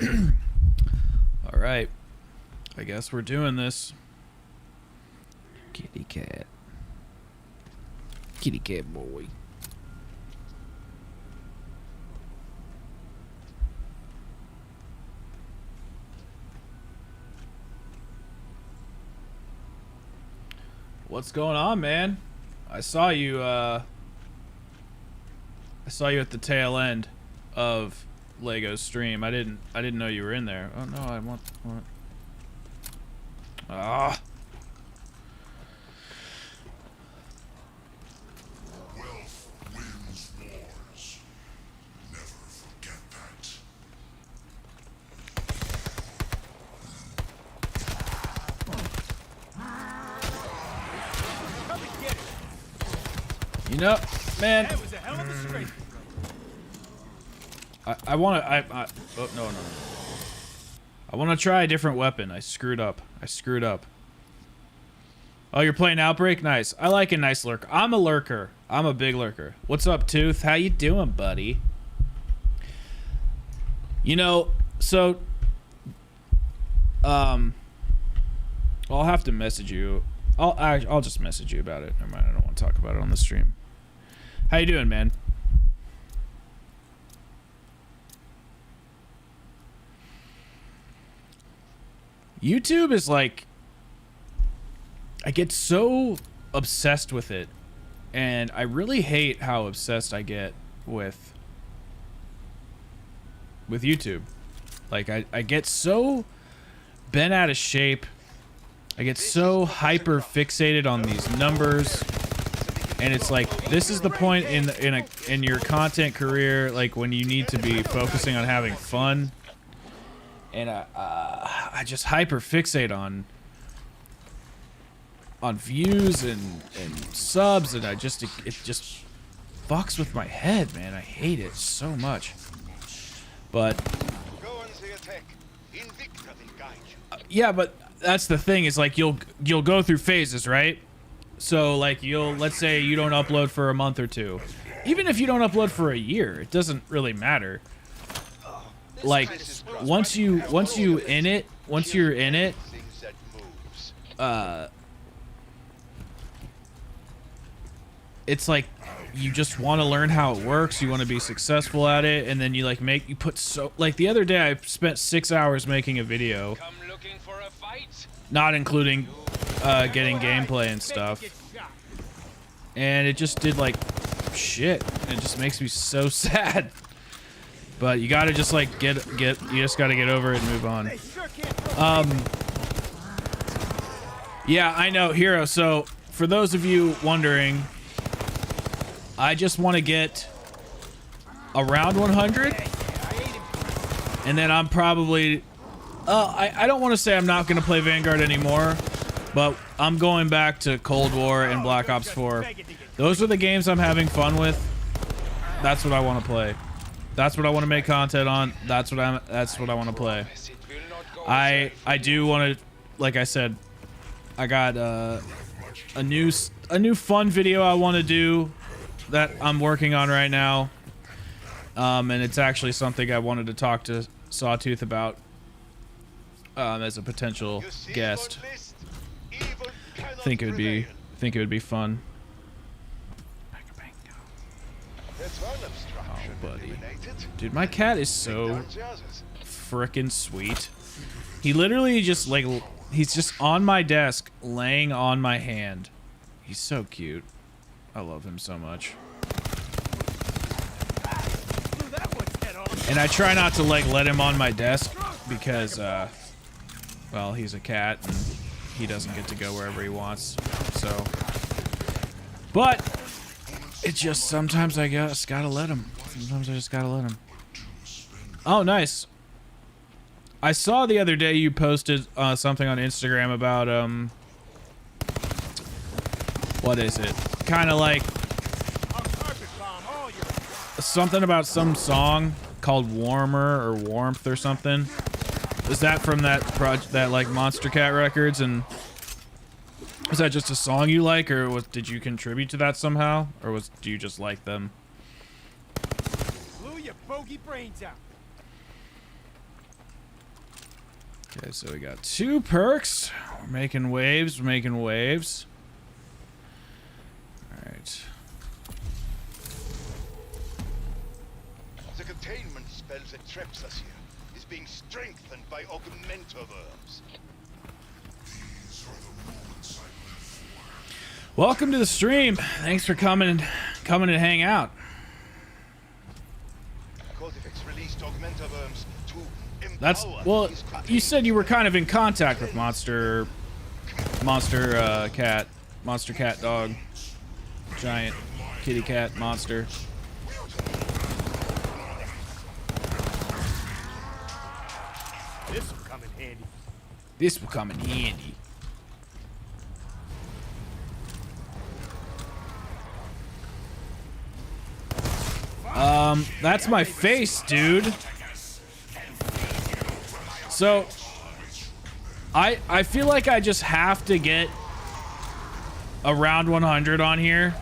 All right. I guess we're doing this. Kitty cat. Kitty cat boy. What's going on, man? I saw you at the tail end of Lego's stream. I didn't know you were in there. Oh no, I want ah. Wealth wins wars. Never forget that. Come and get it. You know, man. That was a hell of a straight. I want to. Oh no. I want to try a different weapon. I screwed up. Oh, you're playing Outbreak? Nice. I like a nice lurker. I'm a lurker. I'm a big lurker. What's up, Tooth? How you doing, buddy? You know, so I'll have to message you. I'll just message you about it. Never mind. I don't want to talk about it on the stream. How you doing, man? YouTube is like, I get so obsessed with it, and I really hate how obsessed I get with YouTube. Like I get so bent out of shape. I get so hyper fixated on these numbers, and it's like, this is the point in your content career, like when you need to be focusing on having fun. And I just hyper fixate on views and subs, and it just fucks with my head, man. I hate it so much. But yeah, but that's the thing, is like you'll go through phases, right? So like let's say you don't upload for a month or two. Even if you don't upload for a year, it doesn't really matter. Like once you're in it, it's like you just want to learn how it works. You want to be successful at it, and then you put so, like the other day I spent 6 hours making a video, not including getting gameplay and stuff, and it just did like shit. It just makes me so sad. But you gotta just like you just gotta get over it and move on. Yeah, I know, Hero. So for those of you wondering, I just want to get around 100, and then I'm probably I don't want to say I'm not gonna play Vanguard anymore, but I'm going back to Cold War and Black Ops 4. Those are the games I'm having fun with. That's what I want to play. That's what I want to make content on. That's what I want to play. I do want to, like I said, I got a new fun video I want to do that I'm working on right now. And it's actually something I wanted to talk to Sawtooth about as a potential guest. Think it would be fun. Oh, buddy. Dude, my cat is so frickin' sweet. He literally just like, he's just on my desk laying on my hand. He's so cute. I love him so much. And I try not to like let him on my desk because well, he's a cat and he doesn't get to go wherever he wants. So, but it just, sometimes I just gotta let him. Sometimes I just gotta let him. Oh, nice. I saw the other day you posted something on Instagram about what is it? Kind of like something about some song called Warmer or Warmth or something. Is that from that project, that like Monster Cat Records? And was that just a song you like, or did you contribute to that somehow, or do you just like them? Blew your bogey brains out. Okay, so we got 2 perks. We're making waves. We're making waves. All right. The containment spell that traps us here is being strengthened by augmentoverms. These are the moments I live for. Welcome to the stream. Thanks for coming to hang out. Cortifex released augmentoverms to empower That's well. these You said you were kind of in contact with monster cat dog, giant kitty cat monster. This will come in handy. This will come in handy. That's my face, dude. So, I feel like I just have to get around 100 on here.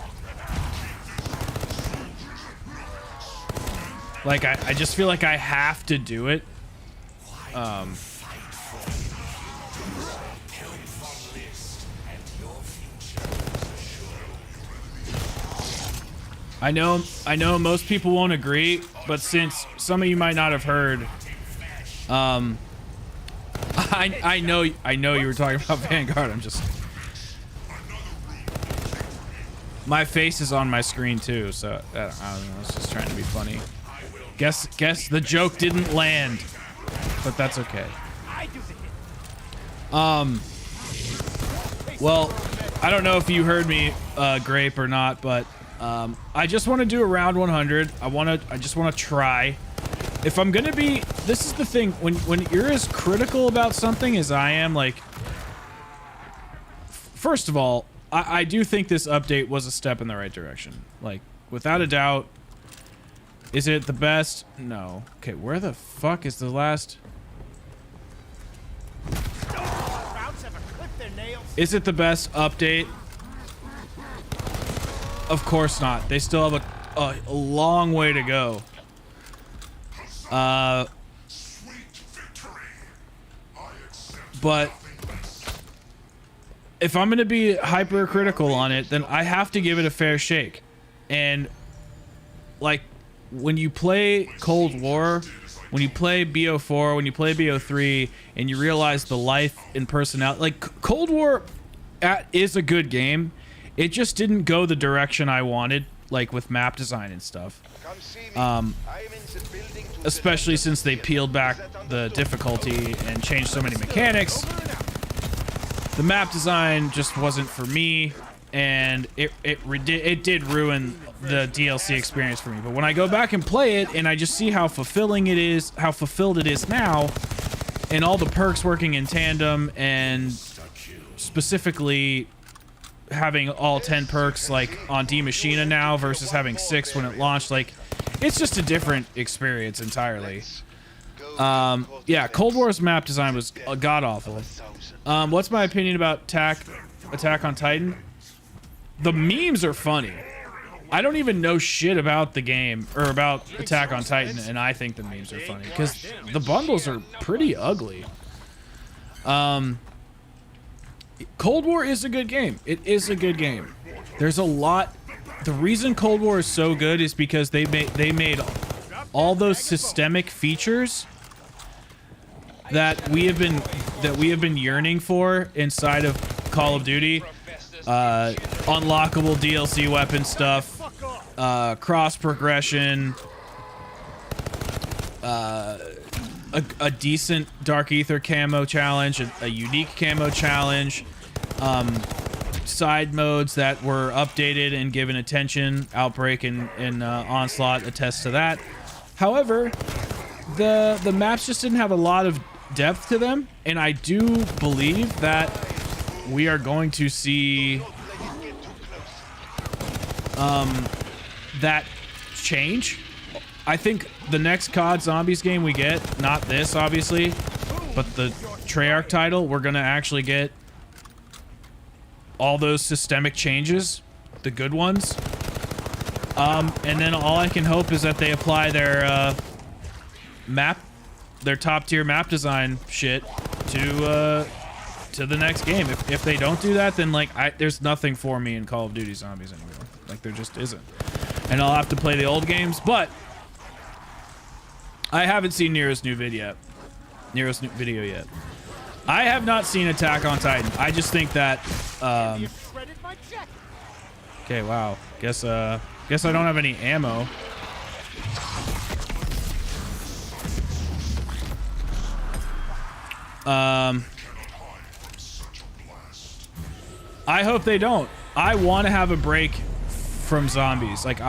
Like, I just feel like I have to do it. I know most people won't agree, but since some of you might not have heard, I know you were talking about Vanguard. I'm just, my face is on my screen too, so I don't know. It's just trying to be funny. Guess the joke didn't land, but that's okay. Well, I don't know if you heard me, Grape, or not, but I just want to do around 100. I just want to try. If I'm gonna be, this is the thing, when you're as critical about something as I am, like, first of all, I do think this update was a step in the right direction. Like, without a doubt. Is it the best? No. Okay, where the fuck is the last? Is it the best update? Of course not. They still have a long way to go. But if I'm going to be hypercritical on it, then I have to give it a fair shake. And like when you play Cold War, when you play BO4, when you play BO3, and you realize the life and personality, like Cold War is a good game. It just didn't go the direction I wanted, like with map design and stuff. Especially since they peeled back the difficulty and changed so many mechanics. The map design just wasn't for me, and it did ruin the DLC experience for me. But when I go back and play it, and I just see how fulfilling it is, how fulfilled it is now, and all the perks working in tandem, and specifically having all 10 perks like on D Machina now versus having 6 when it launched, like it's just a different experience entirely. Yeah, Cold War's map design was god awful. What's my opinion about Attack on Titan? The memes are funny. I don't even know shit about the game or about Attack on Titan, and I think the memes are funny because the bundles are pretty ugly. Cold War is a good game. It is a good game. There's a lot. The reason Cold War is so good is because they made all those systemic features that we have been yearning for inside of Call of Duty. Unlockable DLC weapon stuff, cross progression, a decent Dark Ether camo challenge, a unique camo challenge, side modes that were updated and given attention. Outbreak and Onslaught attest to that. However, the maps just didn't have a lot of depth to them, and I do believe that we are going to see that change. I think the next COD Zombies game we get, not this obviously, but the Treyarch title, we're gonna actually get all those systemic changes, the good ones. And then all I can hope is that they apply their top tier map design shit to the next game. If they don't do that, then like there's nothing for me in Call of Duty Zombies anymore. Like there just isn't. And I'll have to play the old games, but I haven't seen Nero's new video yet. I have not seen Attack on Titan. I just think that okay, wow. Guess I don't have any ammo. I hope they don't. I want to have a break from zombies. Like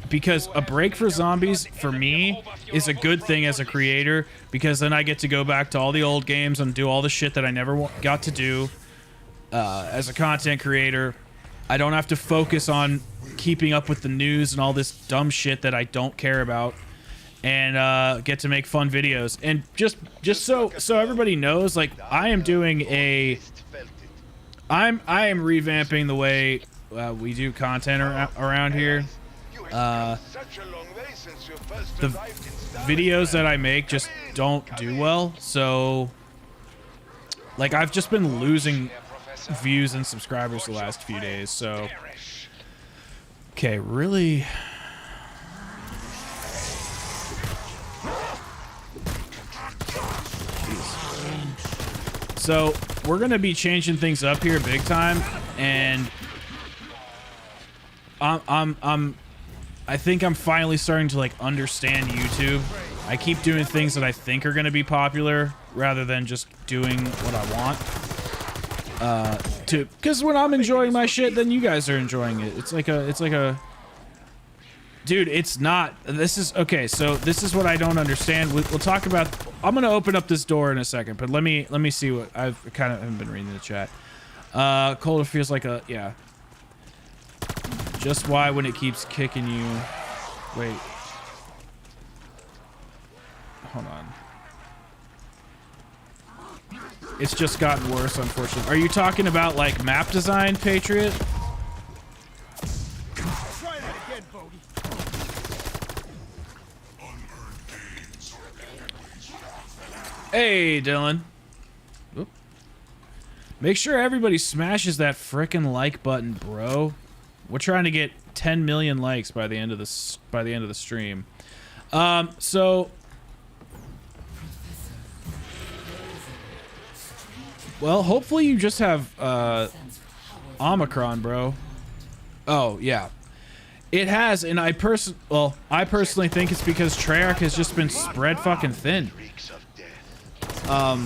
because a break for zombies for me is a good thing as a creator, because then I get to go back to all the old games and do all the shit that I never got to do as a content creator. I don't have to focus on keeping up with the news and all this dumb shit that I don't care about, and get to make fun videos. And just so everybody knows, like I am revamping the way we do content around here. The videos that I make just don't do well, so like I've just been losing views and subscribers the last few days. So okay, really. Jeez. So we're gonna be changing things up here big time, and I think I'm finally starting to like understand YouTube. I keep doing things that I think are going to be popular rather than just doing what I want. Because when I'm enjoying my shit, then you guys are enjoying it. It's like a, dude. It's not. This is okay. So this is what I don't understand. We'll talk about. I'm gonna open up this door in a second, but let me see what I've kind of haven't been reading the chat. Colder feels like a yeah. Just why when it keeps kicking you. Wait. Hold on. It's just gotten worse, unfortunately. Are you talking about like map design, Patriot? Try that again, Bogey. Hey, Dylan. Oop. Make sure everybody smashes that frickin' like button, bro. We're trying to get 10 million likes by the end of the stream. So well, hopefully you just have Omicron, bro. Oh, yeah. It has, and I personally think it's because Treyarch has just been spread fucking thin. I'll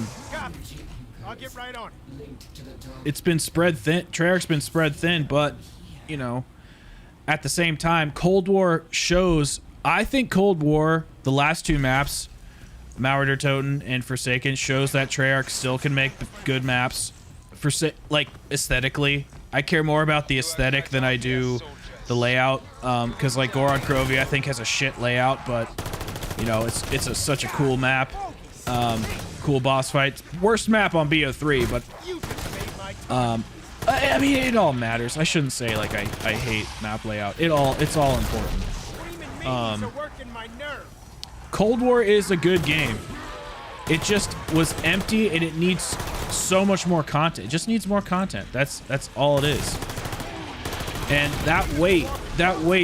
get right on it. It's been spread thin. Treyarch's been spread thin, but you know, at the same time, Cold War shows. I think Cold War, the last two maps, Mauer Toten and Forsaken, shows that Treyarch still can make good maps. Like aesthetically, I care more about the aesthetic than I do the layout. Because like Goron Krovi, I think has a shit layout, but you know, it's such a cool map. Cool boss fights. Worst map on BO3, but I mean, it all matters. I shouldn't say like I hate map layout. It's all important. Cold War is a good game. It just was empty, and it needs so much more content. It just needs more content. That's all it is. And that wait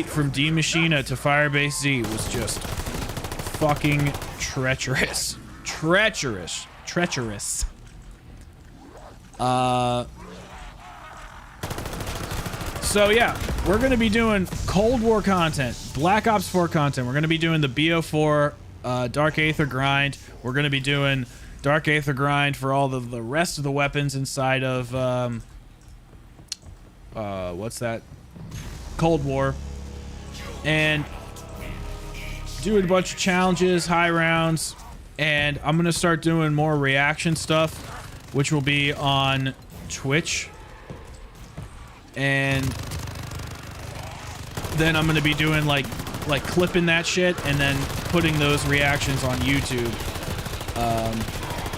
from D Machina to Firebase Z was just fucking treacherous. Treacherous. So yeah, we're going to be doing Cold War content, Black Ops 4 content. We're going to be doing the BO4 Dark Aether grind. We're going to be doing Dark Aether grind for all the rest of the weapons inside of what's that? Cold War. And doing a bunch of challenges, high rounds, and I'm going to start doing more reaction stuff, which will be on Twitch. And then I'm gonna be doing like clipping that shit and then putting those reactions on YouTube.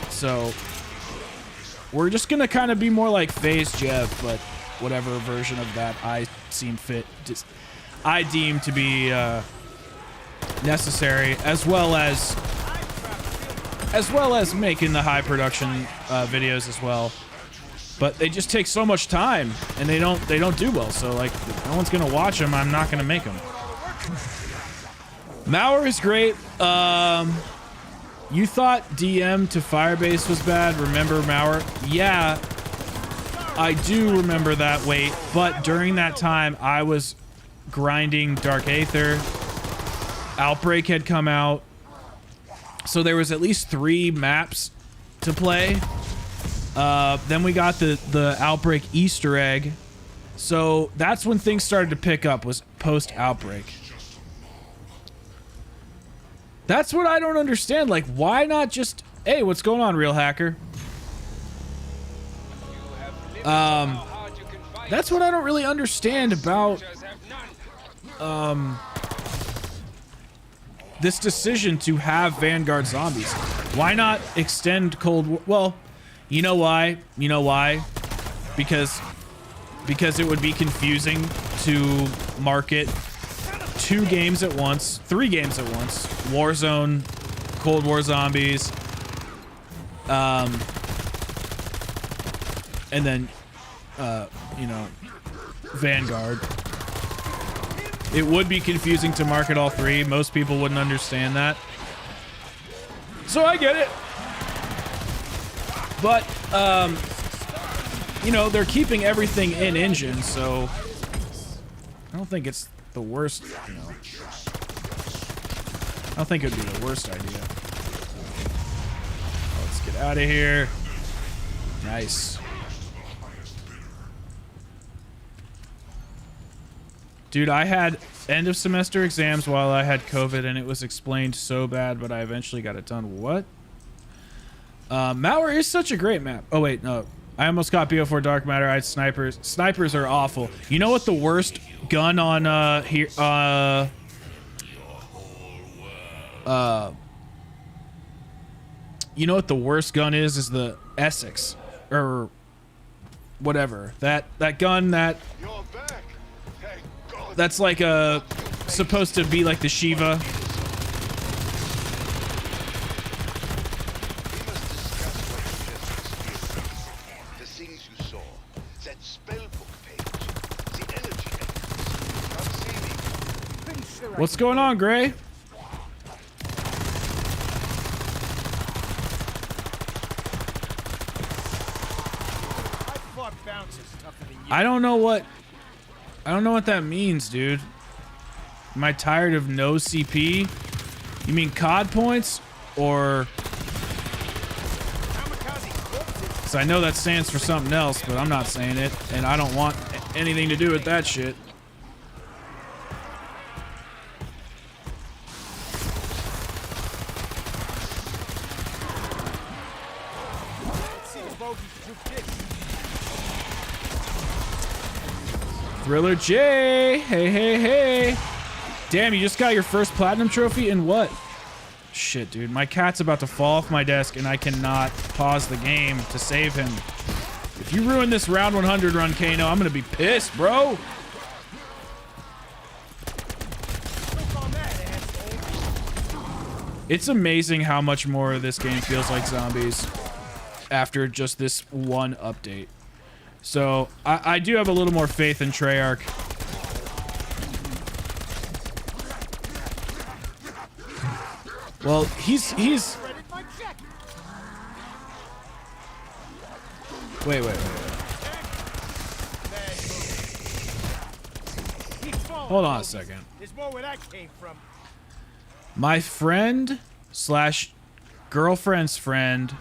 So we're just gonna kind of be more like FaZe Jev, but whatever version of that I deem to be necessary, as well as as well as making the high production videos as well. But they just take so much time, and they don't do well. So like, no one's gonna watch them. I'm not gonna make them. Mauer is great. You thought DM to Firebase was bad. Remember Mauer? Yeah, I do remember that. Wait, but during that time, I was grinding Dark Aether. Outbreak had come out, so there was at least 3 maps to play. Then we got the Outbreak Easter egg, so that's when things started to pick up, was post Outbreak. That's what I don't understand. Like, why not just, hey, what's going on, Real Hacker? That's what I don't really understand about this decision to have Vanguard zombies. Why not extend Cold War? Well, you know why? You know why? Because it would be confusing to market 2 games at once, 3 games at once. Warzone, Cold War Zombies, and then, you know, Vanguard. It would be confusing to market all 3. Most people wouldn't understand that. So I get it. But, you know, they're keeping everything in engine, so I don't think it's the worst, you know. I don't think it would be the worst idea. Let's get out of here. Nice. Dude, I had end of semester exams while I had COVID, and it was explained so bad, but I eventually got it done. What? Mauer is such a great map. Oh, wait, no. I almost got BO4 Dark Matter. I had snipers. Snipers are awful. You know what the worst gun on, here, you know what the worst gun is the Essex, or whatever. That gun that's like supposed to be like the Shiva. The things you saw, that spellbook page, the energy echoes. What's going on, Gray? I don't know what that means, dude. Am I tired of no CP? You mean COD points? Or... Because I know that stands for something else, but I'm not saying it, and I don't want anything to do with that shit. Thriller J, hey. Damn, you just got your first platinum trophy in what? Shit, dude, my cat's about to fall off my desk and I cannot pause the game to save him. If you ruin this round 100 run, Kano, I'm gonna be pissed, bro. It's amazing how much more this game feels like zombies after just this one update. So I do have a little more faith in Treyarch. Well, he's wait. Hold on a second. There's more where that came from. My friend slash girlfriend's friend.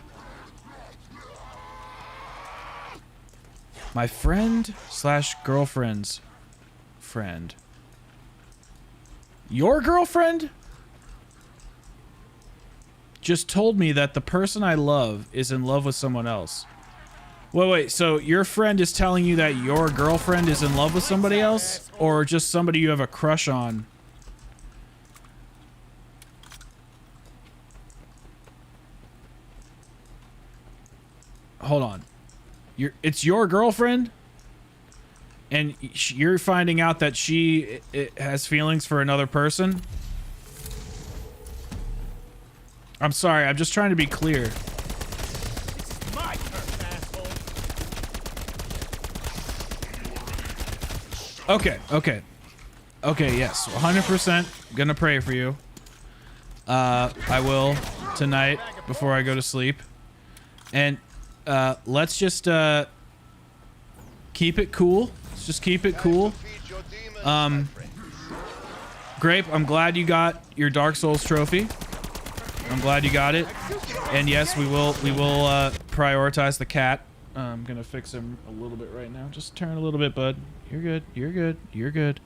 My friend slash girlfriend's friend. Your girlfriend just told me that the person I love is in love with someone else. Wait, so your friend is telling you that your girlfriend is in love with somebody else? Or just somebody you have a crush on? Hold on. It's your girlfriend? And you're finding out that she has feelings for another person? I'm sorry. I'm just trying to be clear. My turn, asshole. Okay, yes. 100% gonna pray for you. I will tonight before I go to sleep. And let's just keep it cool. Let's just keep it cool. Grape, I'm glad you got your Dark Souls trophy. I'm glad you got it. And yes, we will prioritize the cat. I'm gonna fix him a little bit right now. Just turn a little bit, bud. You're good. You're good. You're good.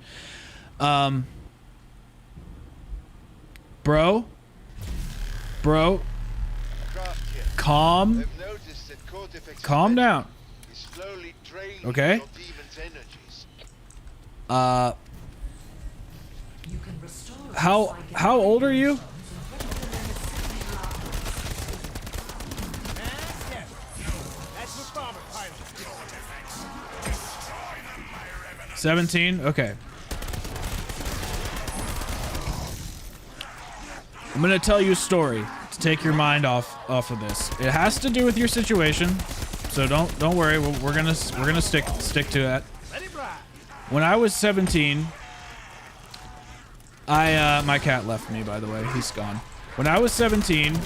Bro, calm down. Okay. How old are you? That's what bomber pilot. 17? Okay. I'm gonna tell you a story to take your mind off of this. It has to do with your situation, so don't worry. We're gonna stick to that. Let it ride. When I was 17, my cat left me, by the way. He's gone. When I was 17,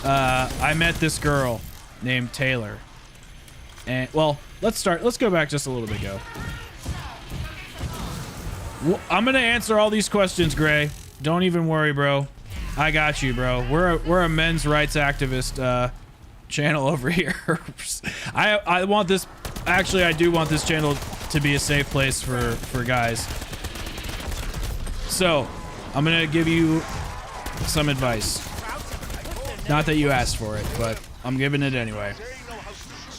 I met this girl named Taylor. And well, let's go back just a little bit ago. I'm gonna answer all these questions, Gray. Don't even worry, bro. I got you, bro. We're a men's rights activist channel over here. I want this. Actually, I do want this channel to be a safe place for guys. So, I'm gonna give you some advice. Not that you asked for it, but I'm giving it anyway.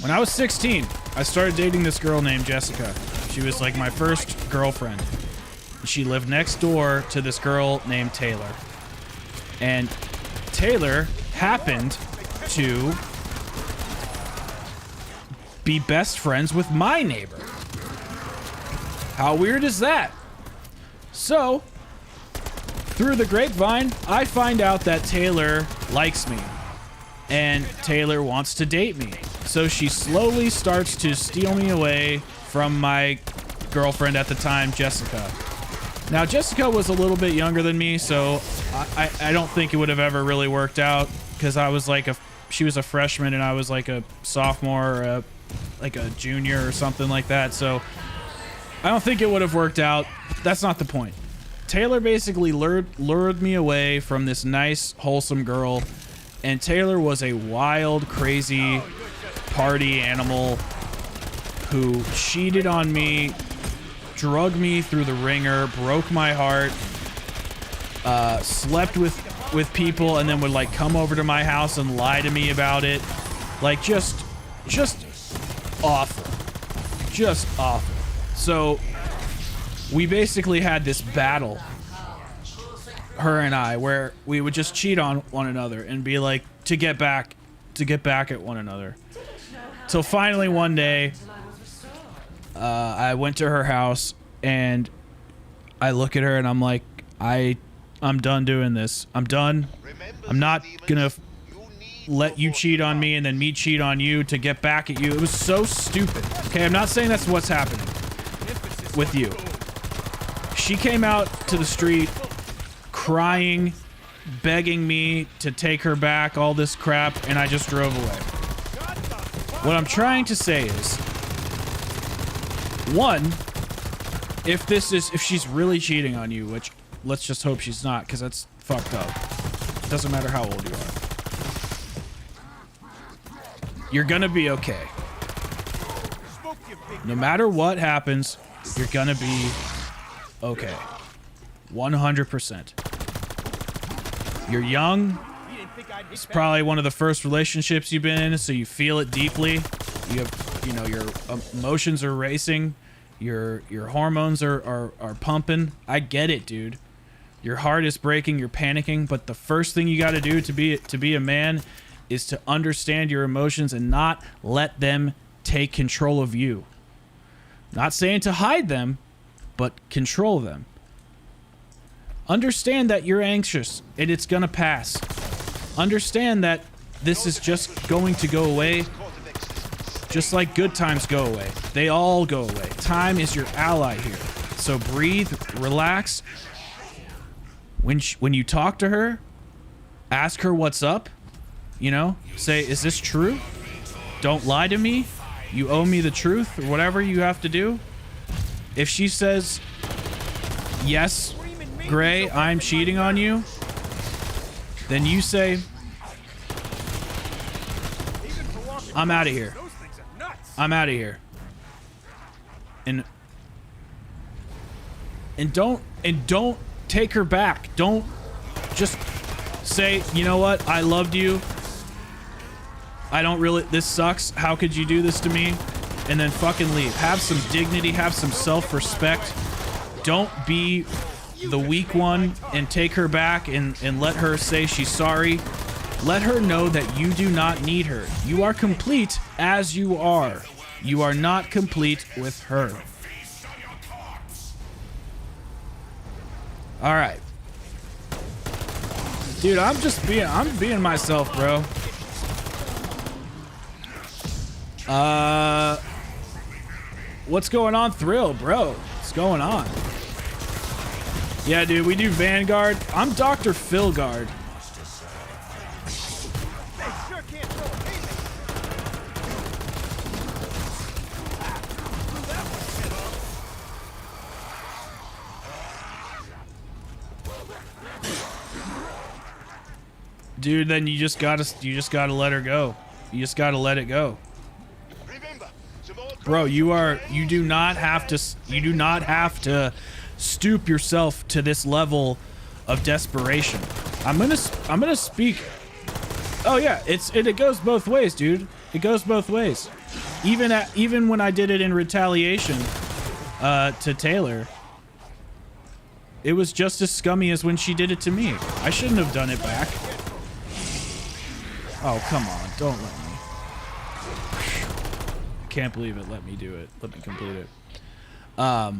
When I was 16, I started dating this girl named Jessica. She was like my first girlfriend. She lived next door to this girl named Taylor. And Taylor happened to be best friends with my neighbor. How weird is that? So, through the grapevine, I find out that Taylor likes me. And Taylor wants to date me. So she slowly starts to steal me away from my girlfriend at the time, Jessica. Now, Jessica was a little bit younger than me, so I don't think it would have ever really worked out, because I was like she was a freshman and I was like a sophomore or like a junior or something like that. So I don't think it would have worked out. That's not the point. Taylor basically lured me away from this nice, wholesome girl, and Taylor was a wild, crazy party animal who cheated on me, drugged me through the ringer, broke my heart, slept with people, and then would like come over to my house and lie to me about it. Like just awful. Just awful. So we basically had this battle, her and I, where we would just cheat on one another and be like to get back at one another. Till finally one day, I went to her house and I look at her and I'm like, I'm done doing this. I'm done. I'm not gonna let you cheat on me and then me cheat on you to get back at you. It was so stupid. Okay, I'm not saying that's what's happening with you. She came out to the street crying, begging me to take her back, all this crap, and I just drove away. What I'm trying to say is, one, if she's really cheating on you, which let's just hope she's not, because that's fucked up. Doesn't matter how old you are. You're gonna be okay. No matter what happens, you're gonna be okay. 100%. You're young. It's probably one of the first relationships you've been in, so you feel it deeply. You have, you know, your emotions are racing. Your hormones are pumping. I get it, dude. Your heart is breaking, you're panicking, but the first thing you got to do to be a man is to understand your emotions and not let them take control of you. Not saying to hide them, but control them. Understand that you're anxious and it's gonna pass. understand that this is just going to go away, just like good times go away. They all go away. Time is your ally here. So breathe, relax. When you talk to her, ask her what's up. You know, say, is this true? Don't lie to me. You owe me the truth, or whatever you have to do. If she says, yes, Gray, I'm cheating on you, then you say, I'm out of here. I'm out of here. And don't take her back. Don't just say, you know what? I loved you. I don't really, this sucks. How could you do this to me? And then fucking leave. Have some dignity, have some self-respect. Don't be the weak one and take her back and let her say she's sorry. Let her know that you do not need her. You are complete as you are. You are not complete with her. All right. Dude, I'm being myself, bro. What's going on, Thrill, bro? What's going on? Yeah, dude, we do Vanguard. I'm Dr. Philgard. Dude, then you just gotta let her go. You just gotta let it go. Bro, you do not have to stoop yourself to this level of desperation. I'm gonna speak. Oh yeah, it goes both ways, dude. It goes both ways. Even when I did it in retaliation to Taylor, it was just as scummy as when she did it to me. I shouldn't have done it back. Oh, come on. Don't let me. I can't believe it. Let me do it. Let me complete it. Oh,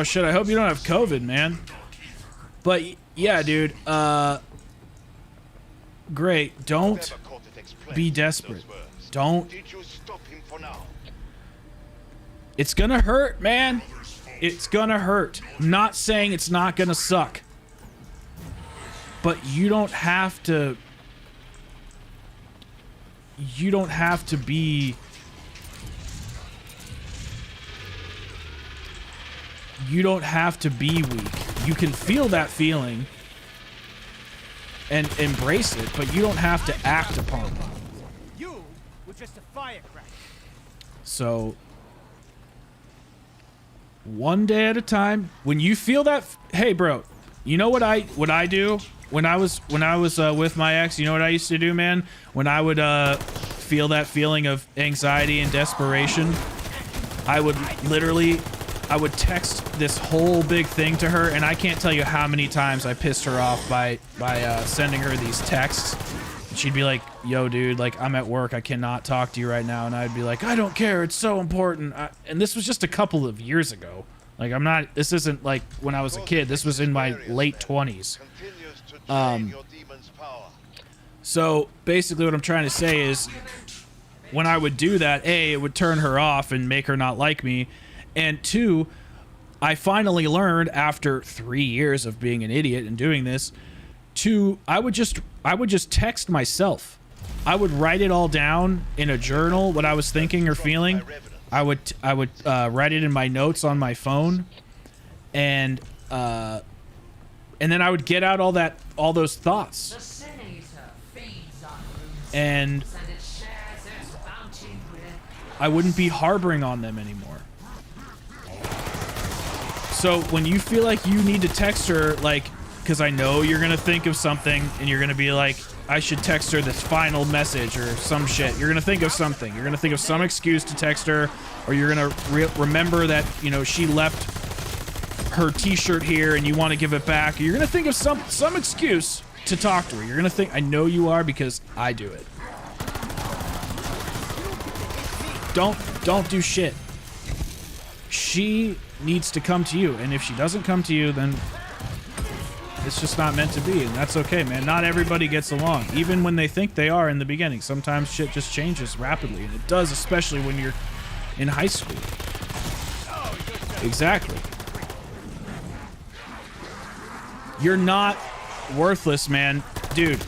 shit. I hope you don't have COVID, man. But, yeah, dude. Great. Don't be desperate. Don't. It's gonna hurt, man. It's gonna hurt. I'm not saying it's not gonna suck. But you don't have to... You don't have to be... You don't have to be weak. You can feel that feeling and embrace it, but you don't have to act upon it. You were just a firecracker. So, one day at a time. When you feel that, hey, bro, you know what I do when I was with my ex? You know what I used to do, man? When I would feel that feeling of anxiety and desperation, I would text this whole big thing to her, and I can't tell you how many times I pissed her off by sending her these texts. And she'd be like, yo, dude, like, I'm at work. I cannot talk to you right now. And I'd be like, I don't care. It's so important. And this was just a couple of years ago. Like, this isn't like when I was a kid. This was in my late 20s. So basically what I'm trying to say is when I would do that, A, it would turn her off and make her not like me. And 2, I finally learned after 3 years of being an idiot and doing this, I would just text myself. I would write it all down in a journal, what I was thinking or feeling. I would write it in my notes on my phone, and then I would get out all those thoughts. And I wouldn't be harboring on them anymore. So when you feel like you need to text her, like, because I know you're going to think of something and you're going to be like, I should text her this final message or some shit. You're going to think of something. You're going to think of some excuse to text her, or you're going to remember that, you know, she left her t-shirt here and you want to give it back. You're going to think of some excuse to talk to her. You're going to think, I know you are because I do it. Don't do shit. She needs to come to you, and if she doesn't come to you, then It's just not meant to be, and that's okay, man. Not everybody gets along, even when they think they are in the beginning. Sometimes shit just changes rapidly, and it does, especially when you're in high school. Exactly. You're not worthless, man. Dude,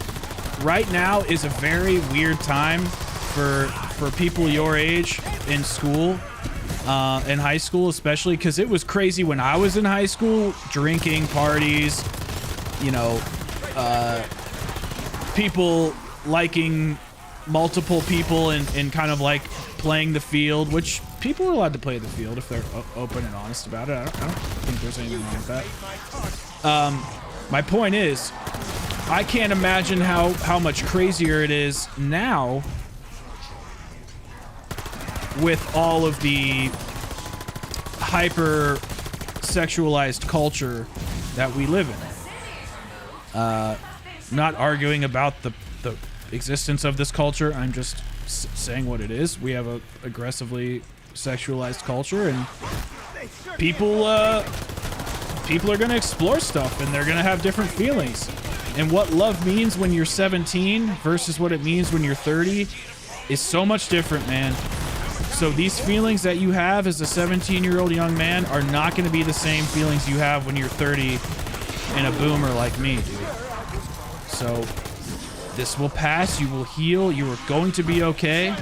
right now is a very weird time for people your age in school, in high school especially, because it was crazy when I was in high school. Drinking, parties, you know, people liking multiple people and kind of like playing the field, which people are allowed to play the field if they're open and honest about it. I don't think there's anything wrong with that. My point is, I can't imagine how much crazier it is now with all of the hyper sexualized culture that we live in. Not arguing about the existence of this culture. I'm just saying what it is. We have a aggressively sexualized culture, and people are going to explore stuff, and they're going to have different feelings. And what love means when you're 17 versus what it means when you're 30 is so much different, man. So these feelings that you have as a 17-year-old young man are not going to be the same feelings you have when you're 30 and a boomer like me, dude. So this will pass. You will heal. You are going to be okay.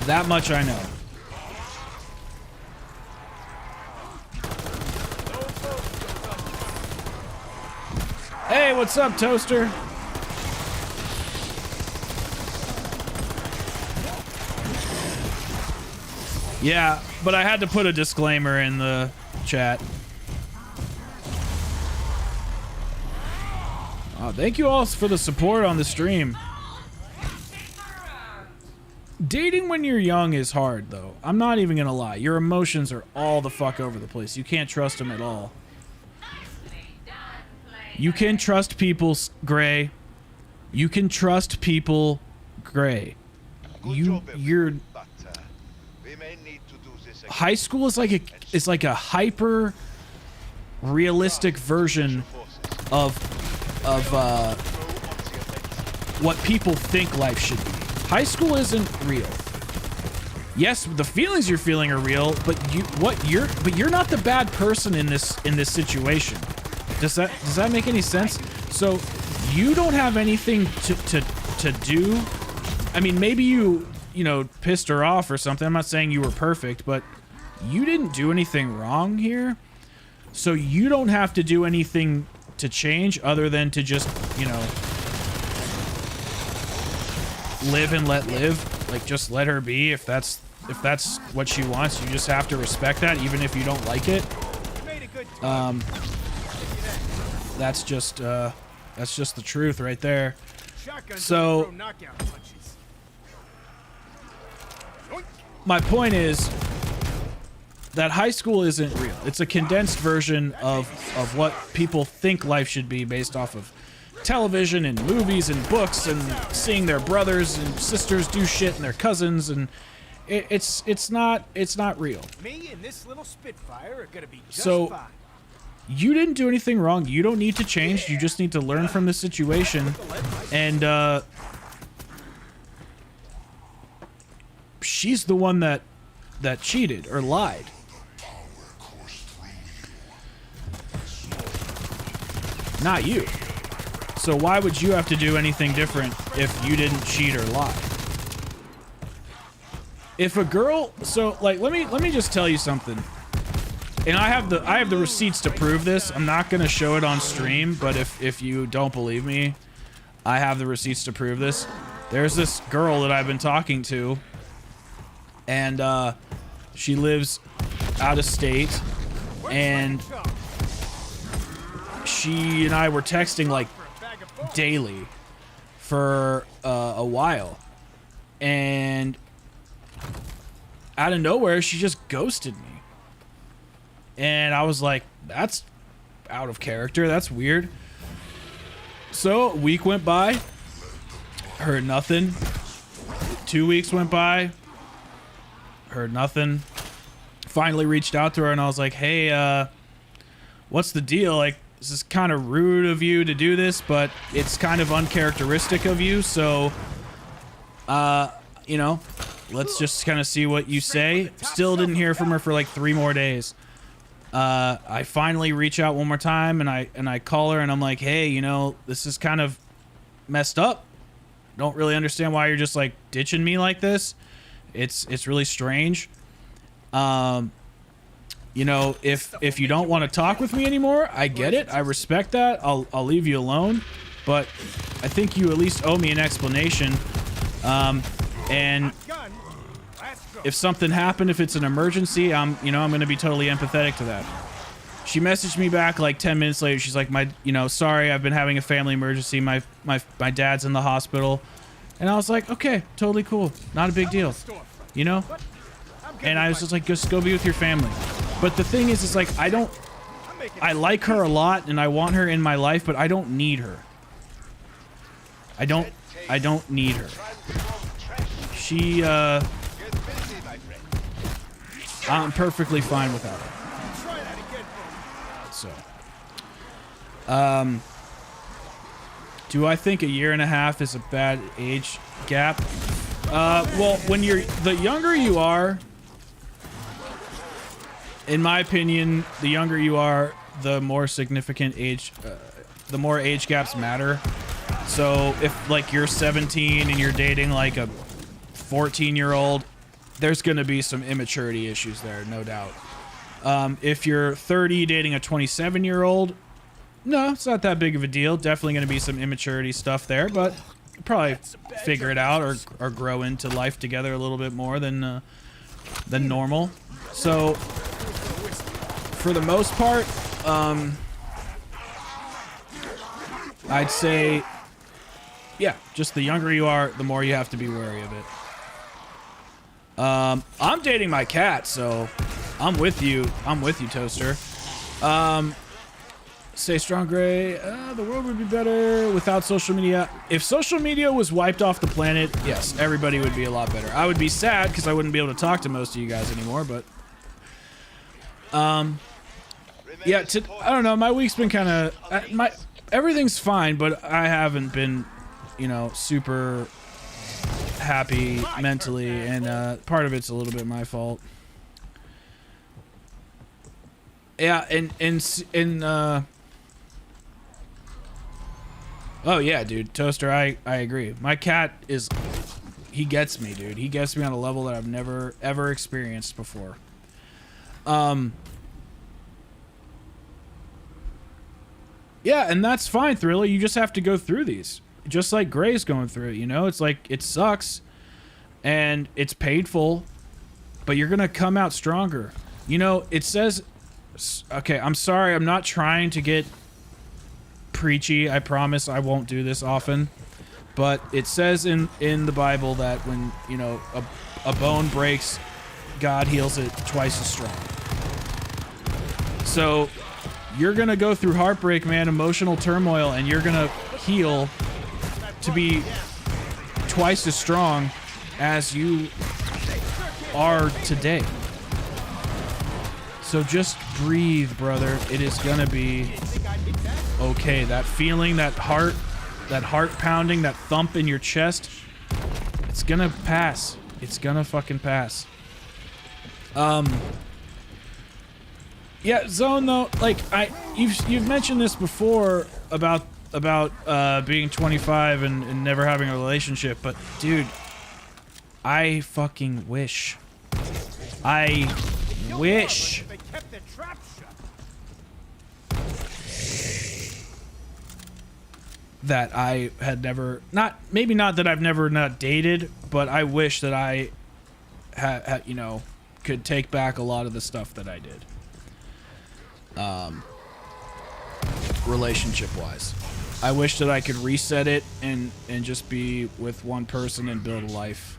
That much I know. Hey, what's up, Toaster? Yeah, but I had to put a disclaimer in the chat. Oh, thank you all for the support on the stream. Dating when you're young is hard, though. I'm not even gonna lie. Your emotions are all the fuck over the place. You can't trust them at all. You can trust people, Gray. You can trust people, Gray. You're. High school is like a hyper realistic version of what people think life should be. High school isn't real. Yes, the feelings you're feeling are real, but you're not the bad person in this situation. Does that make any sense? So you don't have anything to do. I mean, maybe you know, pissed her off or something. I'm not saying you were perfect, but you didn't do anything wrong here. So you don't have to do anything to change other than to just, you know, live and let live. Like, just let her be. If that's what she wants, you just have to respect that, even if you don't like it. That's just the truth right there. So my point is that high school isn't real. It's a condensed version of what people think life should be based off of television and movies and books and seeing their brothers and sisters do shit and their cousins, and it's not real. Me and this little Spitfire are gonna be just fine. You didn't do anything wrong. You don't need to change. You just need to learn from the situation. And she's the one that cheated or lied. Not you. So why would you have to do anything different if you didn't cheat or lie? If a girl, so like, let me just tell you something. And I have the receipts to prove this. I'm not gonna show it on stream, but if you don't believe me, I have the receipts to prove this. There's this girl that I've been talking to, and she lives out of state, and she and I were texting like daily for a while, and out of nowhere she just ghosted me. And I was like, that's out of character. That's weird. So a week went by. Heard nothing. 2 weeks went by. Heard nothing. Finally reached out to her and I was like, hey, what's the deal? Like, this is kind of rude of you to do this, but it's kind of uncharacteristic of you. So, you know, let's just kind of see what you say. Still didn't hear from her for like 3 more days. I finally reach out one more time, and I call her, and I'm like, hey, you know, this is kind of messed up. Don't really understand why you're just like ditching me like this. It's really strange. You know, if you don't want to talk with me anymore, I get it. I respect that. I'll leave you alone. But I think you at least owe me an explanation. And if something happened, if it's an emergency, I'm going to be totally empathetic to that. She messaged me back like 10 minutes later. She's like, sorry, I've been having a family emergency. My dad's in the hospital. And I was like, okay, totally cool. Not a big deal, you know? And I was just like, just go be with your family. But the thing is like, I like her a lot and I want her in my life, but I don't need her. I don't need her. She, I'm perfectly fine without her. So, do I think a 1.5 years is a bad age gap? Well, when the younger you are, in my opinion, the younger you are, the more significant the more age gaps matter. So if like you're 17 and you're dating like a 14-year-old, there's going to be some immaturity issues there, no doubt. If you're 30 dating a 27-year-old, no, it's not that big of a deal. Definitely going to be some immaturity stuff there, but probably figure it out or grow into life together a little bit more than normal. So for the most part, I'd say, yeah, just the younger you are, the more you have to be wary of it. I'm dating my cat, so I'm with you. I'm with you, Toaster. Stay strong, Gray. The world would be better without social media. If social media was wiped off the planet, yes, everybody would be a lot better. I would be sad because I wouldn't be able to talk to most of you guys anymore, but yeah, I don't know. My week's been kind of everything's fine, but I haven't been, you know, super happy mentally, and part of it's a little bit my fault. Yeah, and oh yeah, dude, Toaster, I agree. My cat he gets me, dude. He gets me on a level that I've never ever experienced before. Yeah, and that's fine, Thriller. You just have to go through these. Just like Gray's going through it, you know? It's like, it sucks, and it's painful, but you're gonna come out stronger. You know, it says... Okay, I'm sorry, I'm not trying to get preachy. I promise I won't do this often. But it says in the Bible that when, you know, a bone breaks, God heals it twice as strong. So... you're going to go through heartbreak, man, emotional turmoil, and you're going to heal to be twice as strong as you are today. So just breathe, brother. It is going to be okay. That feeling, that heart pounding, that thump in your chest, it's going to pass. It's going to fucking pass. Yeah, Zone, though, like, you've mentioned this before about being 25 and never having a relationship, but dude, I fucking wish. I wish. That I had never, maybe not that I've never not dated, but I wish that I had, you know, could take back a lot of the stuff that I did. Relationship wise, I wish that I could reset it and just be with one person and build a life,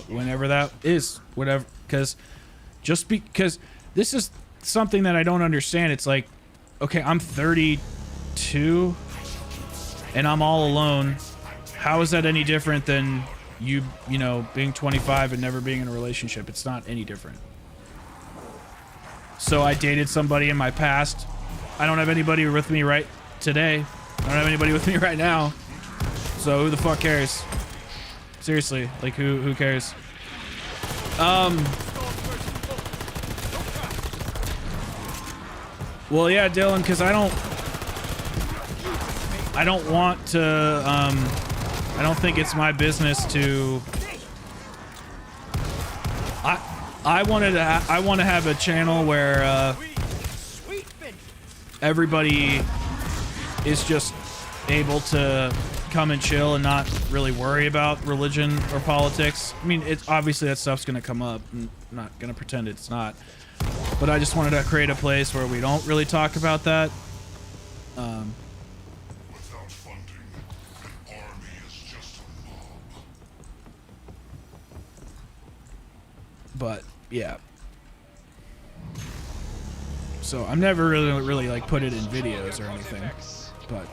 whenever that is, whatever, because this is something that I don't understand. It's like, okay, I'm 32 and I'm all alone. How is that any different than you know, being 25 and never being in a relationship? It's not any different. So I dated somebody in my past. I don't have anybody with me right today. I don't have anybody with me right now. So who the fuck cares? Seriously, like who cares? Well, yeah, Dylan, because I don't want to, I don't think it's my business to, I want to have a channel where, everybody is just able to come and chill and not really worry about religion or politics. I mean, it's obviously that stuff's gonna come up. I'm not gonna pretend it's not. But I just wanted to create a place where we don't really talk about that. Without funding, an army is just a mob. But yeah. So I'm never really like put it in videos or anything. But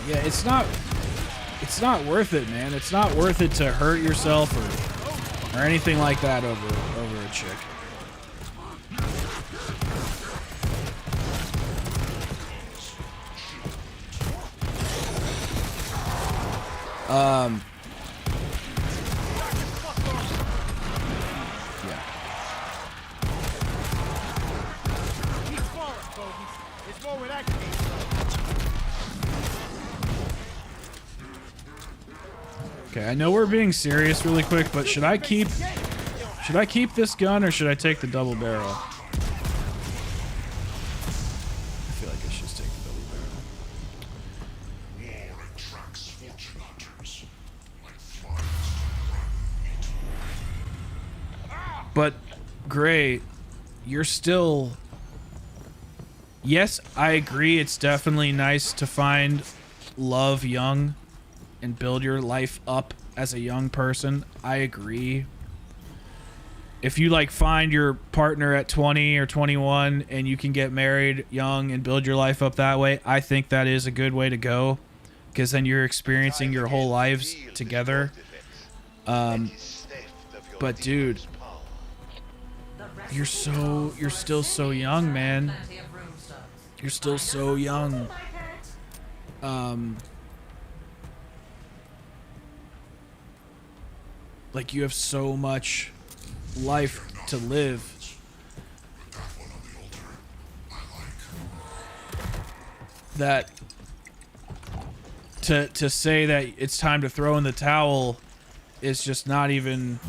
yeah, it's not worth it, man. It's not worth it to hurt yourself or anything like that over a chick. Yeah. Okay, I know we're being serious really quick, but should I keep this gun or should I take the double barrel? I feel like I should just take the double barrel. War attracts fortune hunters, like flies to run meat. But Gray, you're still... Yes, I agree. It's definitely nice to find love young and build your life up as a young person. I agree. If you like find your partner at 20 or 21 and you can get married young and build your life up that way, I think that is a good way to go, because then you're experiencing your whole lives together. But dude, you're still so young, man. You're still so young. Like, you have so much life to live. That to say that it's time to throw in the towel is just not even...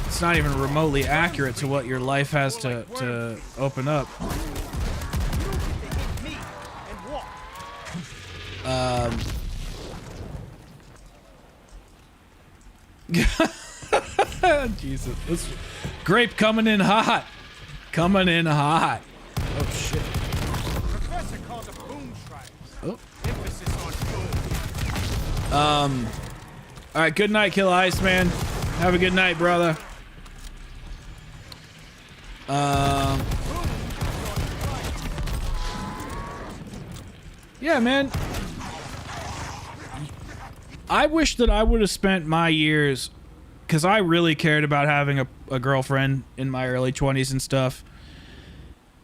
It's not even remotely accurate to what your life has to open up. Jesus. Grape coming in hot. Coming in hot. Oh, shit. Professor calls a boom strike. Oh. Emphasis on boom. Alright, good night, Kill Ice, man. Have a good night, brother. Yeah, man. I wish that I would have spent my years, because I really cared about having a girlfriend in my early 20s and stuff.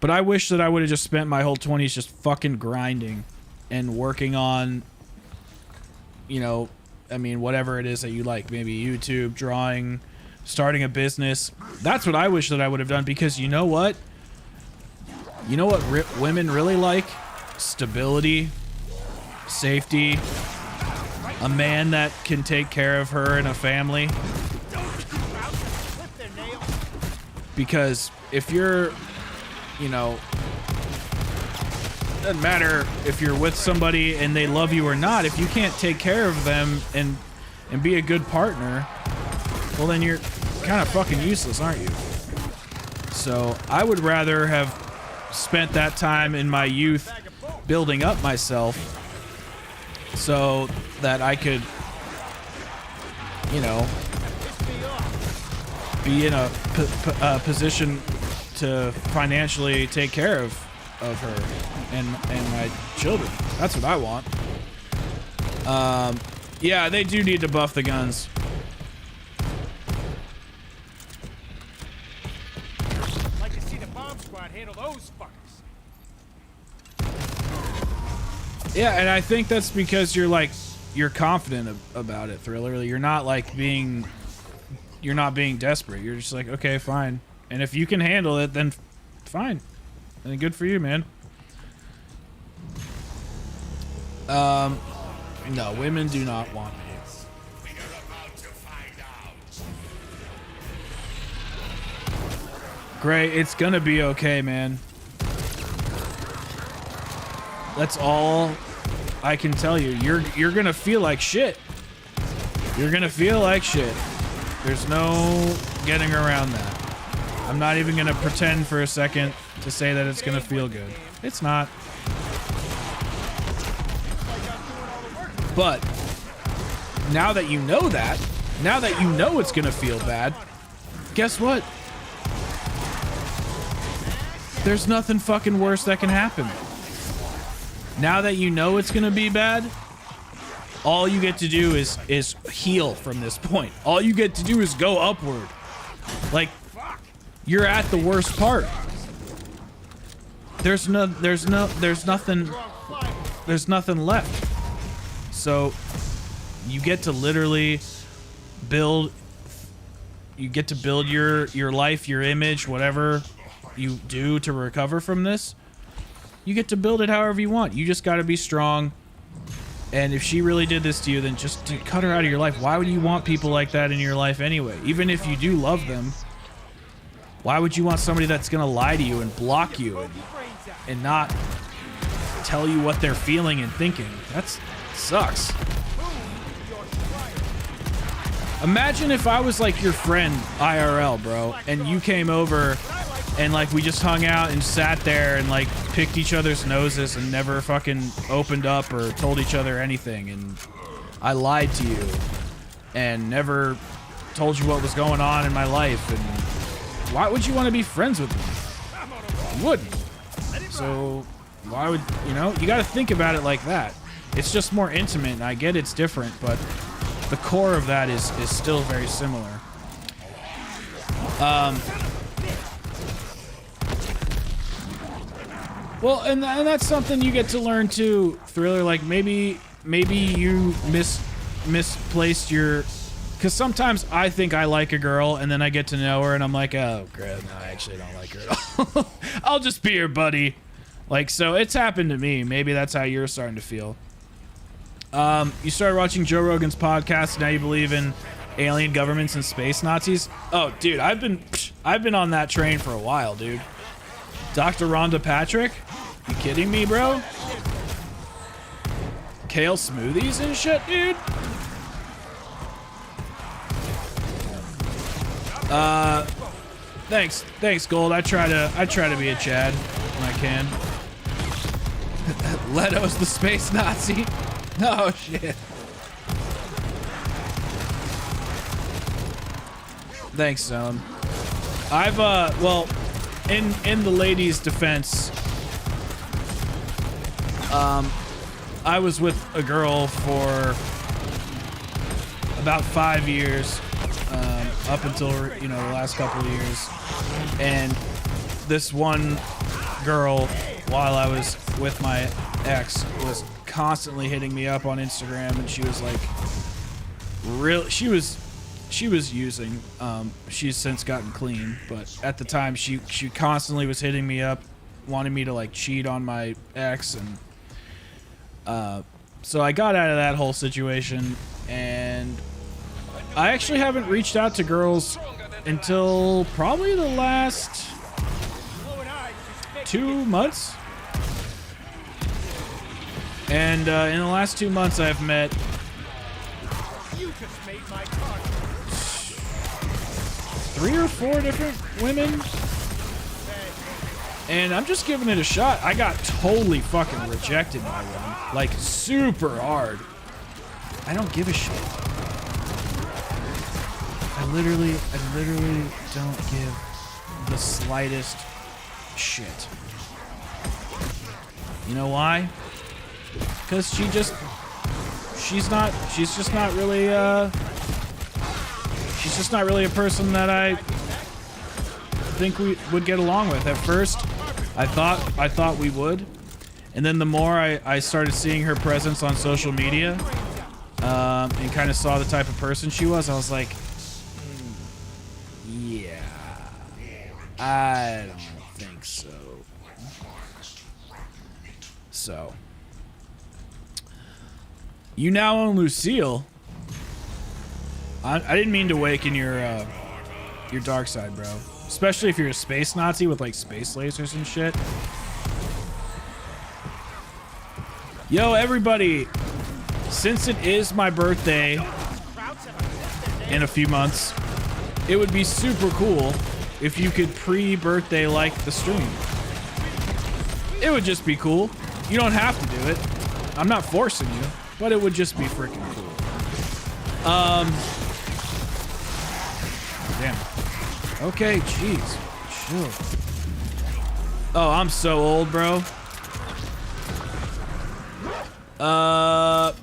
But I wish that I would have just spent my whole 20s just fucking grinding and working on, you know, I mean, whatever it is that you like. Maybe YouTube, drawing, starting a business. That's what I wish that I would have done, because you know what? You know what women really like? Stability, safety, a man that can take care of her and a family. Because if you're, you know, doesn't matter if you're with somebody and they love you or not, if you can't take care of them and be a good partner, well, then you're kind of fucking useless, aren't you? So I would rather have spent that time in my youth building up myself so that I could, you know, be in a position to financially take care of her and my children. That's what I want. Yeah, they do need to buff the guns. Like to see the bomb squad handle those fuckers. Yeah, and I think that's because you're confident about it, Thriller. You're not being desperate. You're just like, okay, fine. And if you can handle it, then fine. And good for you, man. No, women do not want me. Great, it's gonna be okay, man. That's all I can tell you. You're gonna feel like shit. You're gonna feel like shit. There's no getting around that. I'm not even gonna pretend for a second to say that it's gonna feel good. It's not. But now that you know that, now that you know it's gonna feel bad, guess what? There's nothing fucking worse that can happen. Now that you know it's gonna be bad, all you get to do is heal from this point. All you get to do is go upward. Like, you're at the worst part. There's nothing left. So you get to literally build your life, your image, whatever you do to recover from this. You get to build it however you want. You just got to be strong. And if she really did this to you, then just cut her out of your life. Why would you want people like that in your life anyway? Even if you do love them, why would you want somebody that's going to lie to you and block you and not tell you what they're feeling and thinking? That sucks. Imagine if I was like your friend IRL, bro, and you came over and like we just hung out and sat there and like picked each other's noses and never fucking opened up or told each other anything, and I lied to you and never told you what was going on in my life. And why would you want to be friends with me? You wouldn't. So why would, you know, you got to think about it like that. It's just more intimate, and I get it's different, but the core of that is still very similar. Well, and that's something you get to learn too, Thriller. Like maybe you misplaced your, because sometimes I think I like a girl and then I get to know her and I'm like, oh, great, no, I actually don't like her at all. I'll just be your buddy. Like, so it's happened to me. Maybe that's how you're starting to feel. You started watching Joe Rogan's podcast. Now you believe in alien governments and space Nazis. Oh, dude, I've been on that train for a while, dude. Dr. Rhonda Patrick? You kidding me, bro? Kale smoothies and shit, dude? Thanks, Gold. I try to be a Chad when I can. Leto's the space Nazi. Oh shit. Thanks, Zone. I've well, in the ladies' defense, I was with a girl for about 5 years, up until, you know, the last couple of years, and this one girl, while I was with my ex, was constantly hitting me up on Instagram, and she was like, she was using. She's since gotten clean, but at the time she constantly was hitting me up, wanting me to like cheat on my ex, and so I got out of that whole situation, and I actually haven't reached out to girls until probably the last 2 months. And in the last 2 months, I've met 3 or 4 different women, and I'm just giving it a shot. I got totally fucking rejected by one, like super hard. I don't give a shit. I I literally don't give the slightest shit. You know why? Because she's just not really a person that I think we would get along with. At first, I thought we would, and then the more I started seeing her presence on social media, and kind of saw the type of person she was, I was like, yeah, I don't think so. So, you now own Lucille. I didn't mean to awaken your dark side, bro. Especially if you're a space Nazi with like space lasers and shit. Yo, everybody! Since it is my birthday in a few months, it would be super cool if you could pre-birthday like the stream. It would just be cool. You don't have to do it. I'm not forcing you, but it would just be freaking cool. Damn. Okay, jeez. Chill. Oh, I'm so old, bro. No,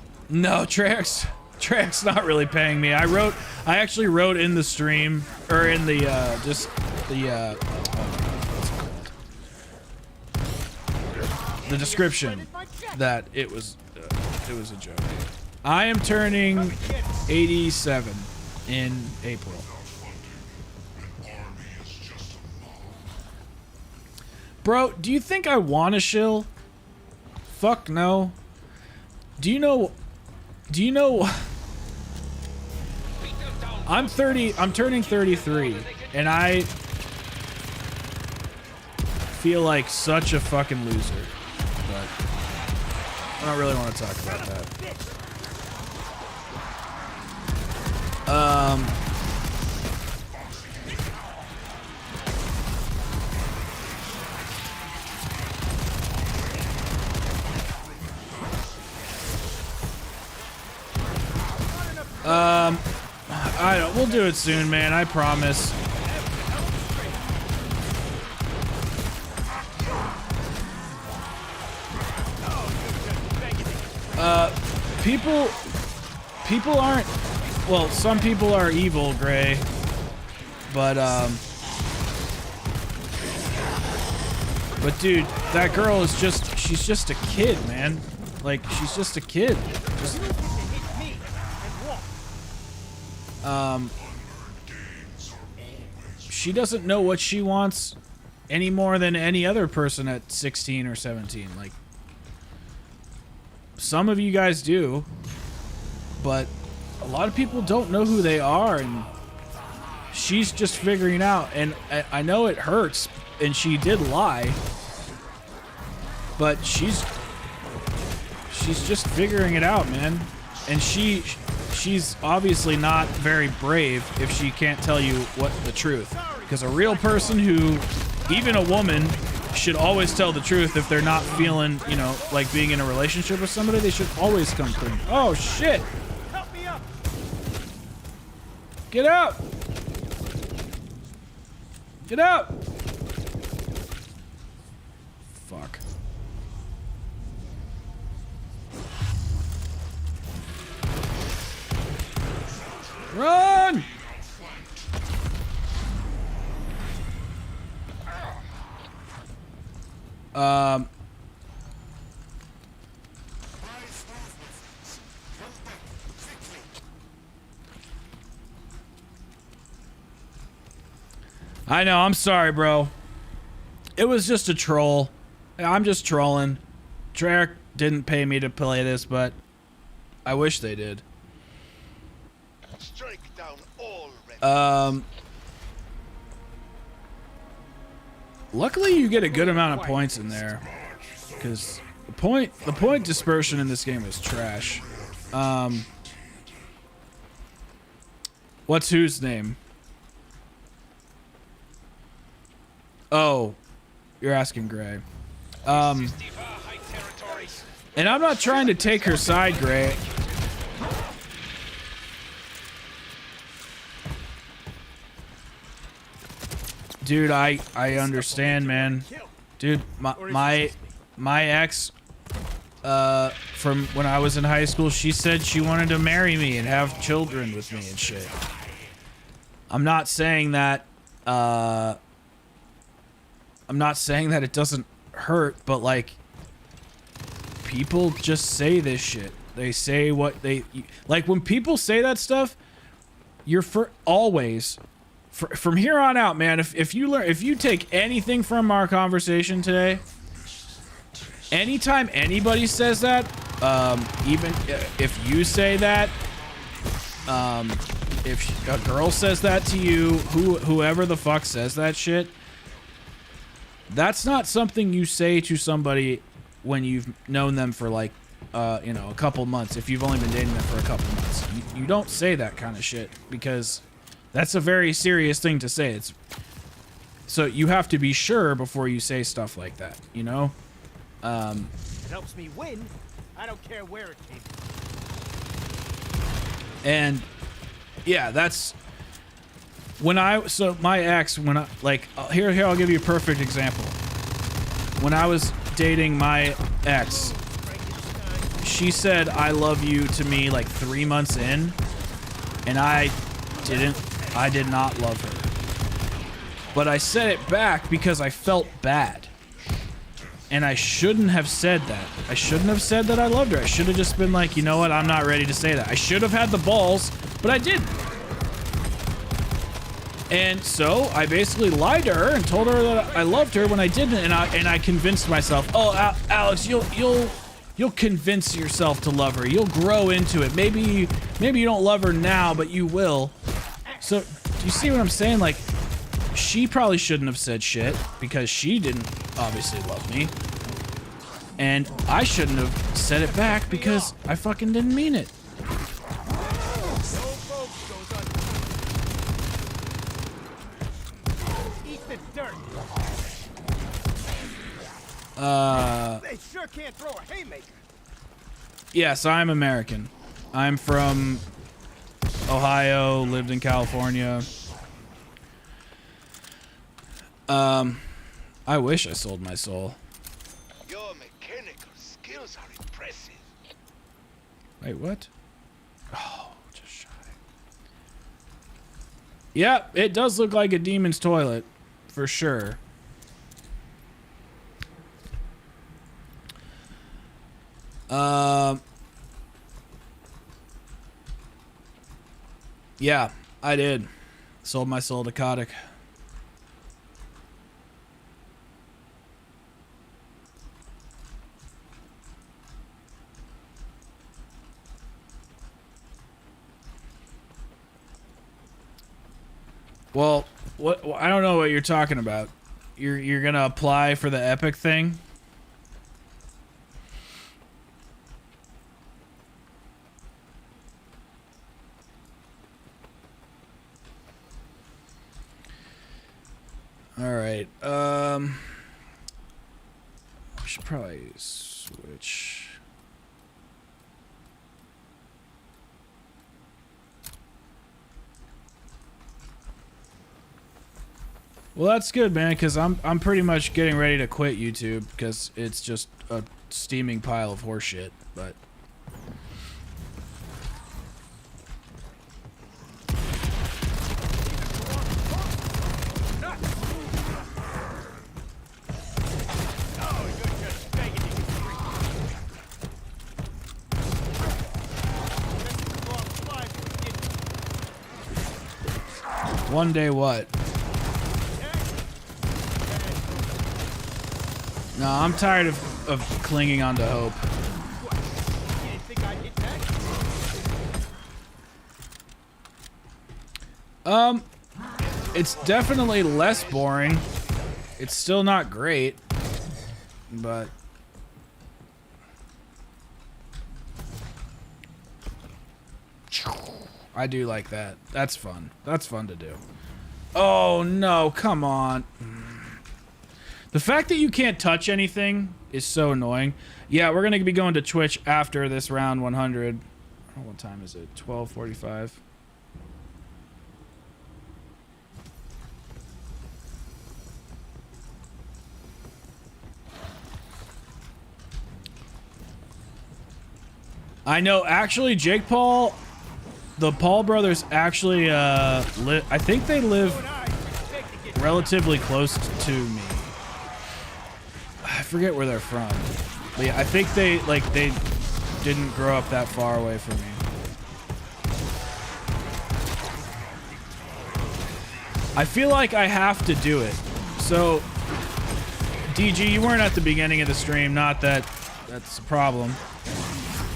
Treyarch's not really paying me. I actually wrote in the stream, or in the, what's it called? The description that it was a joke. I am turning 87 in April. Bro, do you think I want to shill? Fuck no. Do you know I'm turning 33 and I feel like such a fucking loser. But I don't really want to talk about that. We'll do it soon, man. I promise. People aren't, well, some people are evil, Gray, but dude, that girl is she's just a kid, man. Like, she's just a kid. She doesn't know what she wants any more than any other person at 16 or 17. Like, some of you guys do, but a lot of people don't know who they are, and she's just figuring out. And I know it hurts, and she did lie, but she's just figuring it out, man. And she's obviously not very brave if she can't tell you what the truth. Because a real person who, even a woman, should always tell the truth if they're not feeling, you know, like being in a relationship with somebody. They should always come clean. Oh, shit. Help me up. Get out. Get out. Fuck. Run! I know, I'm sorry, bro. It was just a troll. I'm just trolling. Treyarch didn't pay me to play this, but I wish they did. Strike down all red. Luckily you get a good amount of points in there, because the point dispersion in this game is trash. What's whose name? Oh, you're asking Gray. And I'm not trying to take her side, Gray. Dude, I understand, man. Dude, my ex, from when I was in high school, she said she wanted to marry me and have children with me and shit. I'm not saying that, I'm not saying that it doesn't hurt, but like, people just say this shit. They say what they, like when people say that stuff, you're from here on out, man, if you take anything from our conversation today, anytime anybody says that, even if you say that, if a girl says that to you, whoever the fuck says that shit, that's not something you say to somebody when you've known them for like, you know, a couple months. If you've only been dating them for a couple months, you don't say that kind of shit because that's a very serious thing to say. So you have to be sure before you say stuff like that, you know? It helps me win. I don't care where it came from. And yeah, that's when my ex, when I, like, here, I'll give you a perfect example. When I was dating my ex, she said, "I love you" to me like 3 months in, and I did not love her. But I said it back because I felt bad. And I shouldn't have said that. I shouldn't have said that I loved her. I should have just been like, you know what, I'm not ready to say that. I should have had the balls, but I didn't. And so I basically lied to her and told her that I loved her when I didn't, and I convinced myself, oh, Alex, you'll convince yourself to love her. You'll grow into it. Maybe you don't love her now, but you will. So, do you see what I'm saying? Like, she probably shouldn't have said shit because she didn't obviously love me. And I shouldn't have said it back because I fucking didn't mean it. Eat the dirt. They sure can't throw a haymaker. Yes, I'm American. I'm from Ohio, lived in California. I wish I sold my soul. Your mechanical skills are impressive. Wait, what? Oh, just shy. Yeah, it does look like a demon's toilet, for sure. Yeah, I did. Sold my soul to Kotick. Well, what? I don't know what you're talking about. You're gonna apply for the Epic thing? All right. We should probably switch. Well, that's good, man, because I'm pretty much getting ready to quit YouTube because it's just a steaming pile of horseshit. But one day what? No, I'm tired of clinging on to hope. It's definitely less boring. It's still not great, but I do like that. That's fun. That's fun to do. Oh no, come on. The fact that you can't touch anything is so annoying. Yeah, we're going to be going to Twitch after this round 100. Oh, what time is it? 12:45. I know, actually, Jake Paul, the Paul brothers actually, I think they live relatively close to me. I forget where they're from. But yeah, I think they didn't grow up that far away from me. I feel like I have to do it. So, DG, you weren't at the beginning of the stream. Not that that's a problem.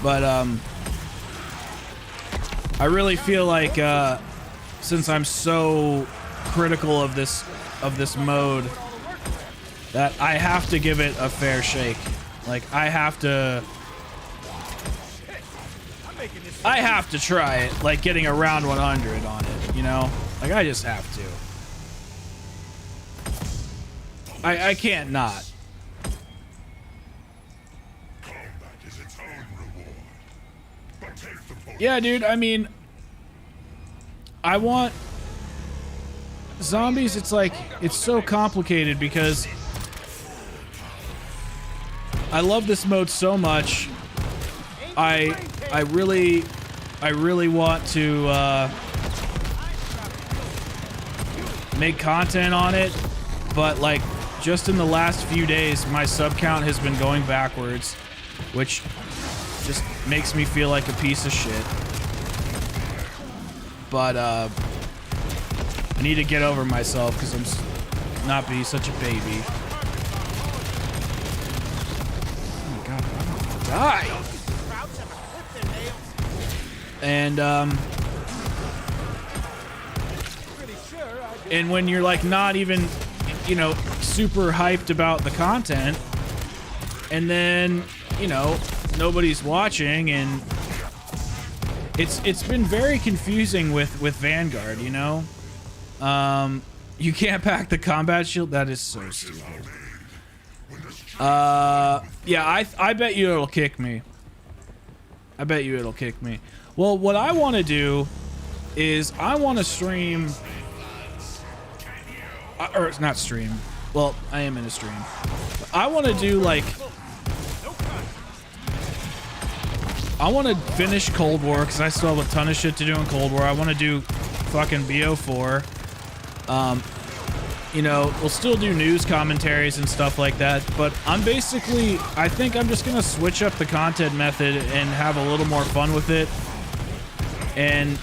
But, I really feel like, since I'm so critical of this mode, that I have to give it a fair shake. Like, I have to try it, like getting around 100 on it, you know? Like, I just have to. I can't not. Yeah, dude, I mean, I want zombies. It's like, it's so complicated because I love this mode so much. I really want to make content on it, but like just in the last few days, my sub count has been going backwards, which just makes me feel like a piece of shit. But I need to get over myself because I'm not being such a baby. Oh my god, I'm gonna die. And when you're like not even, you know, super hyped about the content, and then, you know, nobody's watching, and it's been very confusing with Vanguard, you know. You can't pack the combat shield. That is so stupid. Yeah, I bet you it'll kick me. I bet you it'll kick me. Well, what I want to do is I want to stream, or not stream. Well, I am in a stream. I want to do like, I want to finish Cold War because I still have a ton of shit to do in Cold War. I want to do fucking BO4. You know, we'll still do news commentaries and stuff like that, but I think I'm just gonna switch up the content method and have a little more fun with it. And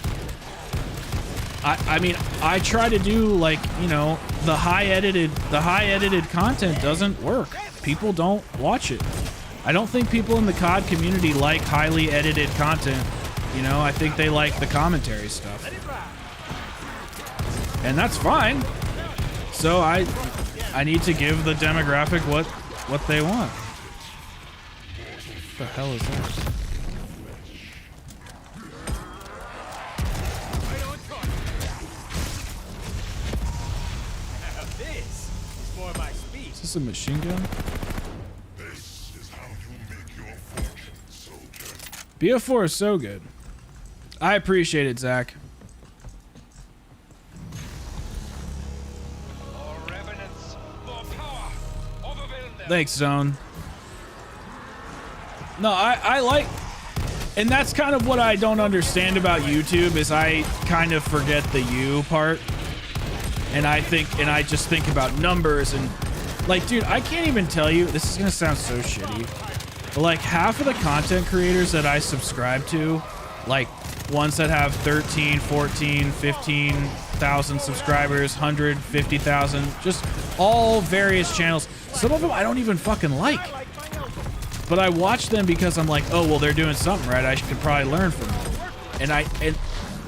I mean, I try to do like, you know, the high edited content doesn't work. People don't watch it. I don't think people in the COD community like highly edited content. You know, I think they like the commentary stuff. And that's fine. So I need to give the demographic what they want. What the hell is that? Is this a machine gun? This is how you make your fortune, soldier. BO4 is so good. I appreciate it, Zach. Thanks, Zone. No, I like, and that's kind of what I don't understand about YouTube is I kind of forget the you part, and I just think about numbers and like, dude, I can't even tell you. This is gonna sound so shitty, but like half of the content creators that I subscribe to, like ones that have 13, 14, 15,000 subscribers, 150,000, just all various channels. Some of them I don't even fucking like, but I watch them because I'm like, oh, well, they're doing something right. I could probably learn from them. And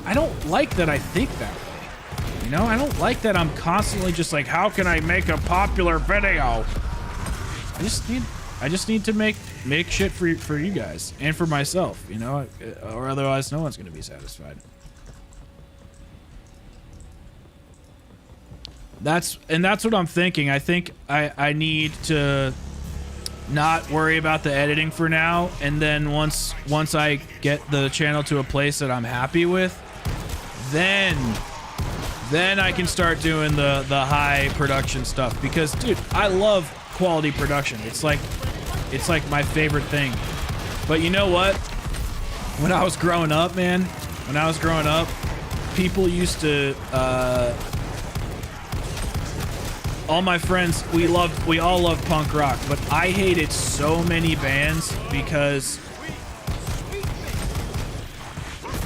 I don't like that I think that way. You know, I don't like that I'm constantly just like, how can I make a popular video? I just need to make shit for you guys and for myself, you know, or otherwise no one's gonna be satisfied. That's what I'm thinking. I think I need to not worry about the editing for now, and then once I get the channel to a place that I'm happy with, then I can start doing the high production stuff, because dude, I love quality production. It's like my favorite thing. But you know what? when I was growing up, man, when I was growing up, people used to, all my friends, we all loved punk rock, but I hated so many bands because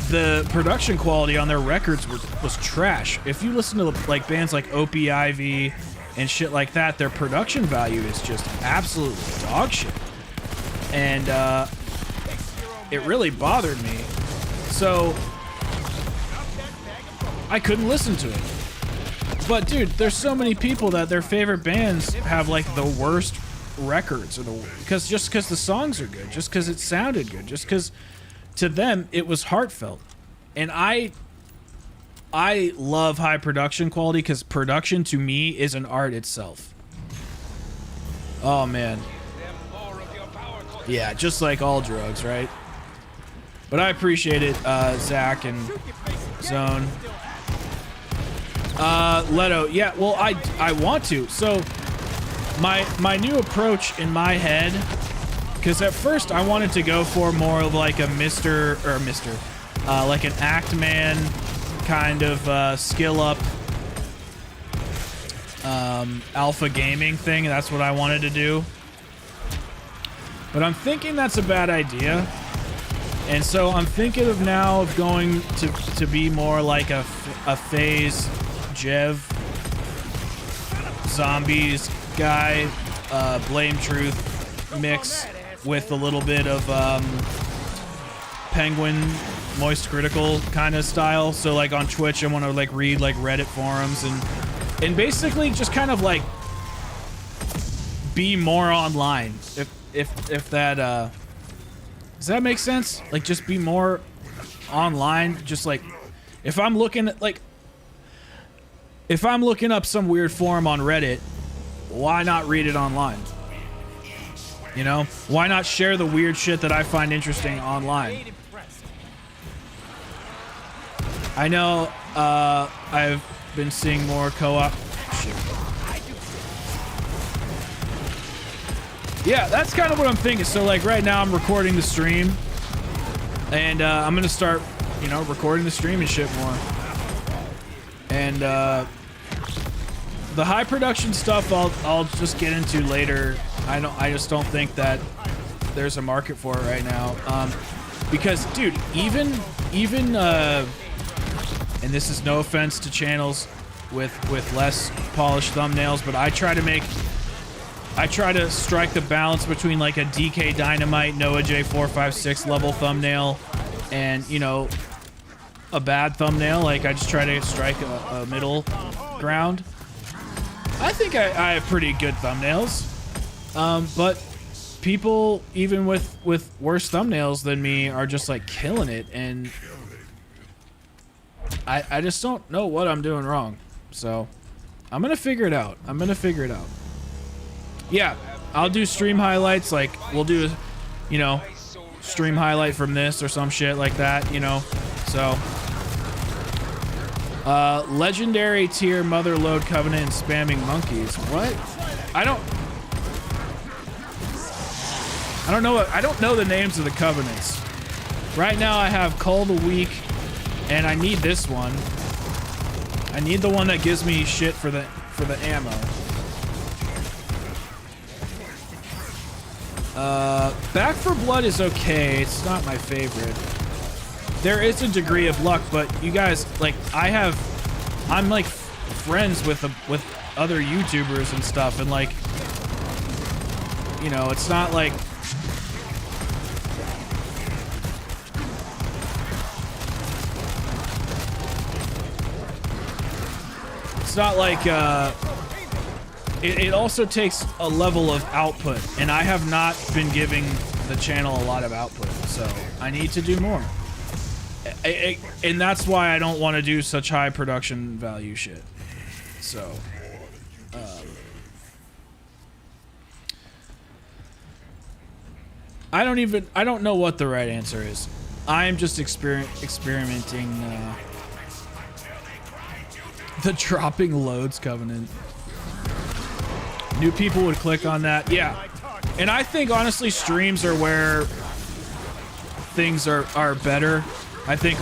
the production quality on their records was trash. If you listen to like bands like OPIV and shit like that, their production value is just absolutely dog shit. And it really bothered me. So I couldn't listen to it. But dude, there's so many people that their favorite bands have like the worst records, or because the songs are good, just because it sounded good, just because to them it was heartfelt. And I love high production quality because production to me is an art itself. Oh man. Yeah, just like all drugs, right? But I appreciate it, Zach and Zone. Leto, yeah, well, I want to. So my new approach in my head, because at first I wanted to go for more of like a like an act man kind of skill up alpha gaming thing. That's what I wanted to do. But I'm thinking that's a bad idea. And so I'm thinking of now of going to be more like a phase Jev zombies guy, Blame Truth mix with a little bit of Penguin Moist Critical kind of style. So like on Twitch I want to like read like Reddit forums and basically just kind of like be more online, if that does that make sense? Like just be more online, just like if I'm looking at like if I'm looking up some weird forum on Reddit, why not read it online? You know, why not share the weird shit that I find interesting online? I know I've been seeing more co-op shit. Yeah, that's kind of what I'm thinking. So like right now I'm recording the stream and I'm gonna start, you know, recording the stream and shit more. And the high production stuff I'll just get into later. I just don't think that there's a market for it right now. Because dude, even and this is no offense to channels with less polished thumbnails, but I try to strike the balance between like a DK Dynamite, Noah J456 level thumbnail and, you know, a bad thumbnail. Like I just try to strike a middle ground. I think I have pretty good thumbnails. But people, even with worse thumbnails than me, are just like killing it. And I just don't know what I'm doing wrong. So I'm going to figure it out. Yeah, I'll do stream highlights. Like we'll do, you know, stream highlight from this or some shit like that, you know. So legendary tier Mother Load Covenant and spamming monkeys. What? I don't know the names of the covenants. Right now I have Cull the Weak and I need this one. I need the one that gives me shit for the ammo. Back for Blood is okay. It's not my favorite. There is a degree of luck, but you guys, like, I'm like friends with other YouTubers and stuff, and like, you know, it's not like it also takes a level of output, and I have not been giving the channel a lot of output, so I need to do more. And that's why I don't want to do such high production value shit. So, I don't know what the right answer is. I'm just experimenting. The dropping loads covenant. New people would click on that. Yeah. And I think honestly streams are where things are better. I think,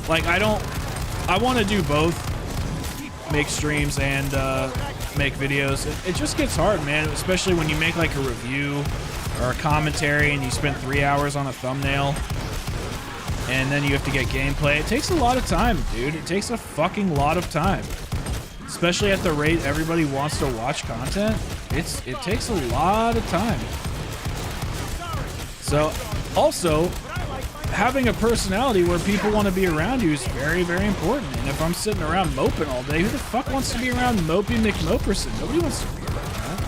like, I want to do both, make streams and make videos. It just gets hard, man, especially when you make like a review or a commentary and you spend 3 hours on a thumbnail and then you have to get gameplay. It takes a lot of time, dude. It takes a fucking lot of time, especially at the rate everybody wants to watch content. It takes a lot of time. So also, having a personality where people want to be around you is very, very important. And if I'm sitting around moping all day, who the fuck wants to be around Mopey McMoperson? Nobody wants to be around that.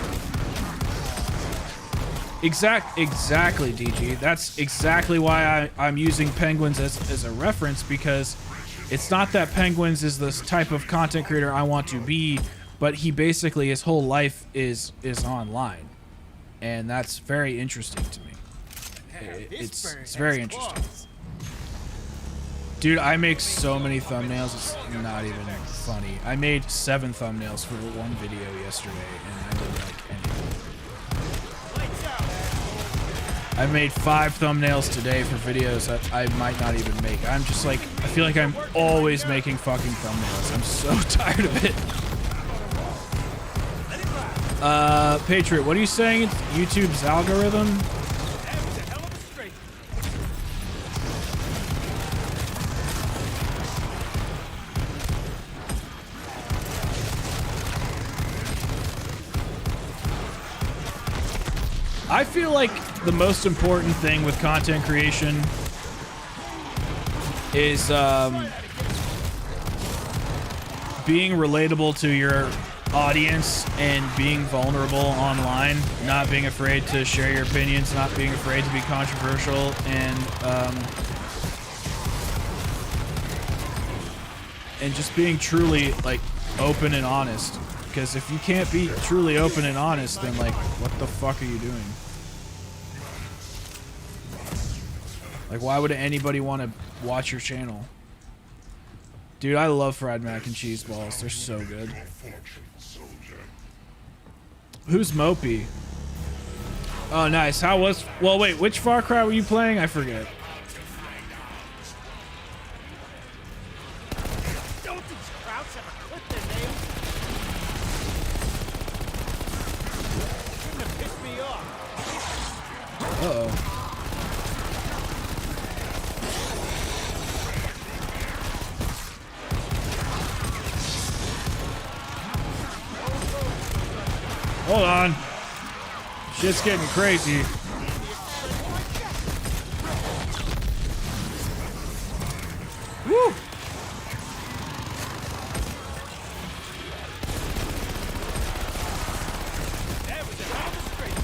Exactly, DG. That's exactly why I'm using Penguins as a reference, because it's not that Penguins is this type of content creator I want to be, but he basically, his whole life is online. And that's very interesting to me. It's very interesting. Dude, I make so many thumbnails, it's not even funny. I made 7 thumbnails for one video yesterday, and I didn't like any. I made 5 thumbnails today for videos that I might not even make. I'm just like, I feel like I'm always making fucking thumbnails. I'm so tired of it. Patriot, what are you saying? It's YouTube's algorithm? I feel like the most important thing with content creation is being relatable to your audience and being vulnerable online, not being afraid to share your opinions, not being afraid to be controversial, and just being truly like open and honest. Because if you can't be truly open and honest, then like, what the fuck are you doing? Like, why would anybody want to watch your channel? Dude, I love fried mac and cheese balls. They're so good. Who's Mopey? Oh, nice. How was... Well, wait, which Far Cry were you playing? I forget. Don't these krauts ever clip their nails? Shouldn't have pissed me off. Uh-oh. Hold on. Shit's getting crazy. Woo! That was a hell of a straight.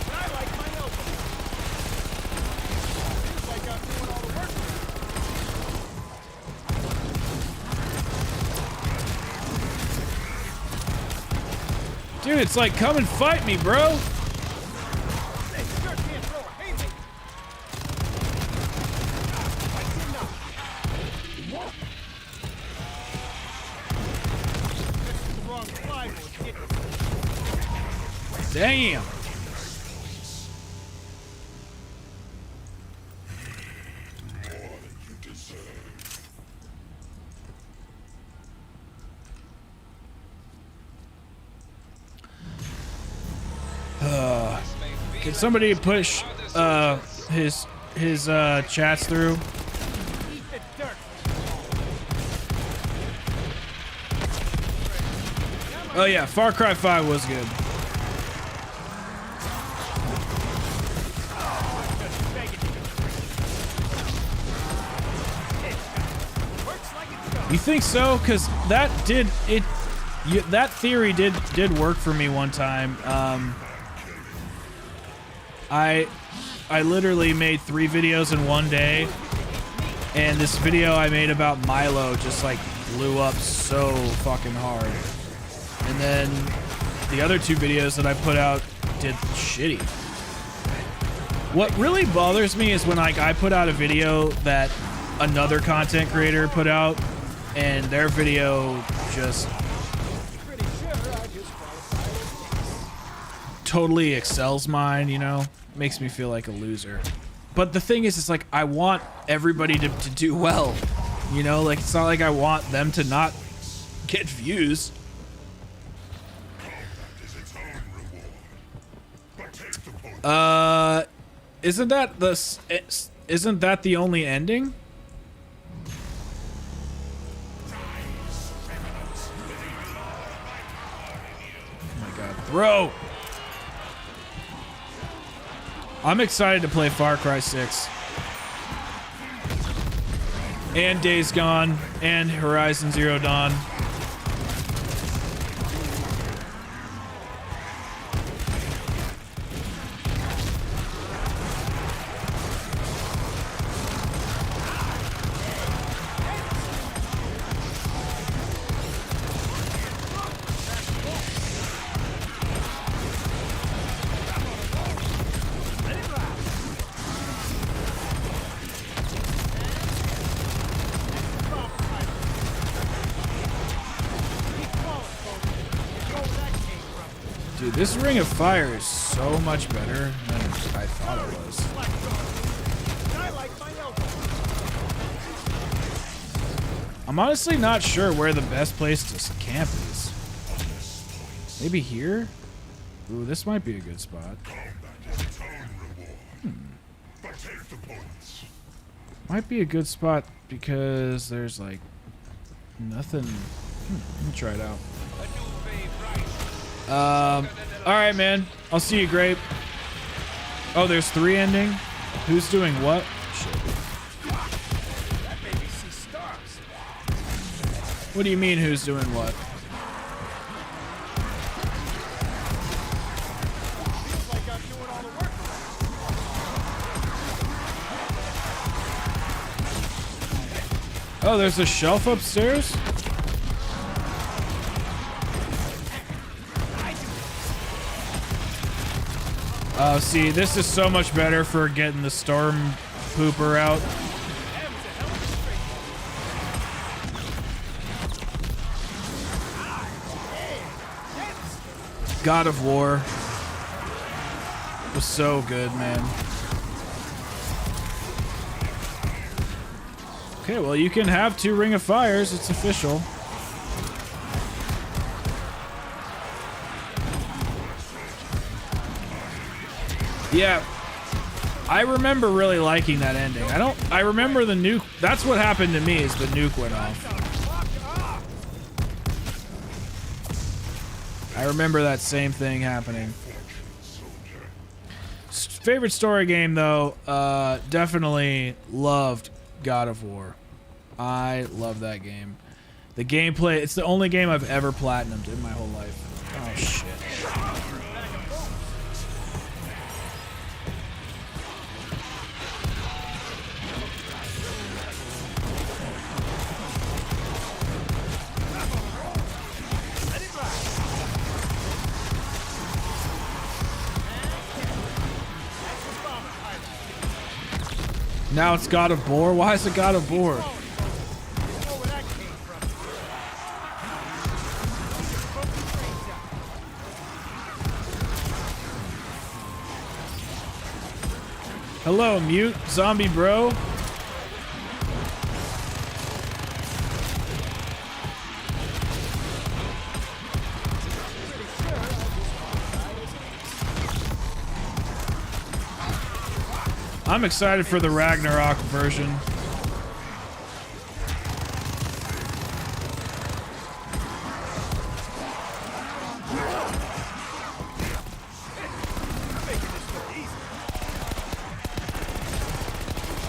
But I like my elbow. Feels like I'm doing all the work. Dude, it's like, come and fight me, bro. Hey, you sure can't throw a haymaker. That's enough. This is the wrong plywood, kid. Damn. Can somebody push his chats through? Eat the dirt. Oh yeah, Far Cry 5 was good. Just begging you. Works like it's done. You think so? Because that that theory did work for me one time. I literally made 3 videos in one day, and this video I made about Milo just like blew up so fucking hard. And then the other 2 videos that I put out did shitty. What really bothers me is when like I put out a video that another content creator put out and their video just Pretty sure I just totally excels mine, you know, makes me feel like a loser. But the thing is, it's like I want everybody to do well, you know, like it's not like I want them to not get views. Isn't that the only ending? Oh my god, bro! I'm excited to play Far Cry 6. And Days Gone, and Horizon Zero Dawn. Dude, this Ring of Fire is so much better than I thought it was. I'm honestly not sure where the best place to camp is. Maybe here? Ooh, this might be a good spot. Might be a good spot because there's like nothing. Let me try it out. Alright, man. I'll see you, Grape. Oh, there's 3 ending? Who's doing what? Shit. That made me see stars. What do you mean, who's doing what? Feels like I'm doing all the work. Oh, there's a shelf upstairs? Oh, see, this is so much better for getting the storm pooper out. God of War was so good, man. Okay, well, you can have 2 Ring of Fires. It's official. Yeah, I remember really liking that ending. I remember the nuke. That's what happened to me, is the nuke went off. I remember that same thing happening. Favorite story game, though, definitely loved God of War. I love that game. The gameplay, it's the only game I've ever platinumed in my whole life. Oh, shit. Now it's God of War? Why is it God of War? Hello, mute zombie bro. I'm excited for the Ragnarok version.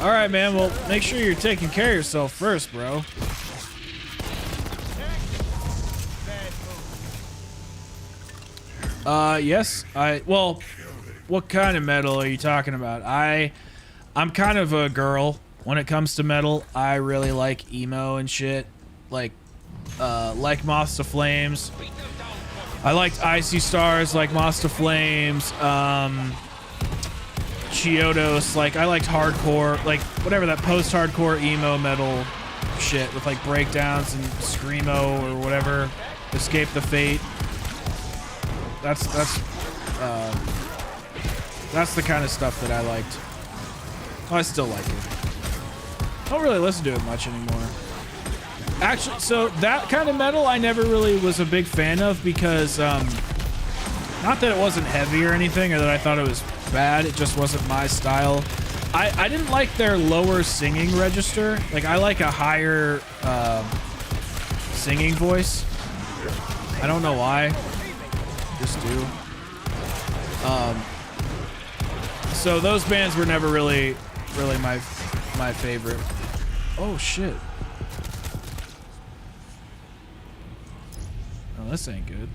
All right, man. Well, make sure you're taking care of yourself first, bro. Yes. Well, what kind of metal are you talking about? I'm kind of a girl when it comes to metal. I really like emo and shit. Like Moths to Flames. I liked Icy Stars, like Moths to Flames. Chiodos, like I liked hardcore, like whatever that post-hardcore emo metal shit with like breakdowns and screamo or whatever. Escape the Fate. That's That's the kind of stuff that I liked. Well, I still like it. Don't really listen to it much anymore. Actually, so that kind of metal I never really was a big fan of because, not that it wasn't heavy or anything or that I thought it was bad, it just wasn't my style. I didn't like their lower singing register. Like, I like a higher singing voice. I don't know why. Just do. So those bands were never really my favorite. Oh shit. Oh, this ain't good.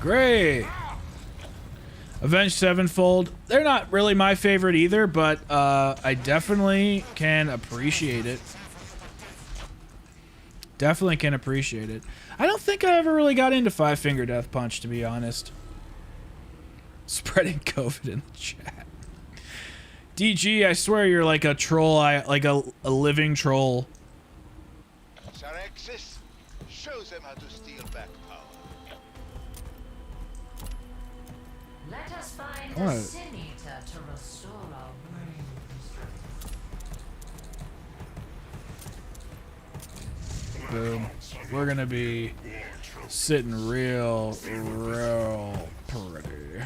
Great. Avenged Sevenfold. They're not really my favorite either, but I definitely can appreciate it. Definitely can appreciate it. I don't think I ever really got into Five Finger Death Punch, to be honest. Spreading COVID in the chat. DG, I swear you're like a troll, like a living troll. Sarexis, show them how to steal back power. Let us find Alright. a sin eater to restore our brains. Boom. We're gonna be sitting real pretty.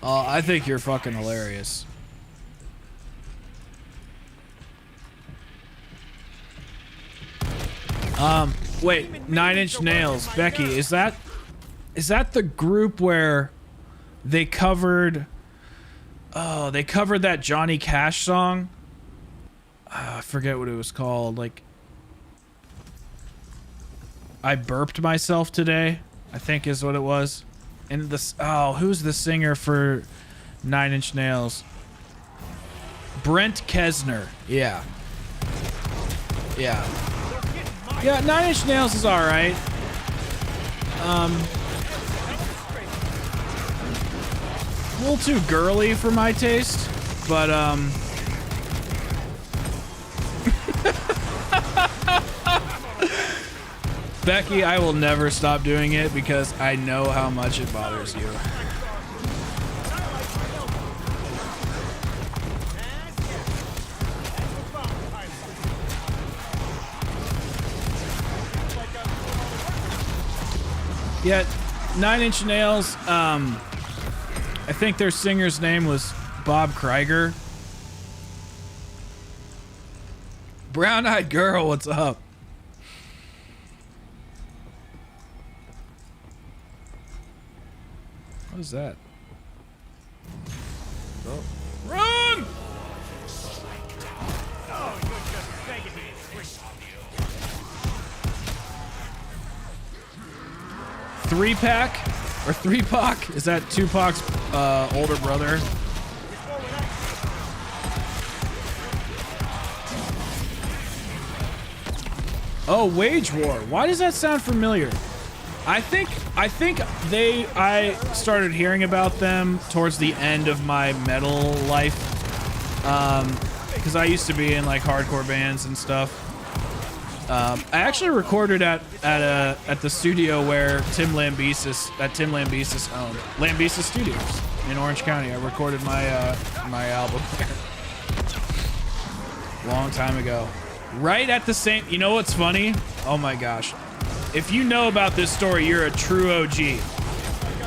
I think you're fucking hilarious. Wait, Nine Inch Nails, Becky, is that the group where they covered? Oh, they covered that Johnny Cash song. I forget what it was called. Like, I burped myself today, I think is what it was. And this, oh, who's the singer for Nine Inch Nails? Brent Kesner. Yeah. Yeah. Yeah, Nine Inch Nails is alright. A little too girly for my taste, but Becky, I will never stop doing it because I know how much it bothers you. Yeah, Nine Inch Nails, I think their singer's name was Bob Krieger. Brown-eyed girl, what's up? What is that? Oh. Run! Oh, you're just begging me to quit. 3-pack or 3-Pac? Is that Tupac's older brother? Oh, Wage War. Why does that sound familiar? I think I started hearing about them towards the end of my metal life, because I used to be in like hardcore bands and stuff. I actually recorded at the studio where Tim Lambesis owned, Lambesis Studios in Orange County. I recorded my album there long time ago. Right at the same. You know what's funny? Oh my gosh. If you know about this story, you're a true OG. A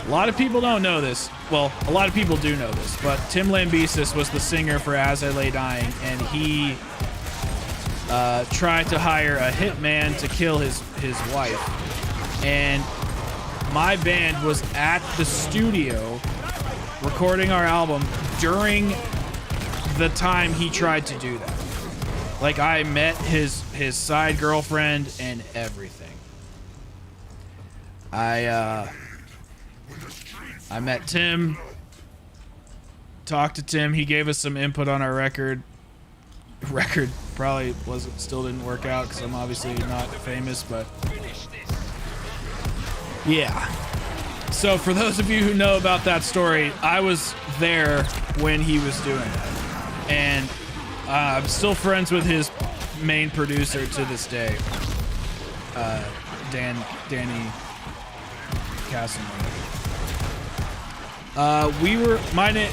lot of people don't know this. Well, a lot of people do know this, but Tim Lambesis was the singer for As I Lay Dying, and he tried to hire a hitman to kill his wife. And my band was at the studio recording our album during the time he tried to do that. Like, I met his side girlfriend and everything. I met Tim, talked to Tim. He gave us some input on our record. record probably still didn't work out because I'm obviously not famous, but yeah. So for those of you who know about that story, I was there when he was doing it, and I'm still friends with his main producer to this day, Danny Castleman.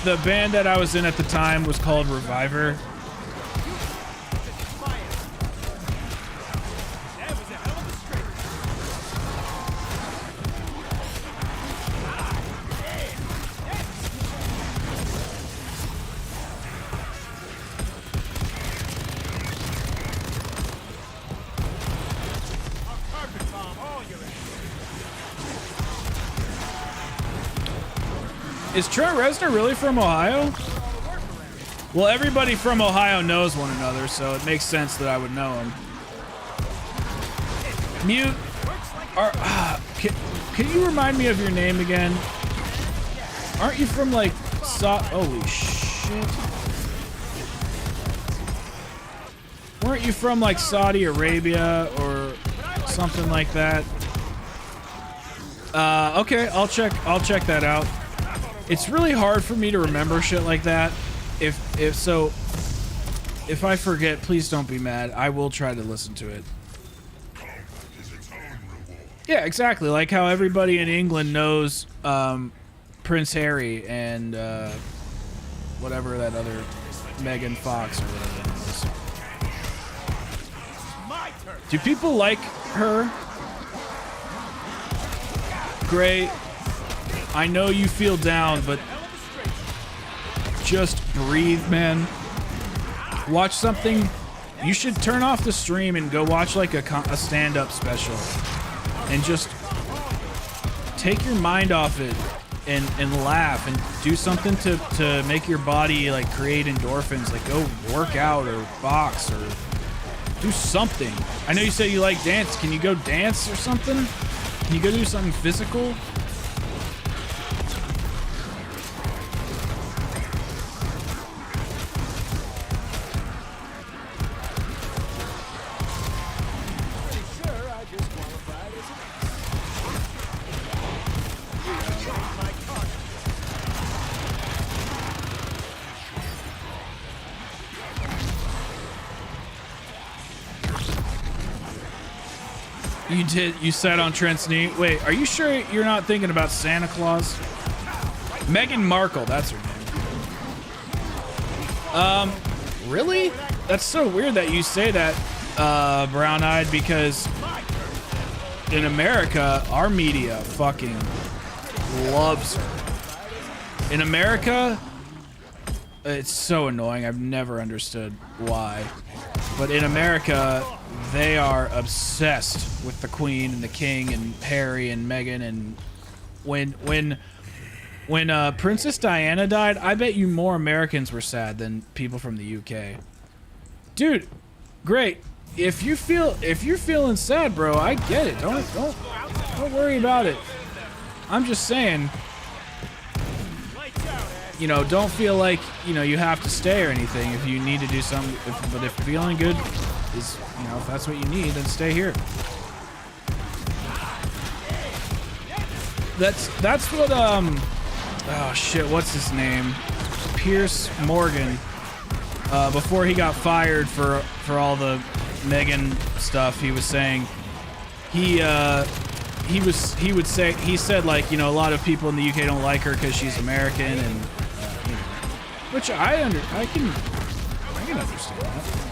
The band that I was in at the time was called Reviver. Is Trent Reznor really from Ohio? Well, everybody from Ohio knows one another, so it makes sense that I would know him. Mute. Can you remind me of your name again? Aren't you from like holy shit. Weren't you from like Saudi Arabia or something like that? Okay, I'll check that out. It's really hard for me to remember shit like that. If I forget, please don't be mad. I will try to listen to it. Yeah, exactly. Like how everybody in England knows Prince Harry and whatever that other Megan Fox or whatever it is. Do people like her? Great. I know you feel down, but just breathe, man. Watch something. You should turn off the stream and go watch like a stand-up special, and just take your mind off it and laugh and do something to make your body like create endorphins. Like go work out or box or do something. I know you said you like dance. Can you go dance or something? Can you go do something physical? You sat on Trent's knee. Wait, are you sure you're not thinking about Santa Claus? Meghan Markle, that's her name. Really? That's so weird that you say that, Brown-Eyed, because in America, our media fucking loves her. In America, it's so annoying. I've never understood why. But in America, they are obsessed with the Queen and the King and Harry and Meghan. And when Princess Diana died, I bet you more Americans were sad than people from the UK. Dude, great. If you're feeling sad, bro, I get it. Don't worry about it. I'm just saying, you know, don't feel like, you know, you have to stay or anything if you need to do something. But if feeling good is, you know, if that's what you need, then stay here. That's what oh shit, what's his name? Piers Morgan, before he got fired for all the Meghan stuff, he was saying he said like, you know, a lot of people in the UK don't like her because she's American, and you know, which I can understand that.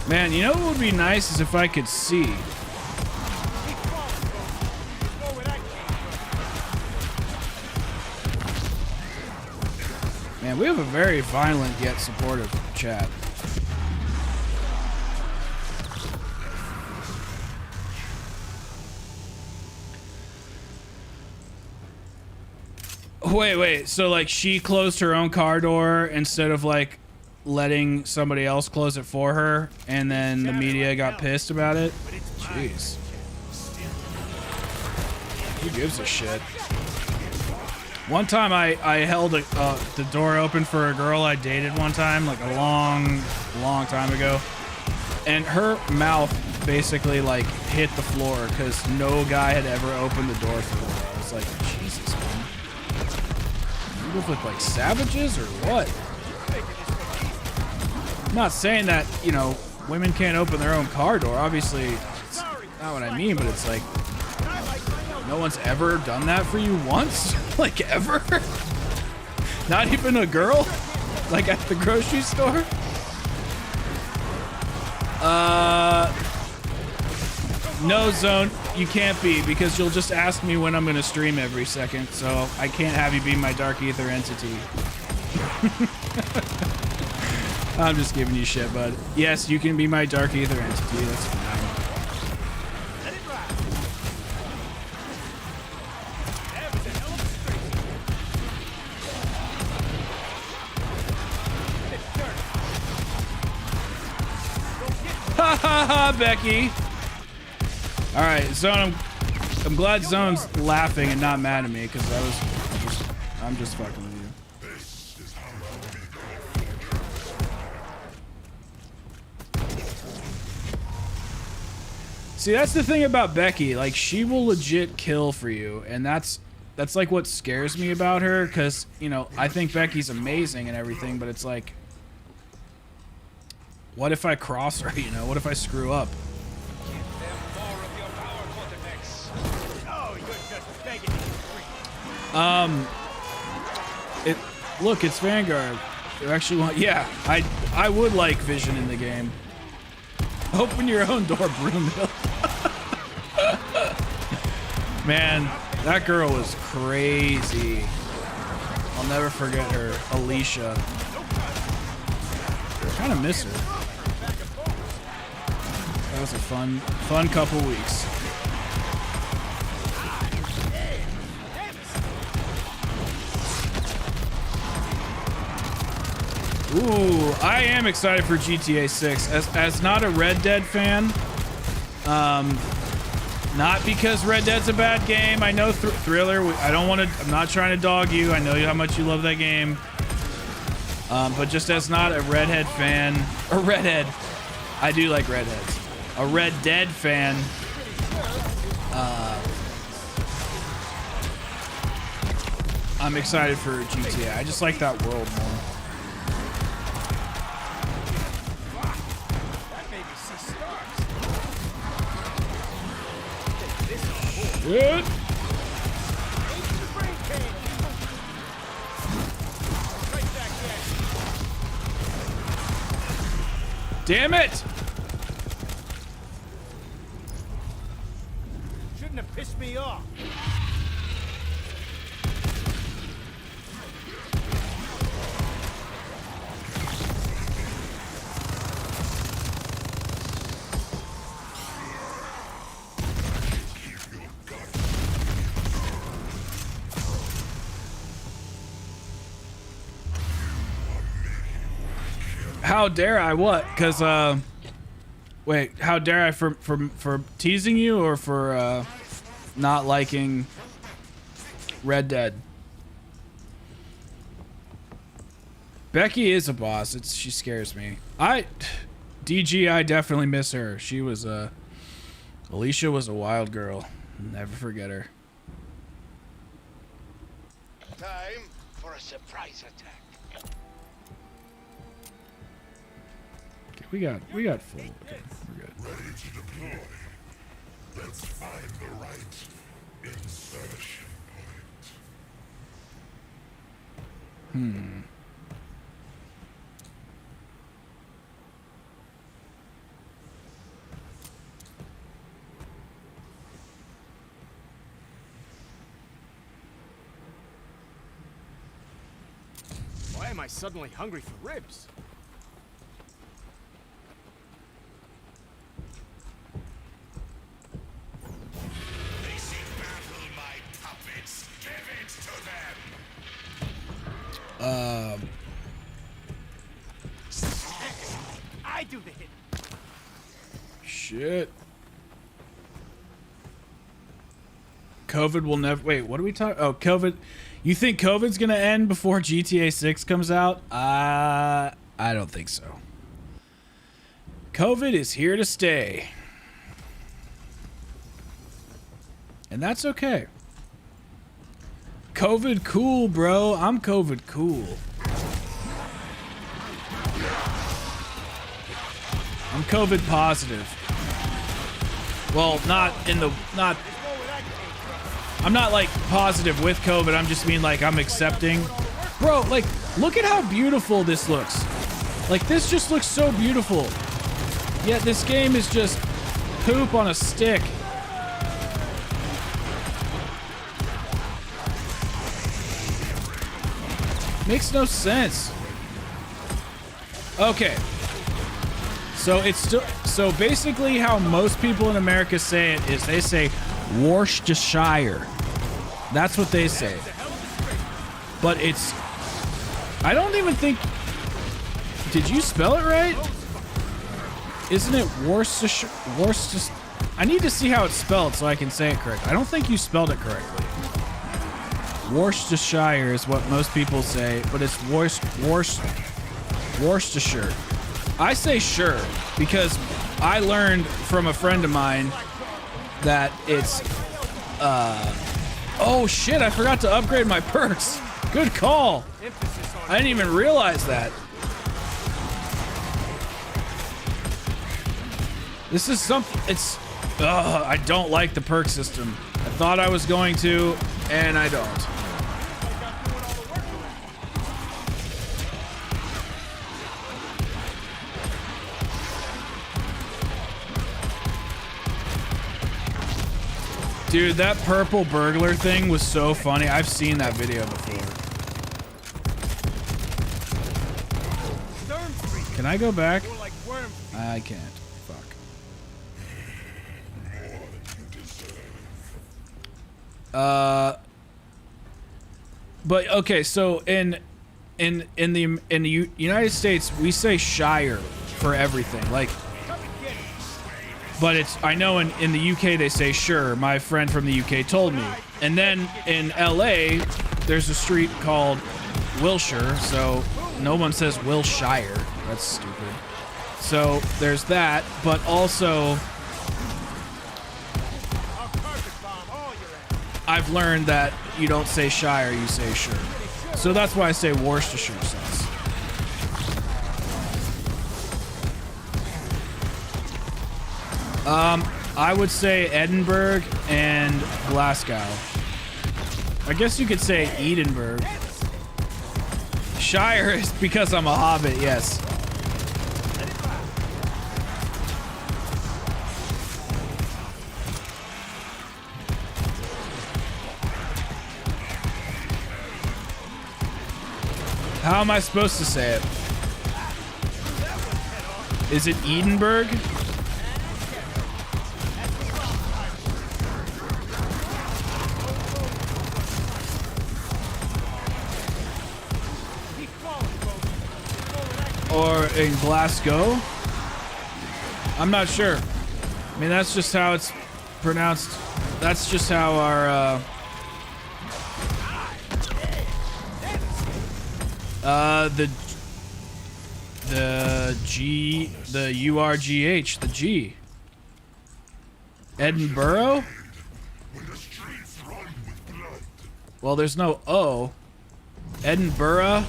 Man, you know what would be nice is if I could see. Man, we have a very violent yet supportive chat. Wait. So like she closed her own car door instead of like letting somebody else close it for her, and then the media got pissed about it. Jeez. Who gives a shit? One time I held the door open for a girl I dated one time, like a long time ago, and her mouth basically like hit the floor because no guy had ever opened the door for her. I was like, Jesus, man. You live with like savages or what? I'm not saying that, you know, women can't open their own car door. Obviously, it's not what I mean, but it's like, no one's ever done that for you once? Like, ever? Not even a girl? Like at the grocery store? No, Zone, you can't be, because you'll just ask me when I'm going to stream every second, so I can't have you be my Dark Ether entity. I'm just giving you shit, bud. Yes, you can be my Dark Ether entity, that's fine. Ha ha ha, Becky. All right, Zone. I'm glad Zone's laughing and not mad at me, because I'm just fucking with you. This is how we go. See, that's the thing about Becky. Like, she will legit kill for you, and that's like what scares me about her, because, you know, I think Becky's amazing and everything, but it's like, what if I cross her, you know? What if I screw up? Look, it's Vanguard. You actually want, yeah, I would like vision in the game. Open your own door, Broomhill. Man, that girl was crazy. I'll never forget her, Alicia. I kind of miss her. That was a fun couple weeks. Ooh, I am excited for GTA 6. As not a Red Dead fan, not because Red Dead's a bad game. I know Thriller. I'm not trying to dog you. I know how much you love that game. But just as not a Redhead fan, or Redhead, I do like Redheads. A Red Dead fan. I'm excited for GTA. I just like that world more. Good. Damn it! Shouldn't have pissed me off. How dare I? What? Because wait, how dare I for teasing you or for not liking Red Dead? Becky is a boss. She scares me. DG, I definitely miss her. She was Alicia was a wild girl. Never forget her. Time for a surprise attack. We got full. Okay, we're good. Ready to deploy. Let's find the right insertion point. Why am I suddenly hungry for ribs? shit. COVID will never... Wait, what are we talking... Oh, COVID... You think COVID's gonna end before GTA 6 comes out? I don't think so. COVID is here to stay. And that's okay. COVID cool, bro. I'm COVID cool. I'm COVID positive. Well, I'm not like positive with COVID. I'm just mean like I'm accepting. Bro, like, look at how beautiful this looks. Like, this just looks so beautiful. Yet this game is just poop on a stick. Makes no sense. Okay. So it's still, so basically how most people in America say it is they say Worcestershire. That's what they say. But it's, I don't even think, did you spell it right? Isn't it Worcestershire? I need to see how it's spelled so I can say it correctly. I don't think you spelled it correctly. Worcestershire is what most people say, but it's Worcestershire. I say sure because I learned from a friend of mine that it's oh shit, I forgot to upgrade my perks. Good call. I didn't even realize that. This is something, it's I don't like the perk system. I thought I was going to, and I don't. Dude, that purple burglar thing was so funny. I've seen that video before. Can I go back? I can't. Fuck. But okay, so in the United States, we say shire for everything. Like, but it's, I know in the UK they say sure. My friend from the UK told me. And then in LA, there's a street called Wilshire, so no one says Wilshire. That's stupid. So there's that, but also I've learned that you don't say shire, you say sure. So that's why I say Worcestershire sauce. I would say Edinburgh and Glasgow. I guess you could say Edinburgh. Shire is because I'm a hobbit, yes. How am I supposed to say it? Is it Edinburgh? Or in Glasgow? I'm not sure. I mean, that's just how it's pronounced. That's just how our, the URGH, the G. Edinburgh? Well, there's no O. Edinburgh?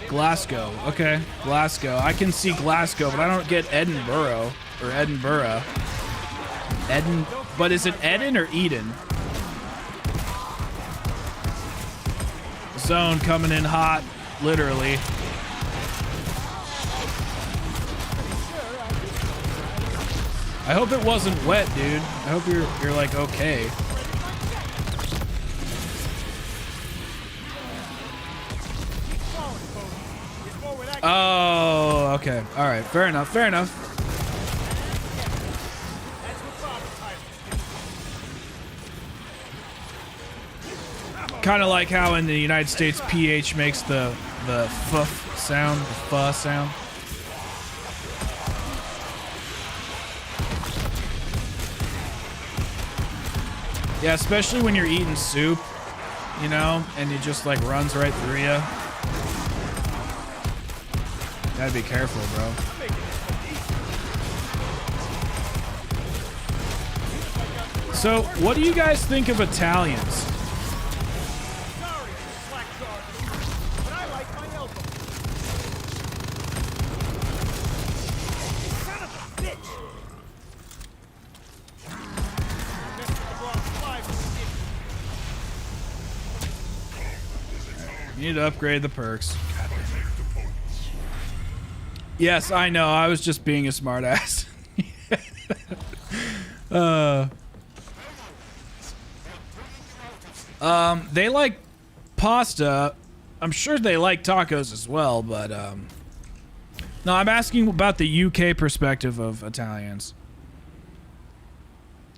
Glasgow. Okay, Glasgow. I can see Glasgow, but I don't get Edinburgh or Edinburgh. But is it Eden or Eden? Zone coming in hot, literally. I hope it wasn't wet, dude. I hope you're like okay. Oh, okay. All right. Fair enough. Fair enough. Kind of like how in the United States PH makes the f sound, the f sound. Yeah, especially when you're eating soup, you know, and it just like runs right through you. Gotta be careful, bro. So, what do you guys think of Italians? Sorry, slack dog, but I like my elbow. Son of a bitch! Messed with the wrong fly for the You need to upgrade the perks. Yes, I know. I was just being a smartass. They like pasta. I'm sure they like tacos as well, but no, I'm asking about the UK perspective of Italians.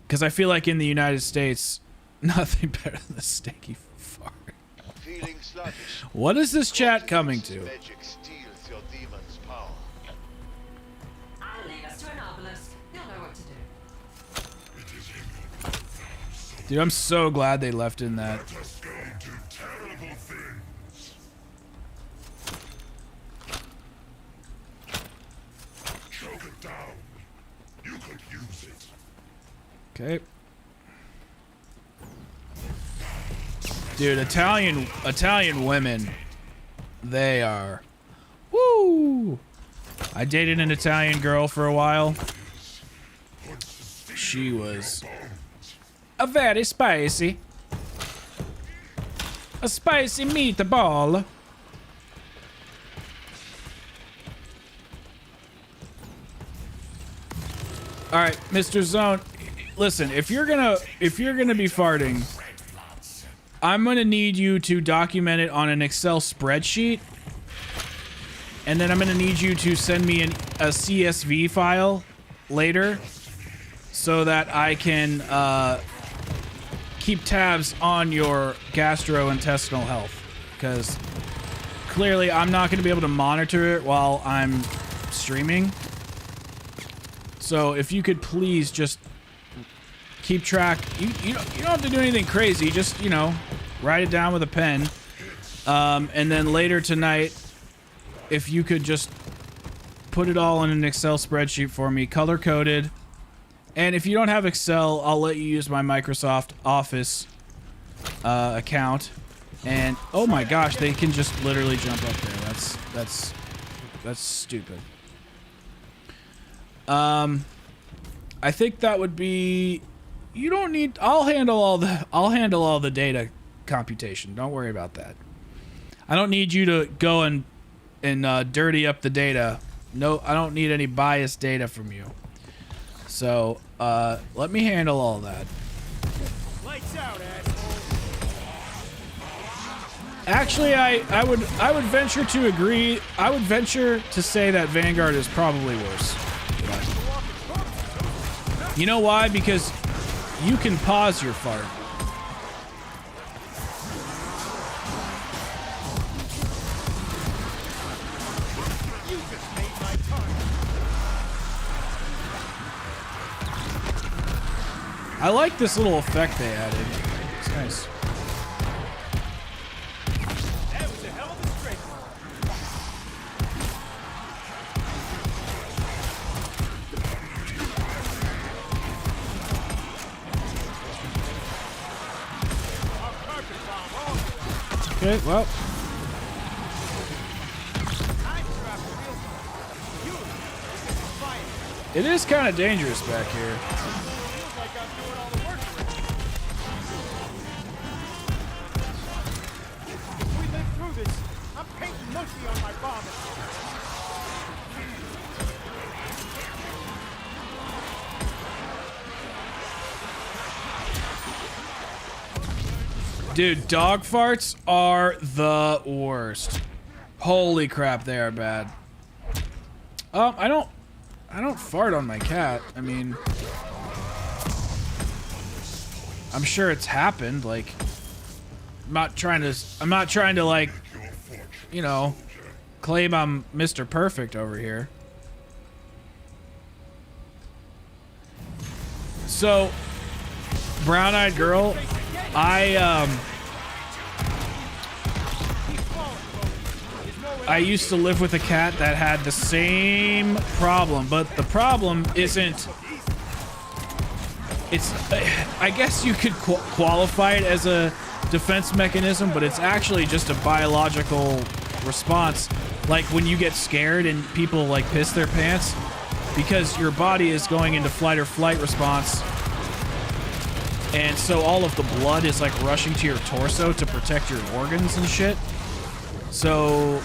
Because I feel like in the United States, nothing better than the steaky fart. Feeling sluggish. What is this chat coming to? Magic steals your demon's power. I'll lead us to an obelisk. You'll know what to do. Dude, I'm so glad they left in that. Let us go to terrible things. Choke it down. You could use it. Okay. Dude, Italian women, they are. Woo! I dated an Italian girl for a while. She was a very spicy. A spicy meatball. All right, Mr. Zone. Listen, if you're gonna be farting, I'm gonna need you to document it on an Excel spreadsheet, and then I'm gonna need you to send me a CSV file later, so that I can keep tabs on your gastrointestinal health, because clearly I'm not gonna be able to monitor it while I'm streaming. So if you could please just keep track. You don't have to do anything crazy. Just, you know, write it down with a pen. And then later tonight, if you could just put it all in an Excel spreadsheet for me, color-coded. And if you don't have Excel, I'll let you use my Microsoft Office account. And oh my gosh, they can just literally jump up there. That's stupid. I think that would be. You don't need. I'll handle all the data computation. Don't worry about that. I don't need you to go and dirty up the data. No, I don't need any biased data from you. So let me handle all that. lights out, asshole. Actually, I would venture to agree. I would venture to say that Vanguard is probably worse. But you know why? Because you can pause your fart. You just made my tongue. I like this little effect they added. It's nice. That was a hell of a straight. Our carpet bomb all Okay, well, time trap real you fire. it is kind of dangerous back here. Feels like I'm doing all the work for it. If we live through this, I'm painting mushy on my bomb. Dude, dog farts are the worst. Holy crap, they are bad. I don't fart on my cat. I mean, I'm sure it's happened. Like, I'm not trying to like, you know, claim I'm Mr. Perfect over here. So, brown-eyed girl, I used to live with a cat that had the same problem, but the problem isn't. It's, I guess you could qualify it as a defense mechanism, but it's actually just a biological response. Like when you get scared and people like piss their pants, because your body is going into fight or flight response. And so all of the blood is like rushing to your torso to protect your organs and shit. So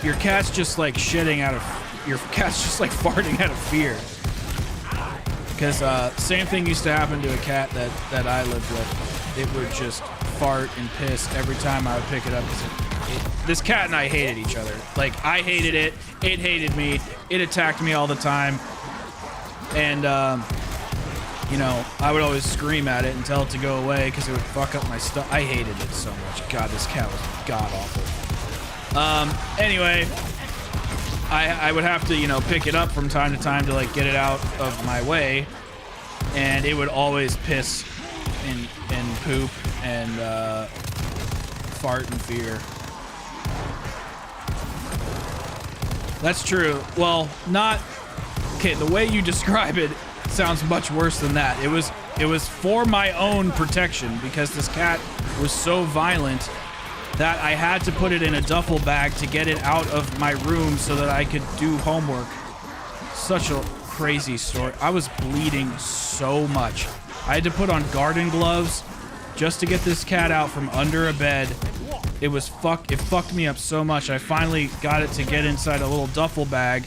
your cat's just like shitting out of, your cat's just like farting out of fear. Because same thing used to happen to a cat that I lived with. It would just fart and piss every time I would pick it up. This cat and I hated each other. Like, I hated it. It hated me. It attacked me all the time. And, you know, I would always scream at it and tell it to go away because it would fuck up my stuff. I hated it so much. God, this cat was god-awful. Anyway, I would have to, you know, pick it up from time to time to, like, get it out of my way. And it would always piss and poop and fart in fear. That's true. Well, not... Okay, the way you describe it sounds much worse than that. It was for my own protection because this cat was so violent that I had to put it in a duffel bag to get it out of my room so that I could do homework. Such a crazy story. I was bleeding so much. I had to put on garden gloves just to get this cat out from under a bed. It fucked me up so much. I finally got it to get inside a little duffel bag,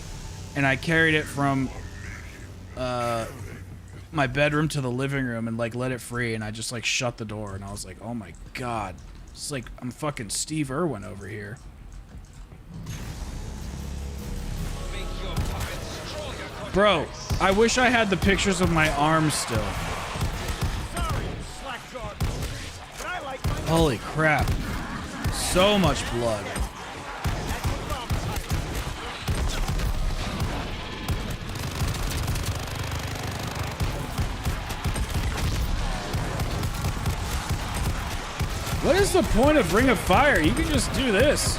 and I carried it from my bedroom to the living room and like let it free, and I just like shut the door, and I was like, oh my god. It's like I'm fucking Steve Irwin over here. Bro, I wish I had the pictures of my arms still. Holy crap. So much blood. What is the point of Ring of Fire? You can just do this.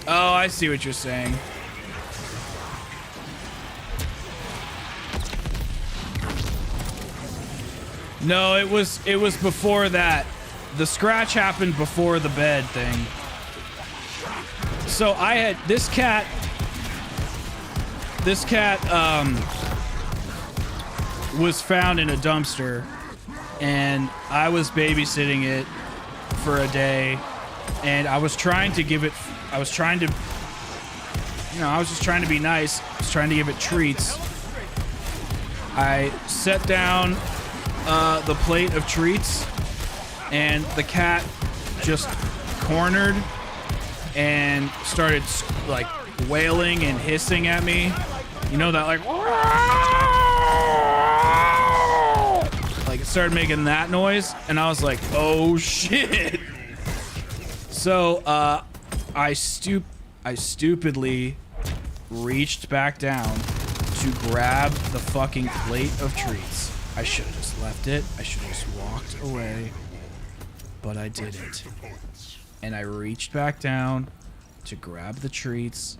Oh, I see what you're saying. No, it was before that. The scratch happened before the bed thing. So I had this cat was found in a dumpster, and I was babysitting it for a day, and I was trying to give it, I was just trying to be nice. I was trying to give it treats. I set down the plate of treats, and the cat just cornered and started like wailing and hissing at me. You know that like it started making that noise, and I was like, oh shit. So I stupidly reached back down to grab the fucking plate of treats. I should have just left it. I should have just walked away, but I didn't. And I reached back down to grab the treats.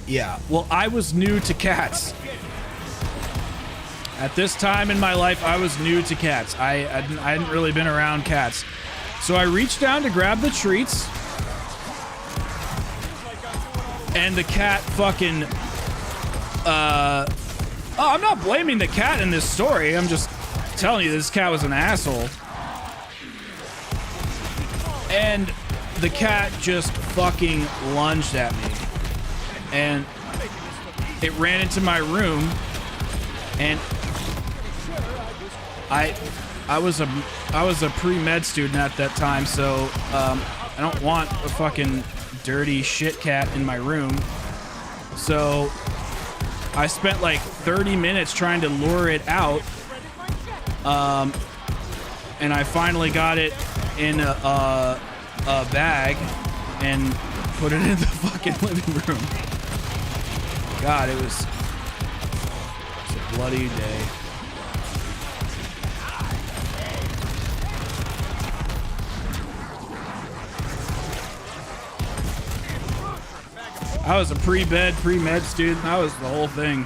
Yeah, well, I was new to cats. At this time in my life, I was new to cats. I hadn't really been around cats. So I reached down to grab the treats, and the cat fucking... oh, I'm not blaming the cat in this story. I'm just telling you this cat was an asshole. And the cat just fucking lunged at me. And it ran into my room, and I was a pre-med student at that time, so I don't want a fucking dirty shit cat in my room. So I spent like 30 minutes trying to lure it out, and I finally got it in a bag and put it in the fucking living room. God, it was a bloody day. I was a pre-bed, pre-med student. That was the whole thing.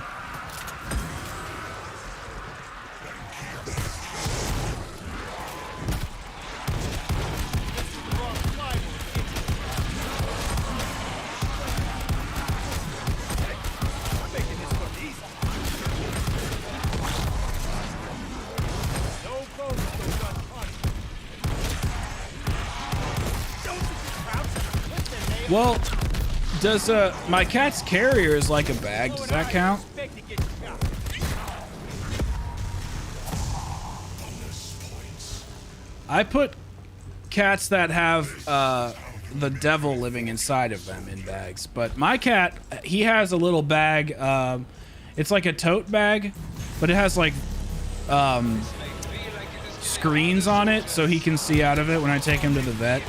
Well, does my cat's carrier is like a bag? Does that count? I put cats that have the devil living inside of them in bags, but my cat, he has a little bag. It's like a tote bag, but it has like screens on it so he can see out of it when I take him to the vet.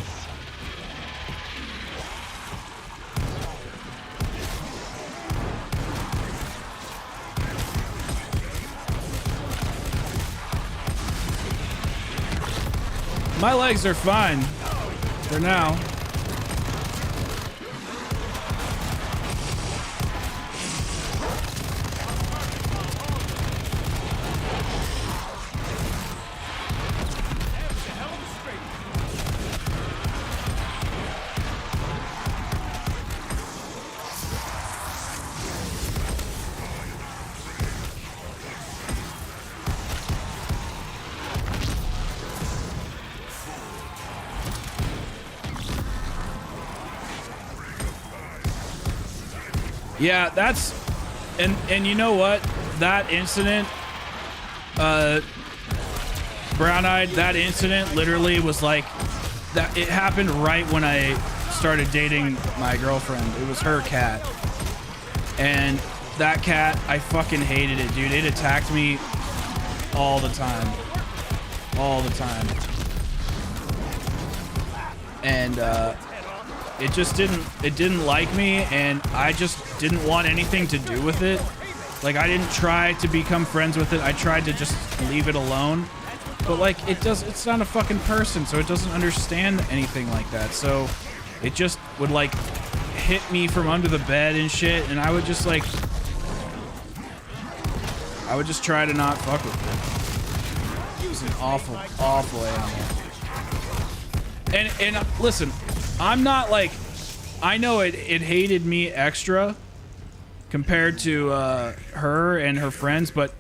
My legs are fine for now. Yeah, that's, and you know what? That incident, Brown-Eyed, that incident literally was like, that it happened right when I started dating my girlfriend. It was her cat. And that cat, I fucking hated it, dude. It attacked me all the time. All the time. And, it just didn't like me, and I just didn't want anything to do with it. Like, I didn't try to become friends with it. I tried to just leave it alone. But like, it's not a fucking person, so it doesn't understand anything like that. So it just would like hit me from under the bed and shit, and I would just like, I would just try to not fuck with it. It was an awful, awful animal. And listen, I'm not like, I know it hated me extra compared to her and her friends, but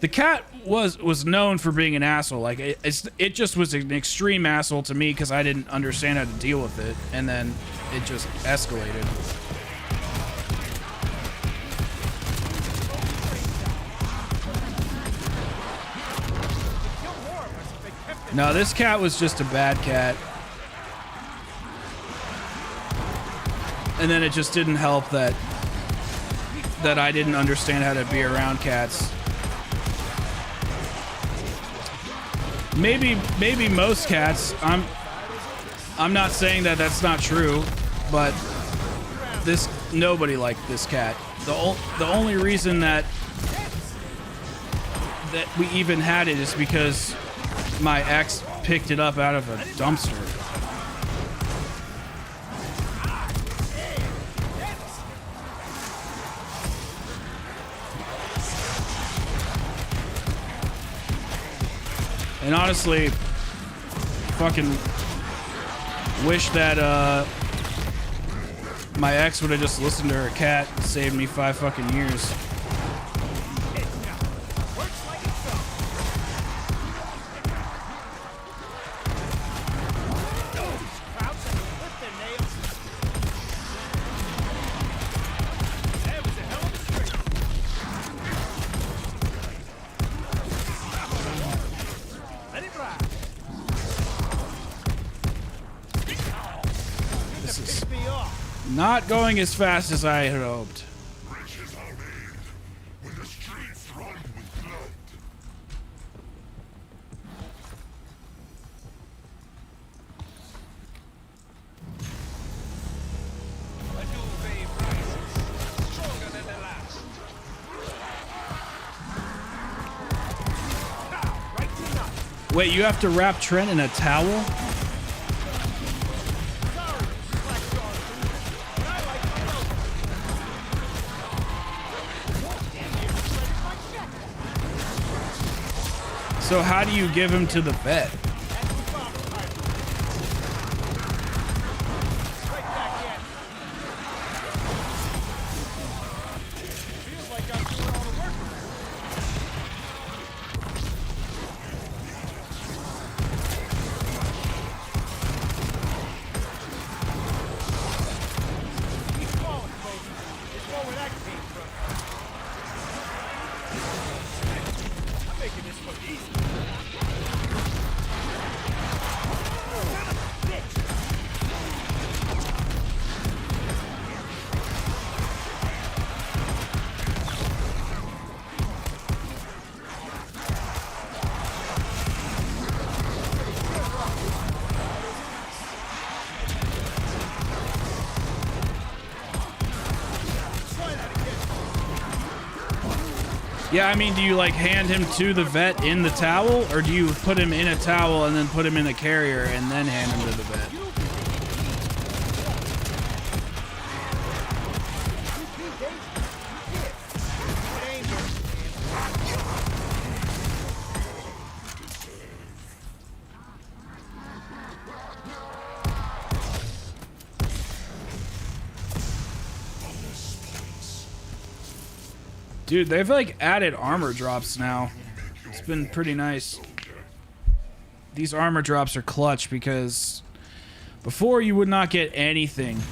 the cat was known for being an asshole. Like it just was an extreme asshole to me because I didn't understand how to deal with it, and then it just escalated. No, this cat was just a bad cat. And then it just didn't help that I didn't understand how to be around cats. Maybe most cats. I'm not saying that that's not true, but nobody liked this cat. The only reason that we even had it is because my ex picked it up out of a dumpster. And honestly, fucking wish that my ex would have just listened to her cat and saved me 5 fucking years. Not going as fast as I had hoped. Riches are made when the streets run with blood. Wait, you have to wrap Trent in a towel? So how do you give him to the vet? Yeah, I mean, do you like hand him to the vet in the towel, or do you put him in a towel and then put him in the carrier and then hand him to the vet? Dude, they've like added armor drops now. It's been pretty nice. These armor drops are clutch because before you would not get anything.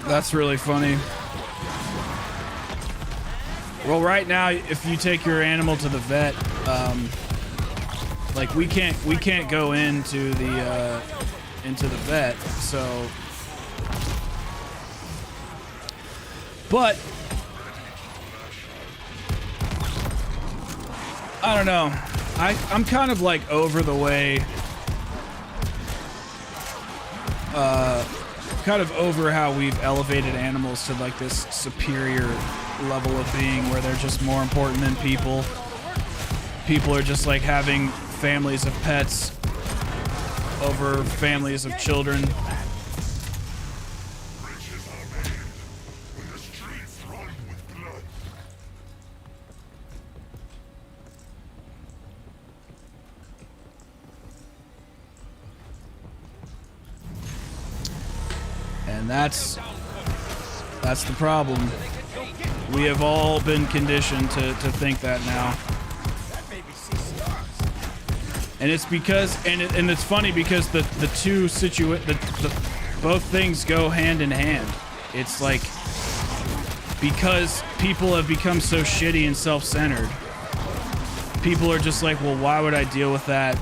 That's really funny. Well, right now, if you take your animal to the vet, like we can't go into the vet. So, but I don't know. I'm kind of like over the way. Kind of over how we've elevated animals to like this superior level of being where they're just more important than people. People are just like having families of pets over families of children. Bridges are made when the streets run with blood. And that's the problem. We have all been conditioned to think that now. And it's because, and it's funny because the both things go hand in hand. It's like, because people have become so shitty and self-centered, people are just like, well, why would I deal with that?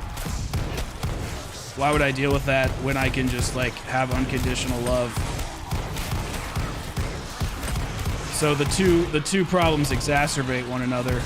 Why would I deal with that when I can just like have unconditional love? So the two problems exacerbate one another.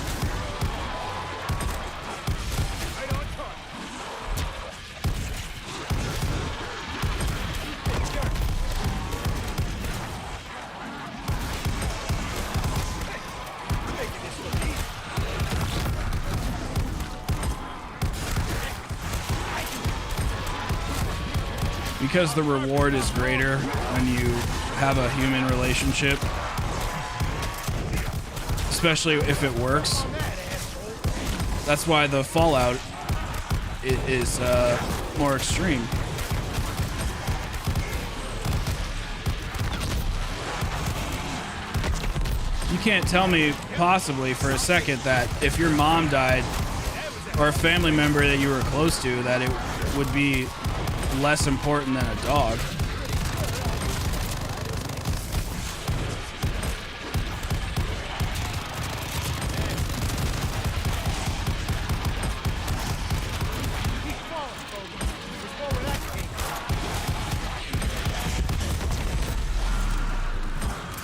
Because the reward is greater when you have a human relationship. Especially if it works. That's why the fallout is more extreme. You can't tell me possibly for a second that if your mom died or a family member that you were close to, that it would be less important than a dog.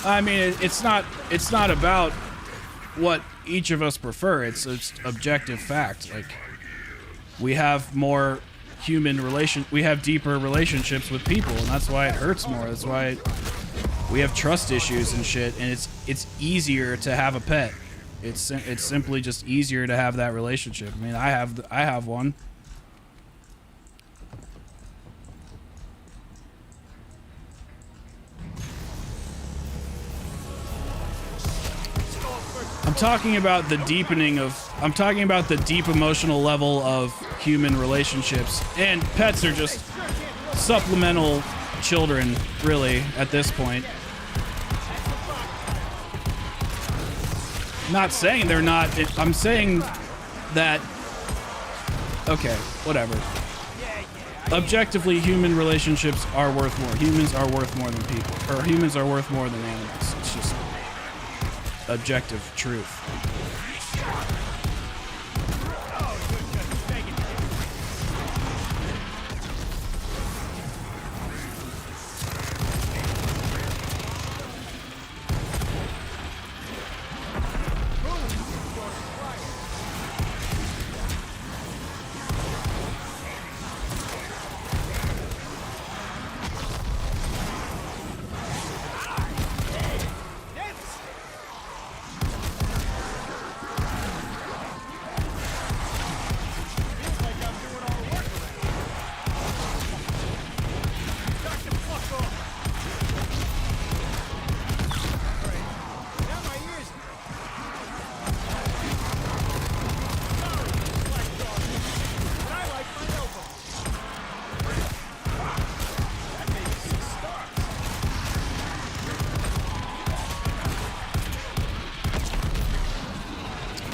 I mean, it's not about what each of us prefer. It's objective fact. Like, we have more we have deeper relationships with people, and that's why it hurts more. That's why we have trust issues and shit. And it's easier to have a pet. It's simply just easier to have that relationship. I mean, I have one. I'm talking about the deep emotional level of human relationships, and pets are just supplemental children, really, at this point. Not saying they're not, I'm saying that, okay, whatever. Objectively, human relationships are worth more. Humans are worth more than people, or humans are worth more than animals. It's just objective truth.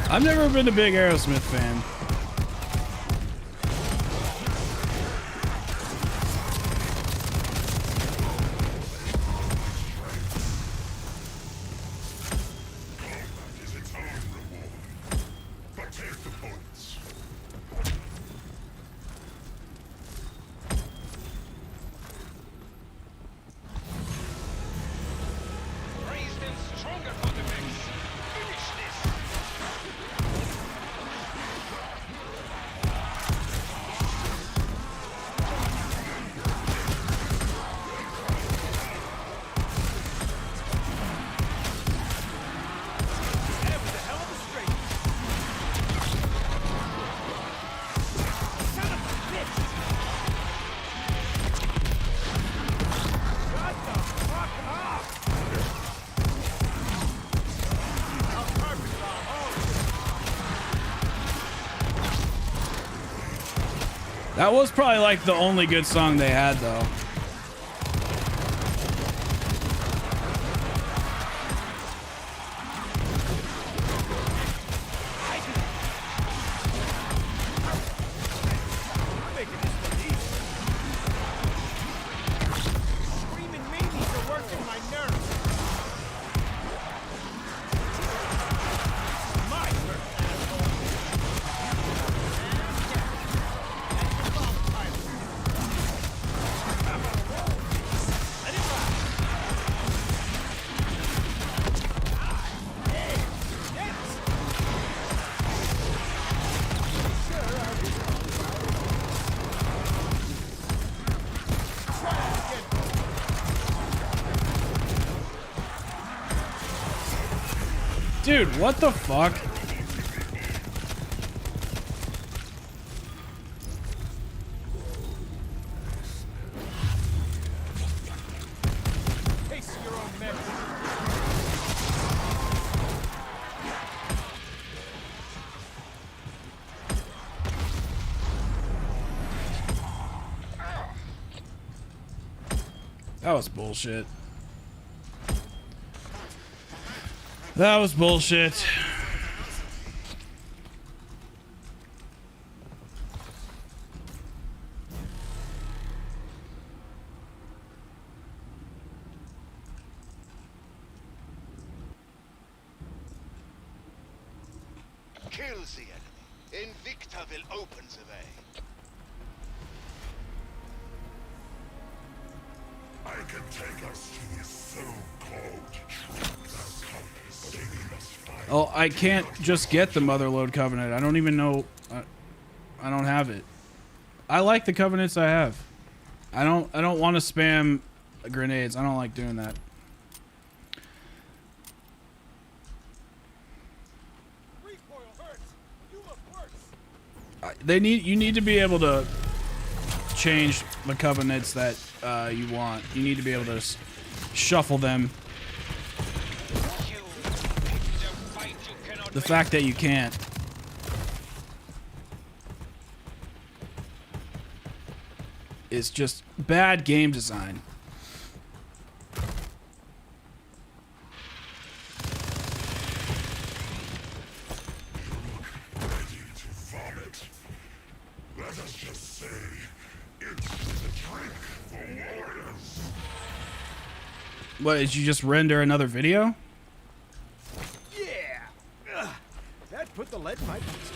I've never been a big Aerosmith fan. Is its own reward. But take the points. Raised and stronger for the mix. Finish this. That was a hell of a straight. Son of a bitch! Shut the fuck up! I'll carpet bomb all of you. That was probably like the only good song they had, though. I'm making this one easy. Screaming meanies are working my nerves. My turn, asshole. That's the bomb pilot. I'm on a roll. Let it ride. Hey, yes. Sure, I'll be try it again. Dude, what the fuck? Taste your own medicine. That was bullshit. That was bullshit. Kills the enemy. Invicta will open the way. I can take us to this so-called truth compass. They must find Oh, I can't just get the Motherlode Covenant. I don't even know. I don't have it. I like the covenants I have. I don't want to spam grenades. I don't like doing that. Recoil hurts. You look worse. You need to be able to change the covenants that you want. You need to be able to shuffle them. The fact that you can't is just bad game design. ready to vomit. Let us just say it's the drink for warriors. What, did you just render another video? Yeah. Ugh. That put the lead in my piece.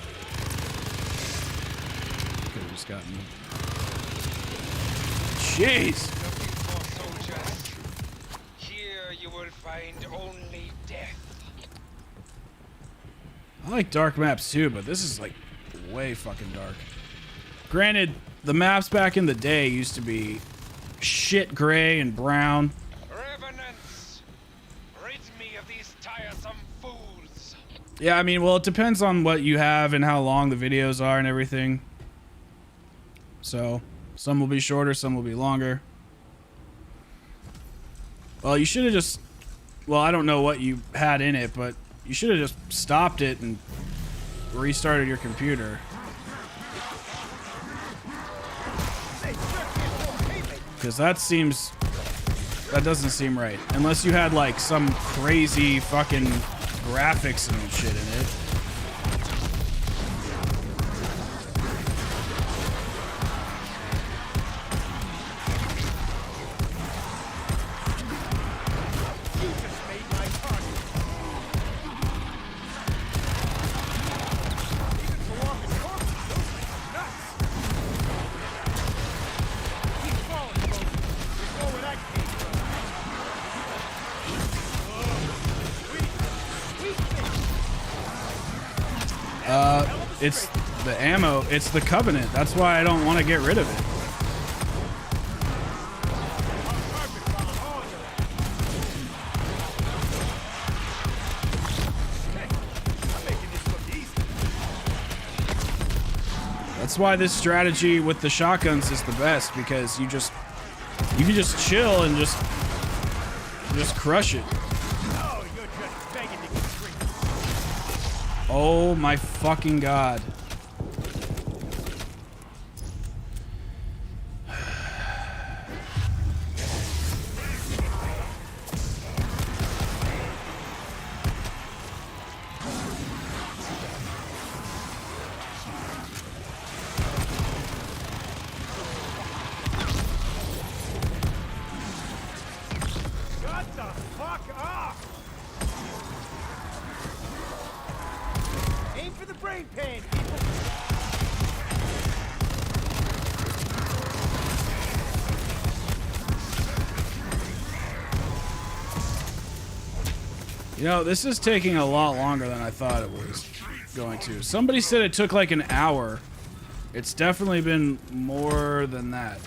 Could have just gotten. Jeez. Looking for soldiers. Here you will find only death. I like dark maps too, but this is like way fucking dark. Granted, the maps back in the day used to be shit gray and brown. Revenants, rid me of these tiresome fools. Yeah, I mean, well, it depends on what you have and how long the videos are and everything. So, some will be shorter, some will be longer. Well, you should have just... Well, I don't know what you had in it, but you should have just stopped it and restarted your computer. Because that doesn't seem right. Unless you had, like, some crazy fucking graphics and shit in it. You just made my target. Even for walking corpses, those things are nuts. Keep falling, folks. You know where that came from. It's the ammo. It's the Covenant. That's why I don't want to get rid of it. That's why this strategy with the shotguns is the best, because you can just chill and just crush it. Oh, you're just begging to get free. Oh my fucking god. Shut the fuck up! Aim for the brain pan, people! You know, this is taking a lot longer than I thought it was going to. Somebody said it took like an hour. It's definitely been more than that.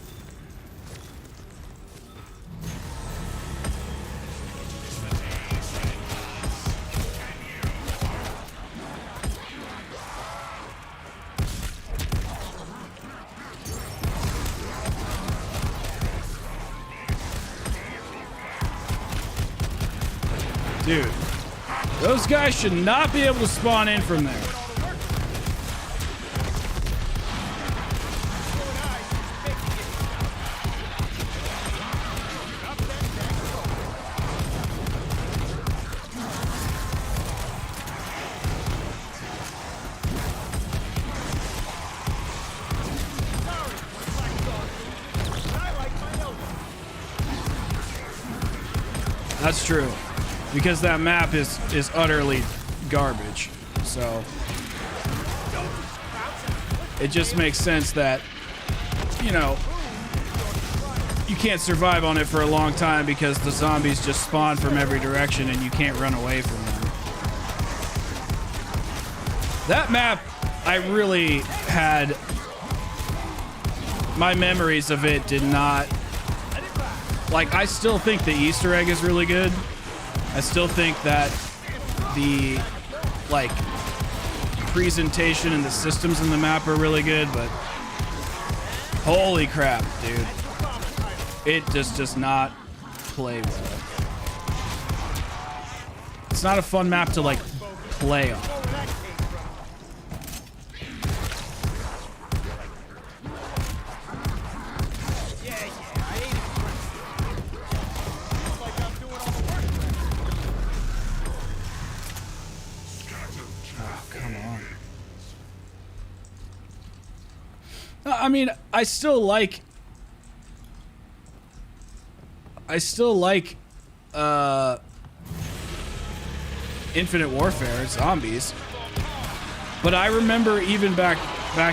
Dude, those guys should not be able to spawn in from there. That's true. Because that map is utterly garbage. So it just makes sense that, you know, you can't survive on it for a long time because the zombies just spawn from every direction and you can't run away from them. That map, I really had... My memories of it did not... Like, I still think the Easter egg is really good. I still think that the, like, presentation and the systems in the map are really good, but holy crap, dude. It just does not play well. It's not a fun map to, like, play on. I mean, I still like Infinite Warfare, zombies. But I remember even back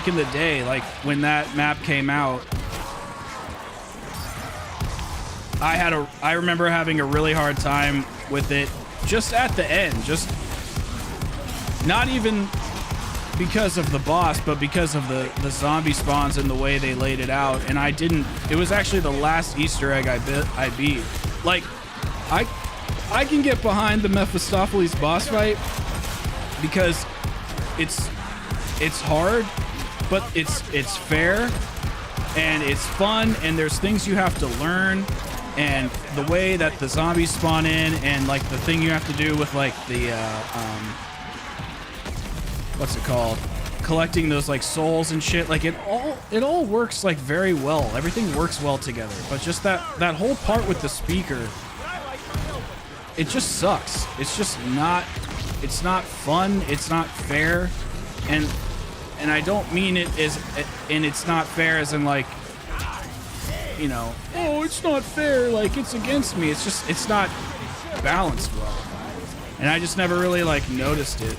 in the day, like when that map came out, I remember having a really hard time with it just at the end, just not even because of the boss, but because of the zombie spawns and the way they laid it out. And it was actually the last Easter egg I beat. Like, I can get behind the Mephistopheles boss fight because it's hard, but it's fair and it's fun, and there's things you have to learn, and the way that the zombies spawn in, and like the thing you have to do with like the what's it called? Collecting those like souls and shit. Like it all works like very well. Everything works well together. But just that whole part with the speaker, it just sucks. It's just not. It's not fun. It's not fair. And I don't mean it as, and it's not fair as in like, you know, oh, it's not fair. Like it's against me. It's just, it's not balanced well. And I just never really like noticed it.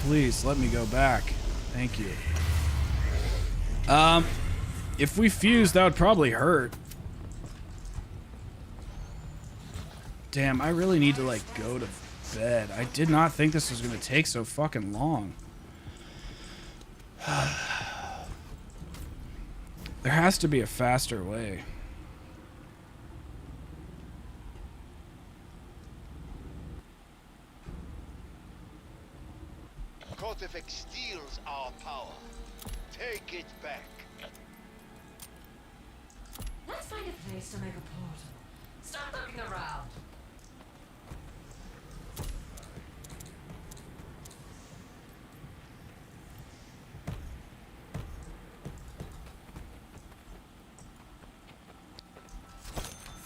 Please let me go back. Thank you. If we fuse, that would probably hurt. Damn, I really need to like go to bed. I did not think this was gonna take so fucking long. There has to be a faster way. Cortifex steals our power. Take it back. Let's find a place to make a portal. Start looking around.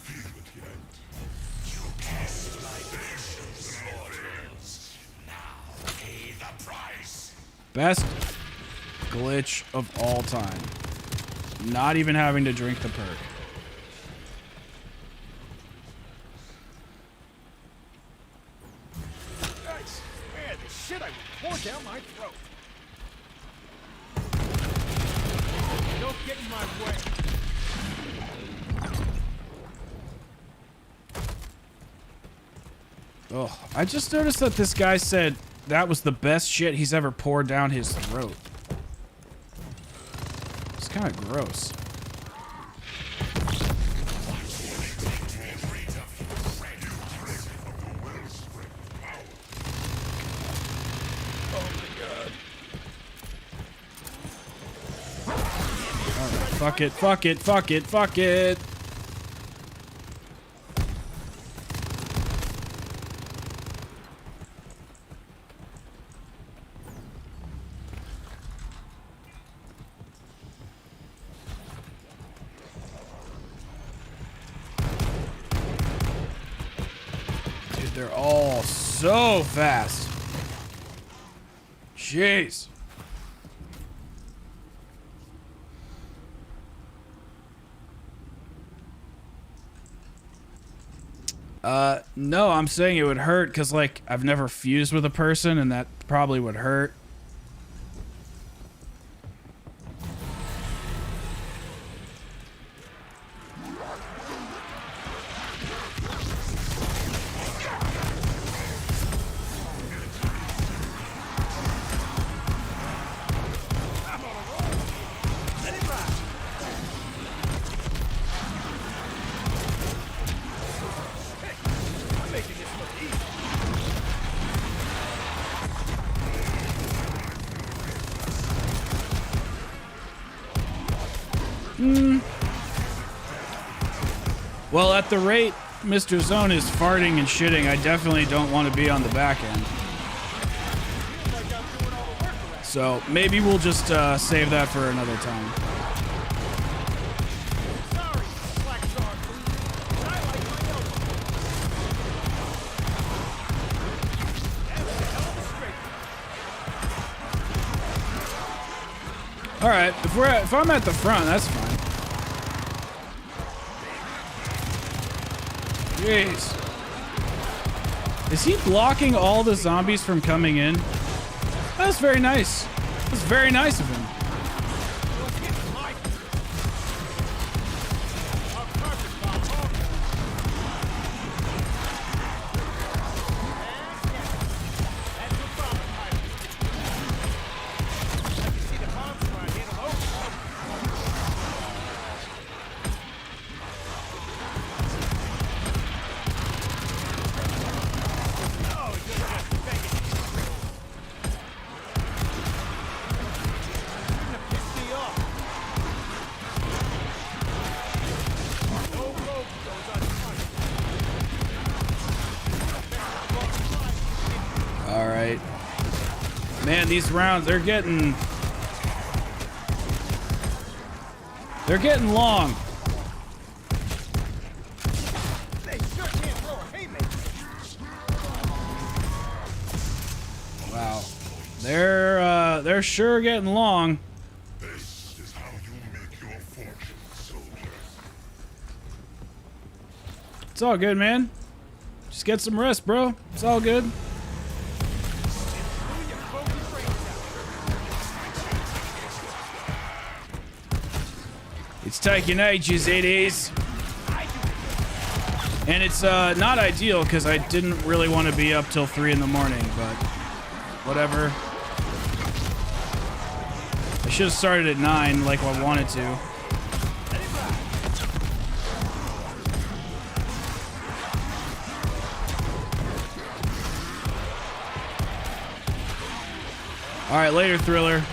Feel it yet? You test my patience, mortals. Now pay the price. Best glitch of all time. Not even having to drink the perk. I swear, the shit I would pour down my throat. Don't get in my way. Oh, I just noticed that this guy said that was the best shit he's ever poured down his throat. It's kind of gross. Alright, fuck it, fuck it, fuck it, fuck it. they're all so fast. Jeez. No, I'm saying it would hurt because, like, I've never fused with a person, and that probably would hurt. Well, at the rate Mr. Zone is farting and shitting, I definitely don't want to be on the back end. So maybe we'll just save that for another time. All right, if I'm at the front, that's fine. Jeez. Is he blocking all the zombies from coming in? That's very nice. That's very nice of him. Man, these rounds, they're getting long. Wow. They're sure getting long. This is how you make your fortune, soldier. It's all good, man. Just get some rest, bro. It's all good. It's taking ages, it is. And it's not ideal because I didn't really want to be up till 3 in the morning, but whatever. I should have started at 9 like I wanted to. All right, later, Thriller.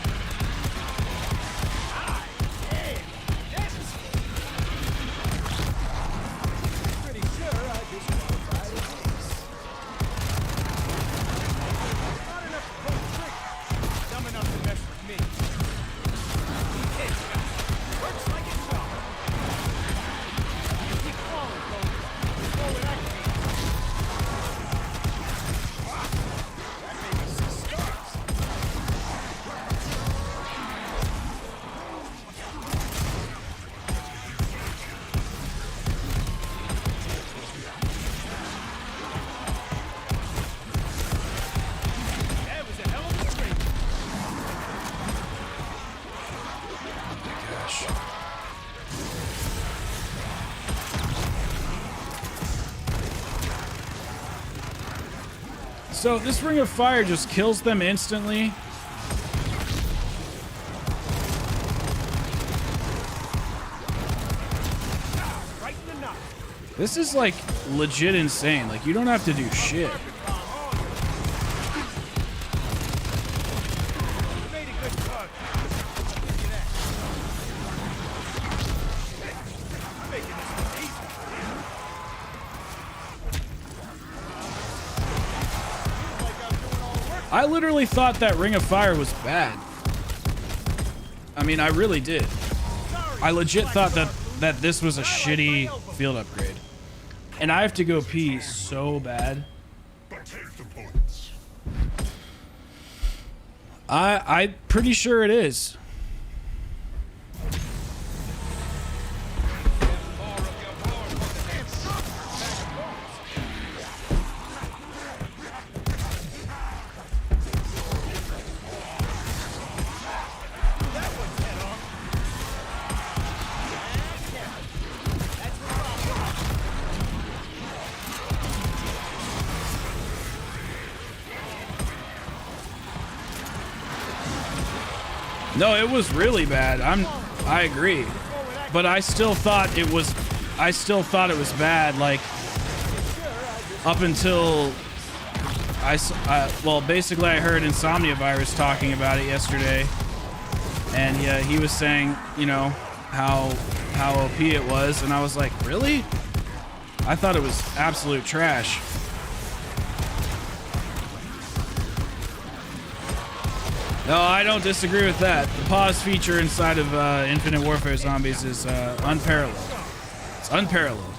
So this Ring of Fire just kills them instantly. This is like legit insane. Like you don't have to do shit. I literally thought that Ring of Fire was bad. I mean, I really did. I legit thought that this was a shitty field upgrade. And I have to go pee so bad. but take the points. I'm pretty sure it is. More of your war for the next. No, it was really bad. I agree. But I still thought it was bad, like up until well, basically I heard Insomnia Virus talking about it yesterday, and yeah, he was saying, you know, how OP it was, and I was like, really? I thought it was absolute trash. No, I don't disagree with that. The pause feature inside of Infinite Warfare Zombies is unparalleled. It's unparalleled.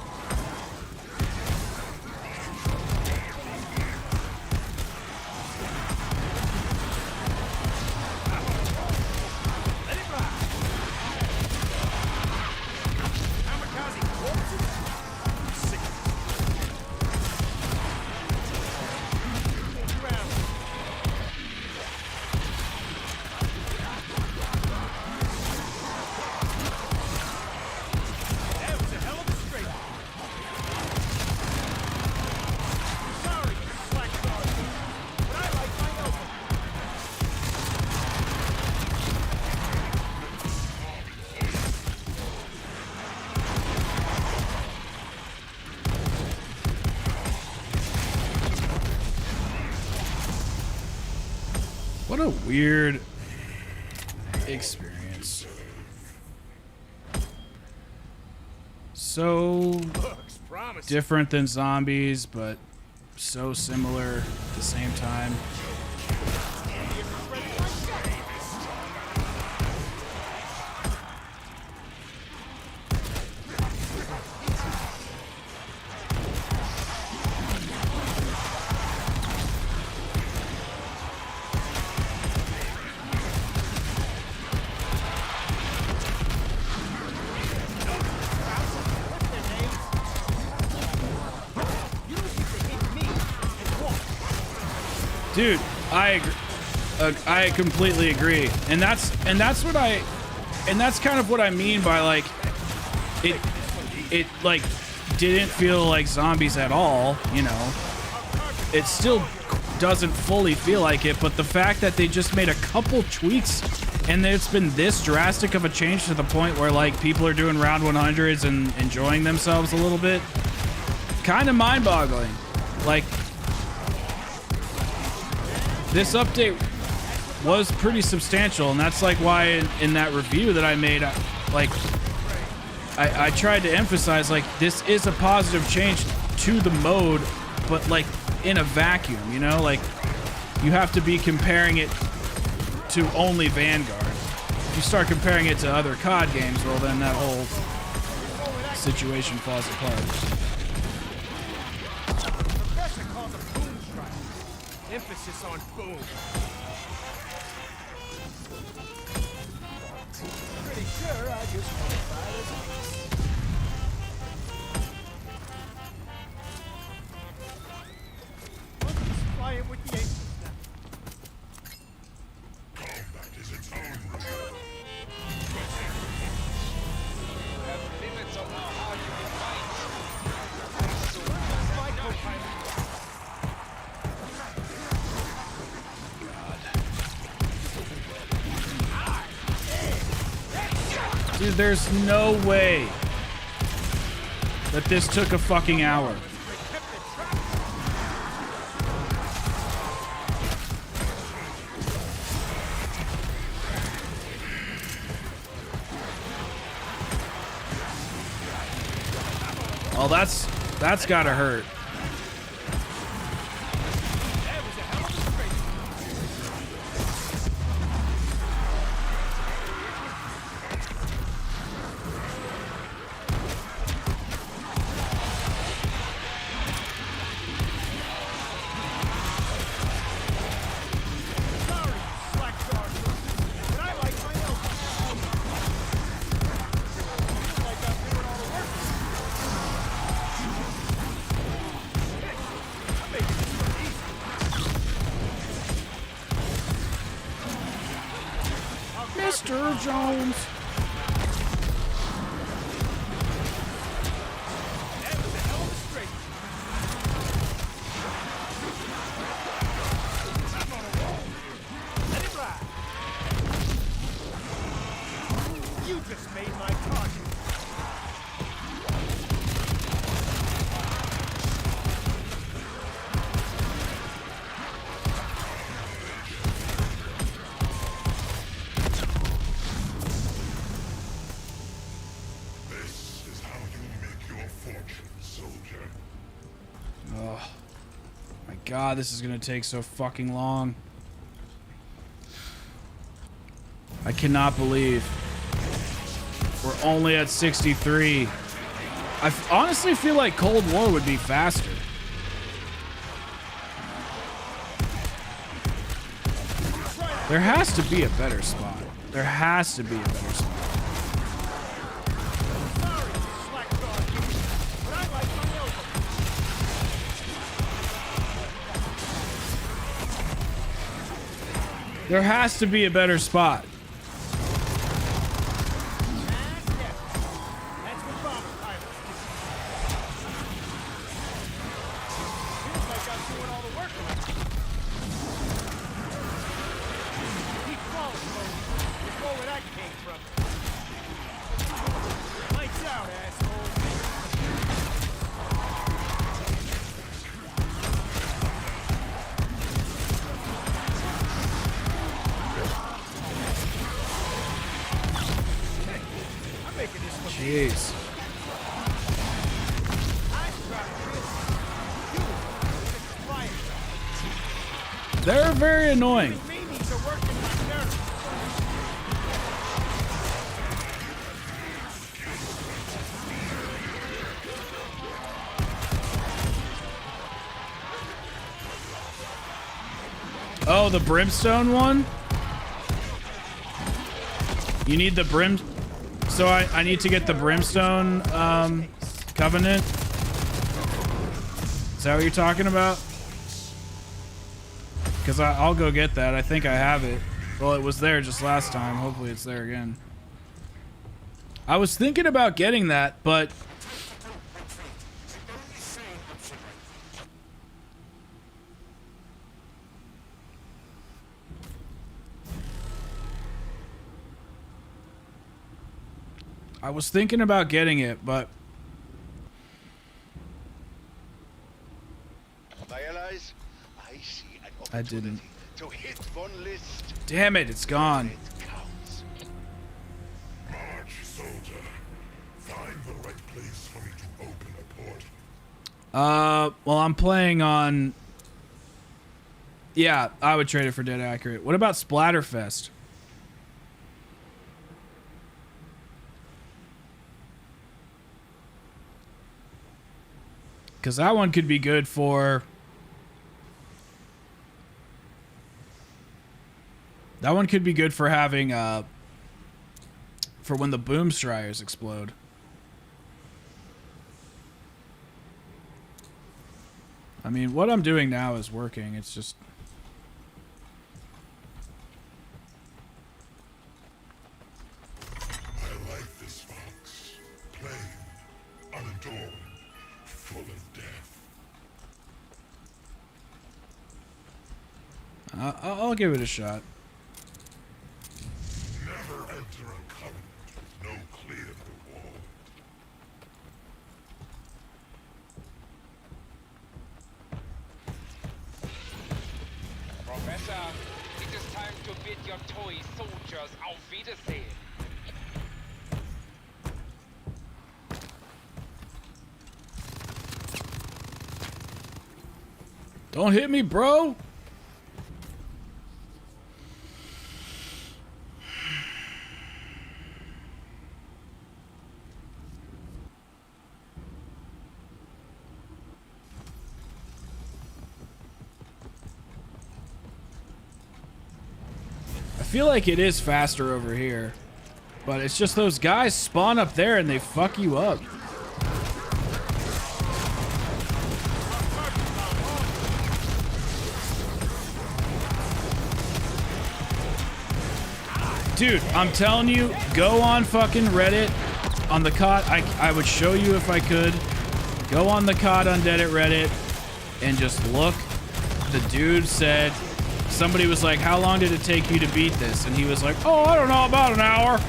What a weird experience. So different than zombies, but so similar at the same time. Dude, I agree. I completely agree, and that's kind of what I mean by like it like didn't feel like zombies at all, you know. It still doesn't fully feel like it, but the fact that they just made a couple tweaks and it's been this drastic of a change to the point where like people are doing round 100s and enjoying themselves a little bit, kind of mind-boggling. Like, this update was pretty substantial, and that's like why in that review that I made, I tried to emphasize like this is a positive change to the mode, but like in a vacuum, you know, like you have to be comparing it to only Vanguard. If you start comparing it to other COD games, well then that whole situation falls apart. Emphasis on boom. Pretty sure I just qualified as an ace. I'm just flying with the aces now. Combat is its own rule. You have limits on how hard you can fight. So That's my co-pilot. Dude, there's no way that this took a fucking hour. Oh, that's gotta hurt. Mr. Jones. That was a hell of a straight. I'm on a roll. Let it ride. You just made my target. This is how you make your fortune, soldier. Oh my god, this is gonna take so fucking long. I cannot believe we're only at 63. I honestly feel like Cold War would be faster. There has to be a better spot. There has to be a better spot. Sorry, slack-jawed you, but I like my elbow. There has to be a better spot. That's what bomber pilots do. Feels like I'm doing all the work around here. Keep crawling, Moses. Let's go where that came from. Lights out, asshole. I'm making this look Jeez. They're very annoying. Meanies are working my nerves. Oh, the brimstone one? You need the brim... So I need to get the brimstone covenant? Is that what you're talking about? Because I'll go get that. I think I have it. Well, it was there just last time. Hopefully it's there again. I was thinking about getting that, but... I was thinking about getting it, but... My allies, I see an I didn't. opportunity to hit one list. Damn it, it's gone. It counts. March, soldier. Find the right place for me to open a port. Well, I'm playing on... Yeah, I would trade it for Dead Accurate. What about Splatterfest? Because that one could be good for... That one could be good for having, for when the boom stryers explode. I mean, what I'm doing now is working. It's just... I like this fox. Plain, unadorned, full of death. I'll give it a shot. Never enter a covenant with no clear reward. Professor, it is time to bid your toy soldiers auf Wiedersehen. Don't hit me, bro! I feel like it is faster over here, but it's just those guys spawn up there and they fuck you up. Dude, I'm telling you, go on fucking Reddit on the COD. I would show you if I could. Go on the COD Undead at Reddit and just look. The dude said, somebody was like, how long did it take you to beat this? And he was like, oh, I don't know, about an hour.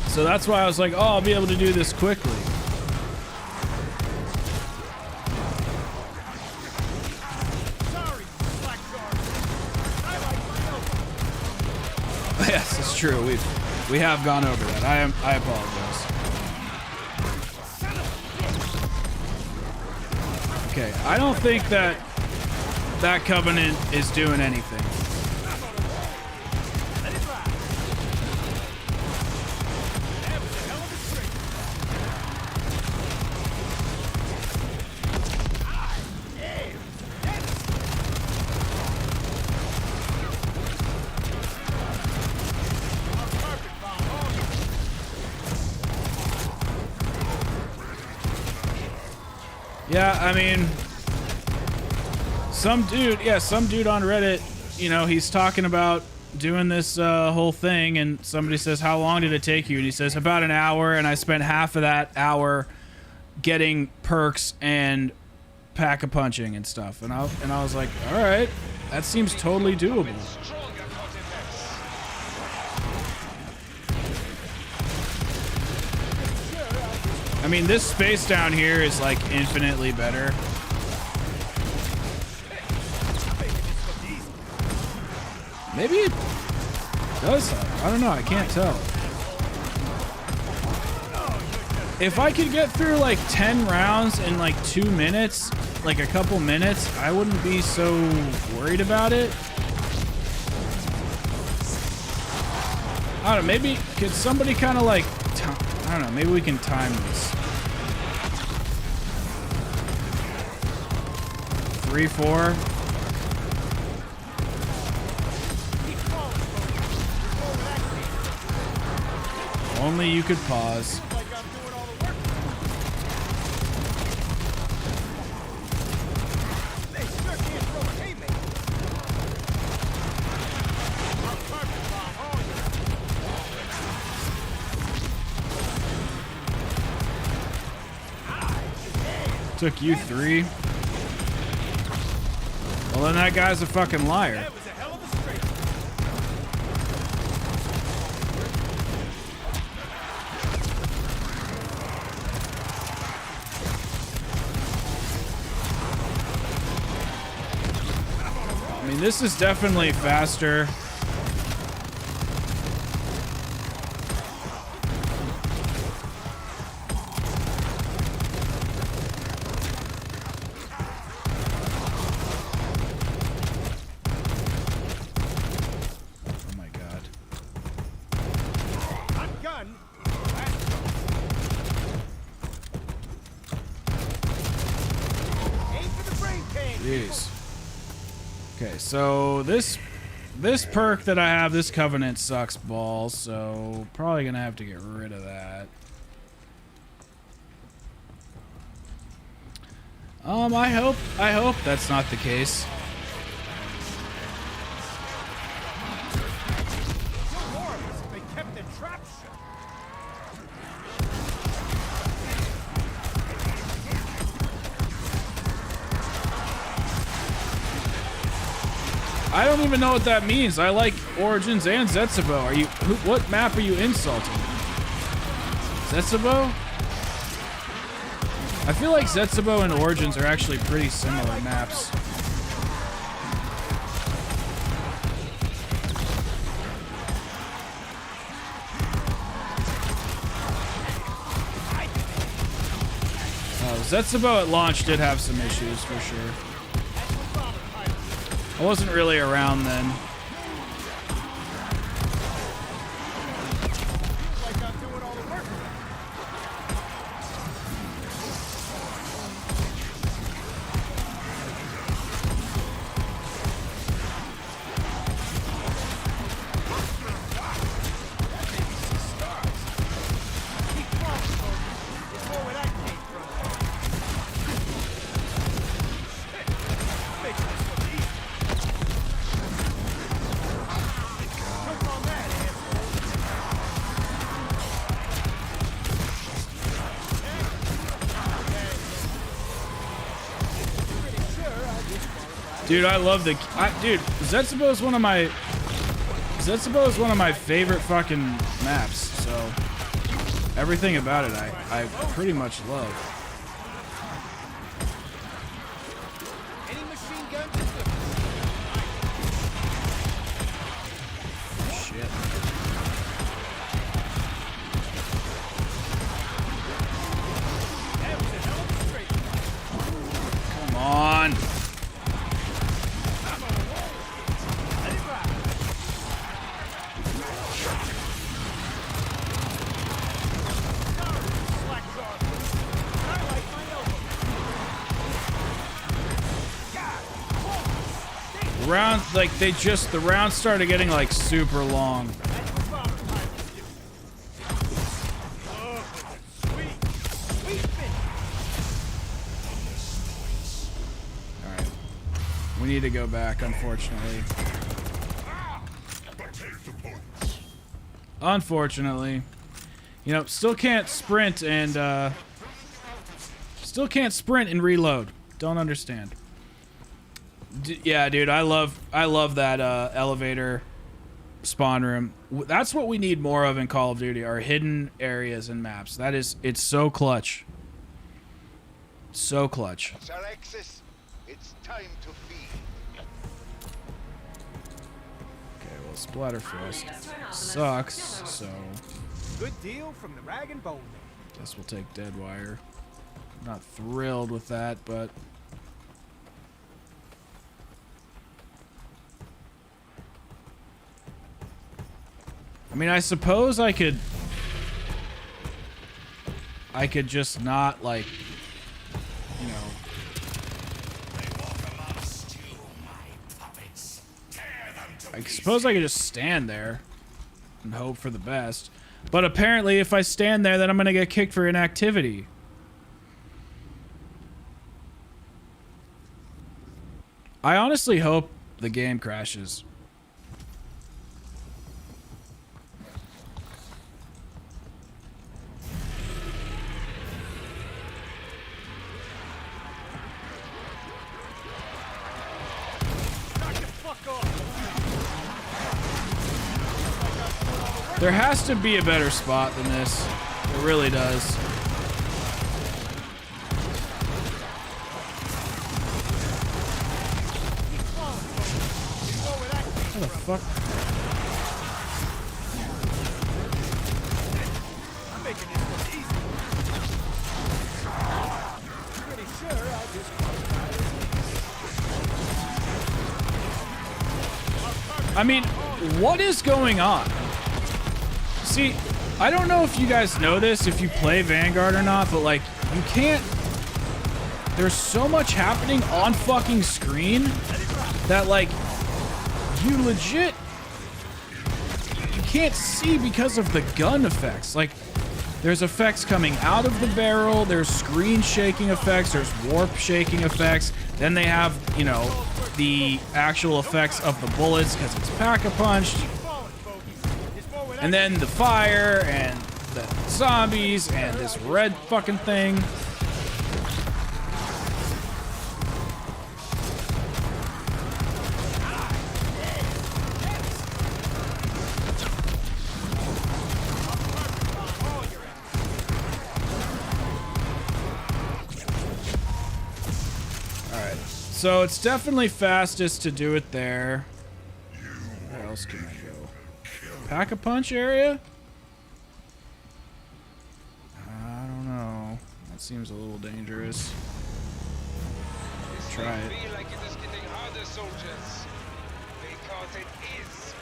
So that's why I was like, oh, I'll be able to do this quickly. Sorry, blackguard. I like my elbow. Yes, it's true. We have gone over that. I apologize. Okay, I don't think that Covenant is doing anything. Let it ride. That was a hell of a trick. Yeah, I mean, some dude on Reddit, you know, he's talking about doing this whole thing, and somebody says, how long did it take you? And he says, about an hour, and I spent half of that hour getting perks and pack-a-punching and stuff. And I was like, all right, that seems totally doable. Stronger artifacts. I mean, this space down here is like infinitely better. Maybe it does. I don't know. I can't tell. If I could get through like 10 rounds in like 2 minutes, like a couple minutes, I wouldn't be so worried about it. I don't know. Maybe could somebody kind of like, I don't know. Maybe we can time this. 3, 4. Only you could pause. Like I'm doing all the work. They sure can't throw a haymaker. Our carpet bomb all you. Took you 3. Well, then that guy's a fucking liar. That was a hell of a straight. I mean, this is definitely faster. Oh my god. Hot gun. Aim for the brain pain. Jeez. Okay, so this perk that I have, this Covenant sucks balls, so probably gonna have to get rid of that. I hope that's not the case. Kill more of us if they kept their traps shut. I don't even know what that means. I like Origins and Zetsubo. What map are you insulting? Zetsubo? I feel like Zetsubo and Origins are actually pretty similar maps. Zetsubo at launch did have some issues for sure. I wasn't really around then. Like I'm doing all the work. Keep falling. Dude, I love the... dude, Zetsubo's one of my... Zetsubo is one of my favorite fucking maps, so... Everything about it I pretty much love. Any machine guns is good. Shit. That was a hell of a straight. Come on. Let it ride. Slack jaw. I like my elbow. Round, like, the rounds started getting, like, super long. That's what Robert Piper's do. Oh, sweet. Sweet finish. Alright. We need to go back, unfortunately. But take the points. Unfortunately. You know, still can't sprint and reload. Don't understand. Yeah, dude, I love that elevator spawn room. That's what we need more of in Call of Duty, are hidden areas and maps. It's so clutch. So clutch. Alexis, it's time to feed. Okay, well, Splatterfest sucks, so Good deal from the Rag and Bone Man. guess we'll take Deadwire. Not thrilled with that, but I mean, I suppose I could just not, like, you know, I suppose I could just stand there and hope for the best. But apparently if I stand there, then I'm gonna get kicked for inactivity. I honestly hope the game crashes. Knock the fuck off. There has to be a better spot than this. It really does. What the fuck? I'm making this look easy. Pretty sure I'll just qualify as I mean, what is going on? See, I don't know if you guys know this, if you play Vanguard or not, but, like, you can't... There's so much happening on fucking screen that, like, you legit... You can't see because of the gun effects. Like, there's effects coming out of the barrel, there's screen shaking effects, there's warp shaking effects, then they have, you know, the actual effects of the bullets because it's pack-a-punched. And then the fire, and the zombies, and this red fucking thing. Alright, so it's definitely fastest to do it there. Where else can I go? Pack-a-punch area? I don't know. That seems a little dangerous. Try it. Feel like it is getting harder, soldiers. Because it is.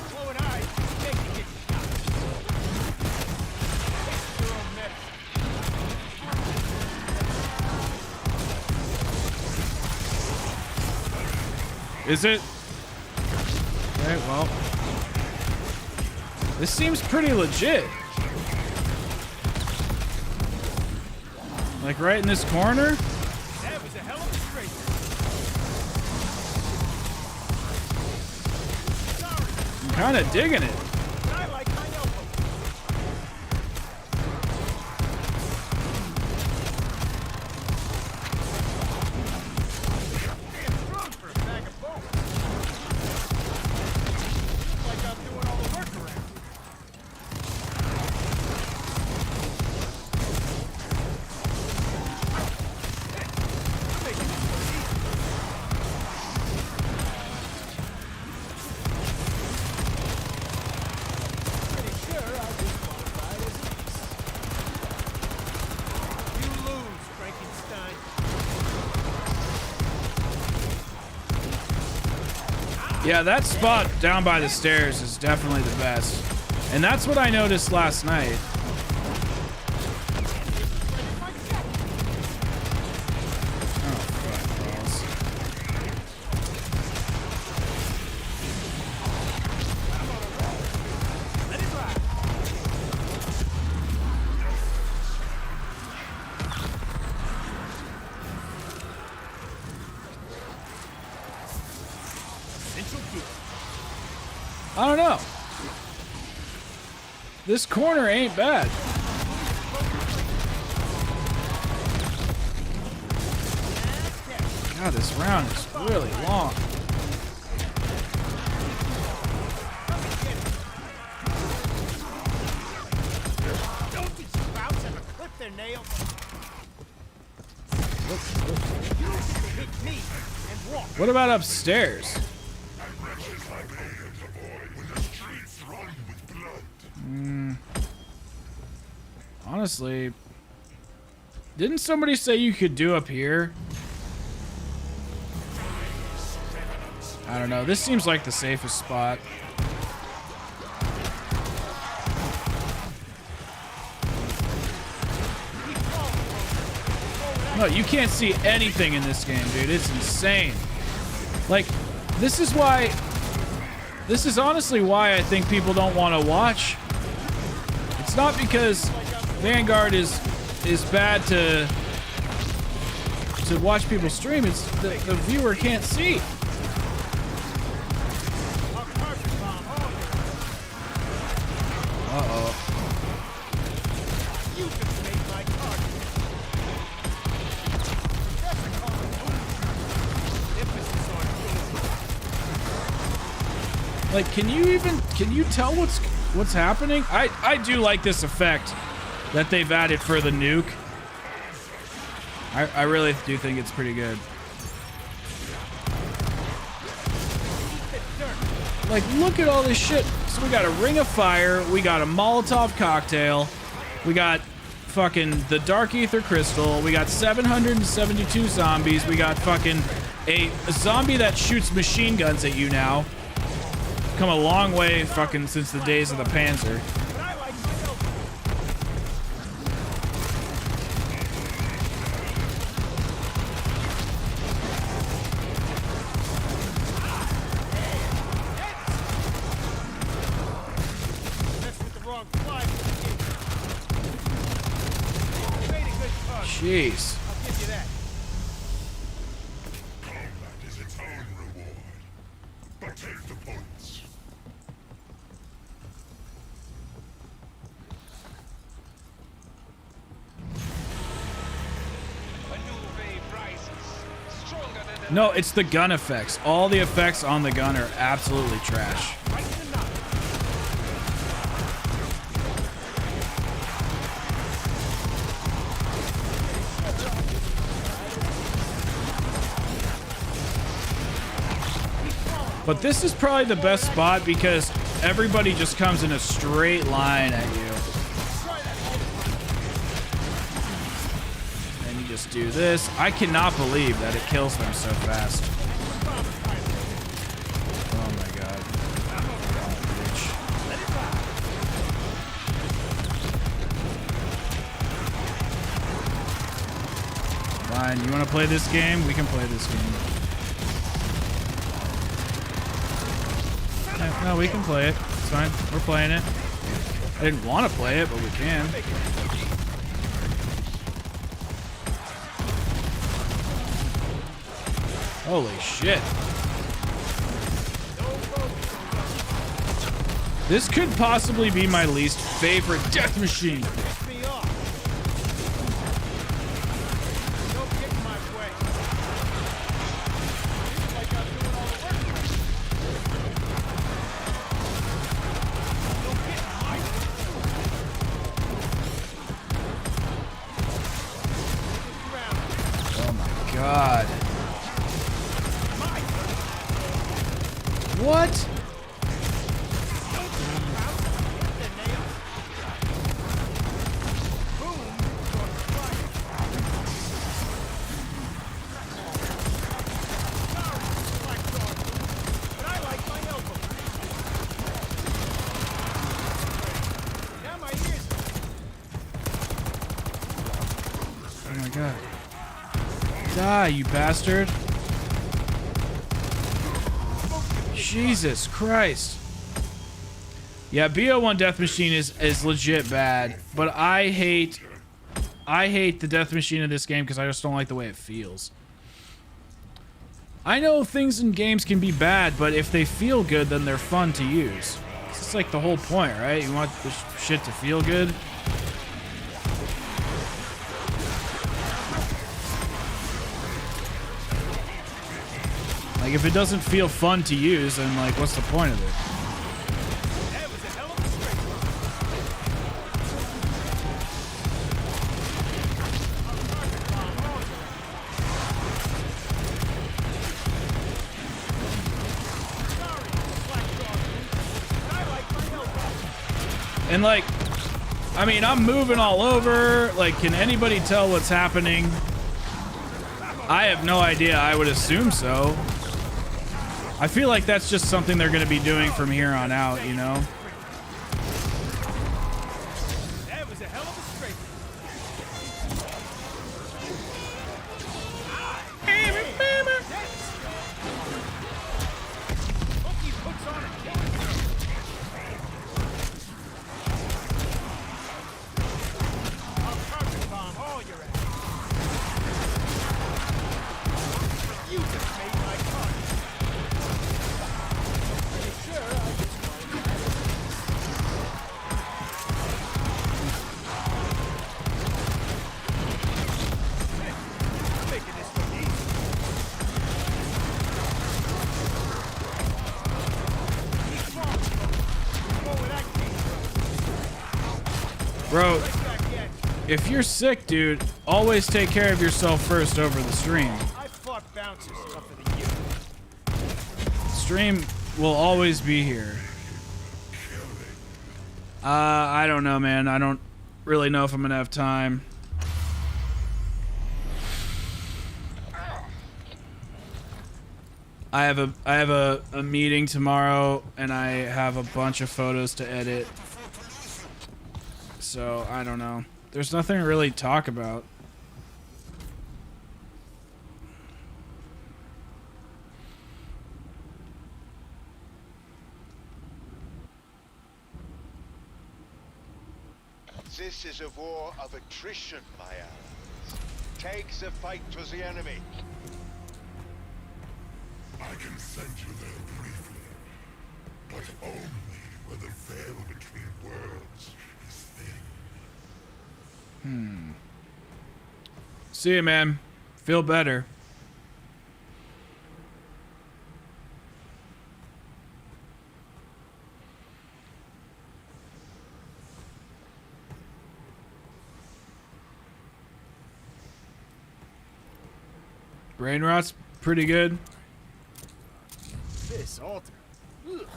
Chloe and I take to get shot. Take your own medicine. Is it? Okay, well. This seems pretty legit. Like right in this corner? That was a hell of a straight. I'm kind of digging it. I like my elbow. Damn strong for Pretty sure I'll disqualify as ace. You lose, Frankenstein. Yeah, that spot down by the stairs is definitely the best. And that's what I noticed last night. Oh, fuck balls. Let it ride. Central key. I don't know. This corner ain't bad. God, this round is really long. Don't these sprouts ever clip their nails? You hit me and walk. What about upstairs? Honestly, didn't somebody say you could do up here? I don't know. This seems like the safest spot. No, you can't see anything in this game, dude. It's insane. Like, this is why... This is honestly why I think people don't want to watch. It's not because Vanguard is bad to watch people stream. It's the viewer can't see. Uh-oh. You just made my target. That's a call. Emphasis on Like, can you tell what's happening? I do like this effect that they've added for the nuke. I really do think it's pretty good. Like, look at all this shit. So we got a ring of fire, we got a Molotov cocktail, we got fucking the Dark Ether Crystal, we got 772 zombies, we got fucking a zombie that shoots machine guns at you now. Come a long way fucking since the days of the Panzer. Jeez. I'll give you that. Combat is its own reward. But take the points. A new wave rises, stronger than the No, it's the gun effects. All the effects on the gun are absolutely trash. Right to the knot. But this is probably the best spot because everybody just comes in a straight line at you. And you just do this. I cannot believe that it kills them so fast. Oh my god. Bitch. Fine, you want to play this game? We can play this game. No, we can play it. It's fine. We're playing it. I didn't want to play it, but we can. Holy shit. This could possibly be my least favorite death machine. Piss me off. Don't get in my way. Like I'm doing all the work. Don't get in my way. Oh my god. What? Oh my god. Die, you bastard. Jesus Christ. Yeah, BO1 Death Machine is legit bad, but I hate the Death Machine of this game because I just don't like the way it feels. I know things in games can be bad, but if they feel good, then they're fun to use. It's like the whole point, right? You want the shit to feel good. Like, if it doesn't feel fun to use, then, like, what's the point of it? That was a hell of a straight And, like, I mean, I'm moving all over. Like, can anybody tell what's happening? I have no idea. I would assume so. I feel like that's just something they're going to be doing from here on out, you know? That was a hell of a straight. Hope he puts on a killing. I'll carpet bomb all your ass. You just made my car. Bro, if you're sick, dude, always take care of yourself first over the stream. I fought bouncers tougher than you. Stream will always be here. I don't know, man. I don't really know if I'm gonna have time. I have a meeting tomorrow, and I have a bunch of photos to edit. So I don't know. There's nothing to really talk about. This is a war of attrition, my allies. Take the fight to the enemy. I can send you there briefly, but only where the veil between worlds is thin. See you, man. Feel better. Brain rot's pretty good. This altar. Ugh.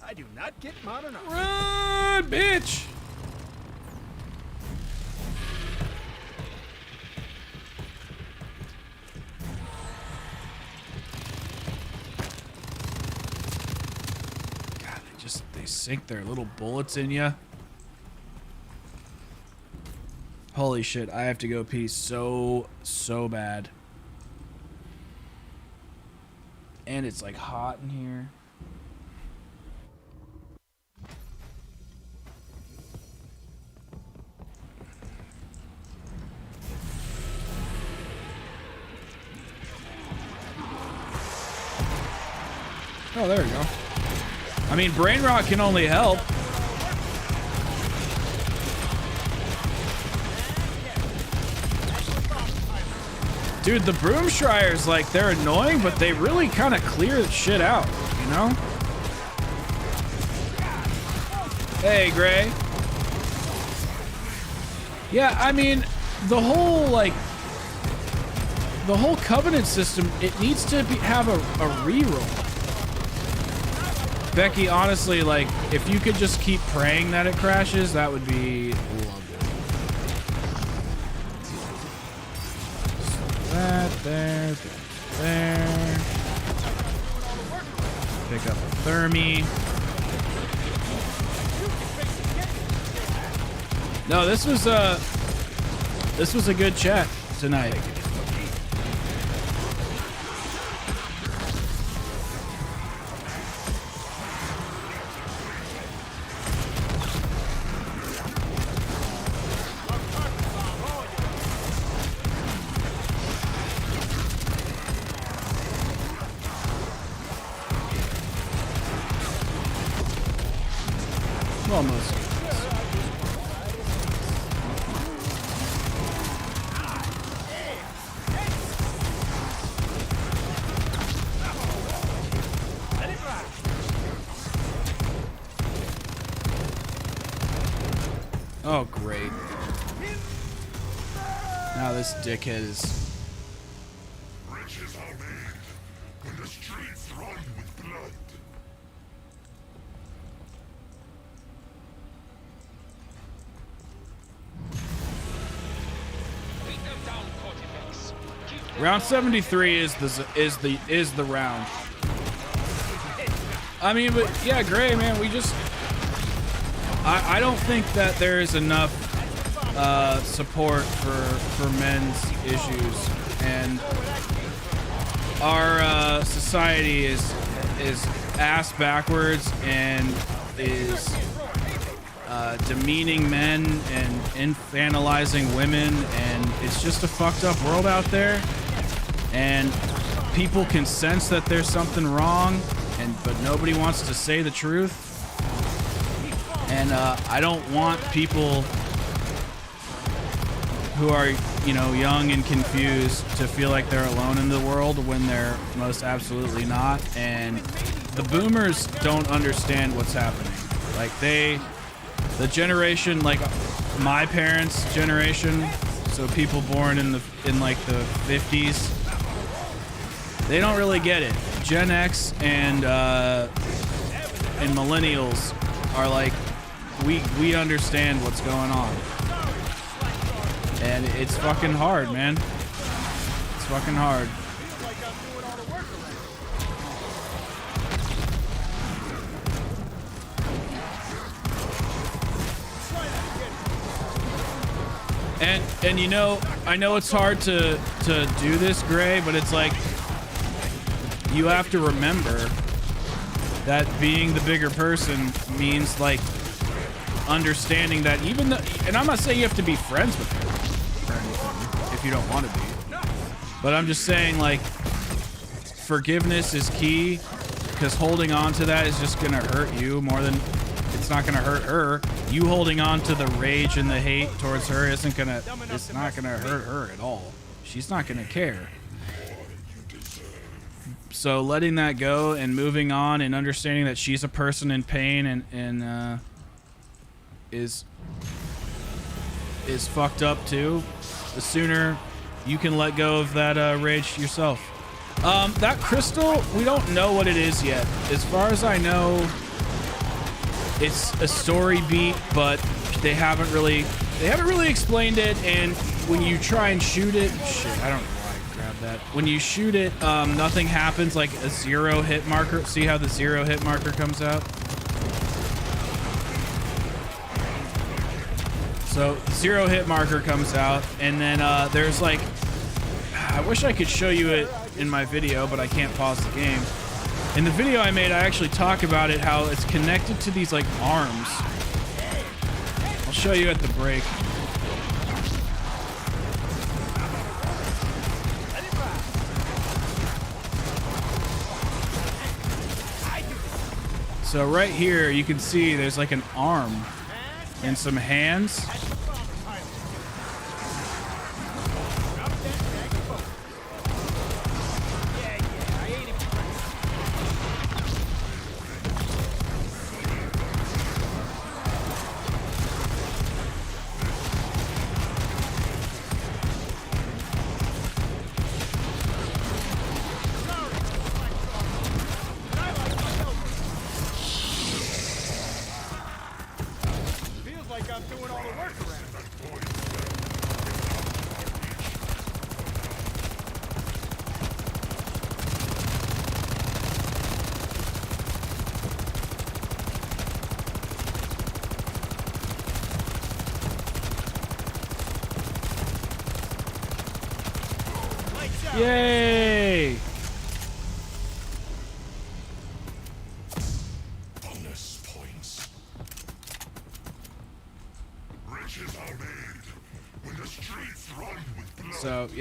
I do not get modern art. Run, bitch! God, they sink their little bullets in ya. Holy shit, I have to go pee so bad. And it's like hot in here. Oh, there we go. I mean, brain rot can only help. Dude, the broom shryers, like, they're annoying, but they really kind of clear the shit out, you know? Hey, Gray. Yeah, I mean, the whole, like, the whole Covenant system, it needs to have a reroll. Becky, honestly, like, if you could just keep praying that it crashes, that would be lovely. So that there. Pick up a thermi. No, this was a good chat tonight. Almost. Oh, great. Now this dickhead is... Riches are made when the streets run with blood. Round 73 is the round. I mean, but yeah, Gray, man, we just... I don't think that there is enough support for men's issues, and our society is ass backwards and is demeaning men and infantilizing women, and it's just a fucked up world out there. And people can sense that there's something wrong, but nobody wants to say the truth. And I don't want people who are, you know, young and confused to feel like they're alone in the world when they're most absolutely not. And the boomers don't understand what's happening. Like the generation, like my parents' generation, so people born in like the 50s, they don't really get it. Gen X and millennials are like, we understand what's going on. And it's fucking hard, man. It's fucking hard. And you know, I know it's hard to do this, Gray, but it's like, you have to remember that being the bigger person means like understanding that even though, and I'm not saying you have to be friends with her or anything if you don't want to be, but I'm just saying, like, forgiveness is key, because holding on to that is just gonna hurt you more than it's not gonna hurt her. You holding on to the rage and the hate towards her it's not gonna hurt her at all. She's not gonna care. So letting that go and moving on and understanding that she's a person in pain and is fucked up too. The sooner you can let go of that rage yourself. That crystal, we don't know what it is yet. As far as I know, it's a story beat, but they haven't really explained it. And when you try and shoot it, shit, I don't know why I grabbed that. When you shoot it, nothing happens, like a 0 hit marker. See how the 0 hit marker comes out? So 0 hit marker comes out, and then there's like, I wish I could show you it in my video, but I can't pause the game. In the video I made, I actually talk about it, how it's connected to these like arms. I'll show you at the break. So right here, you can see there's like an arm and some hands.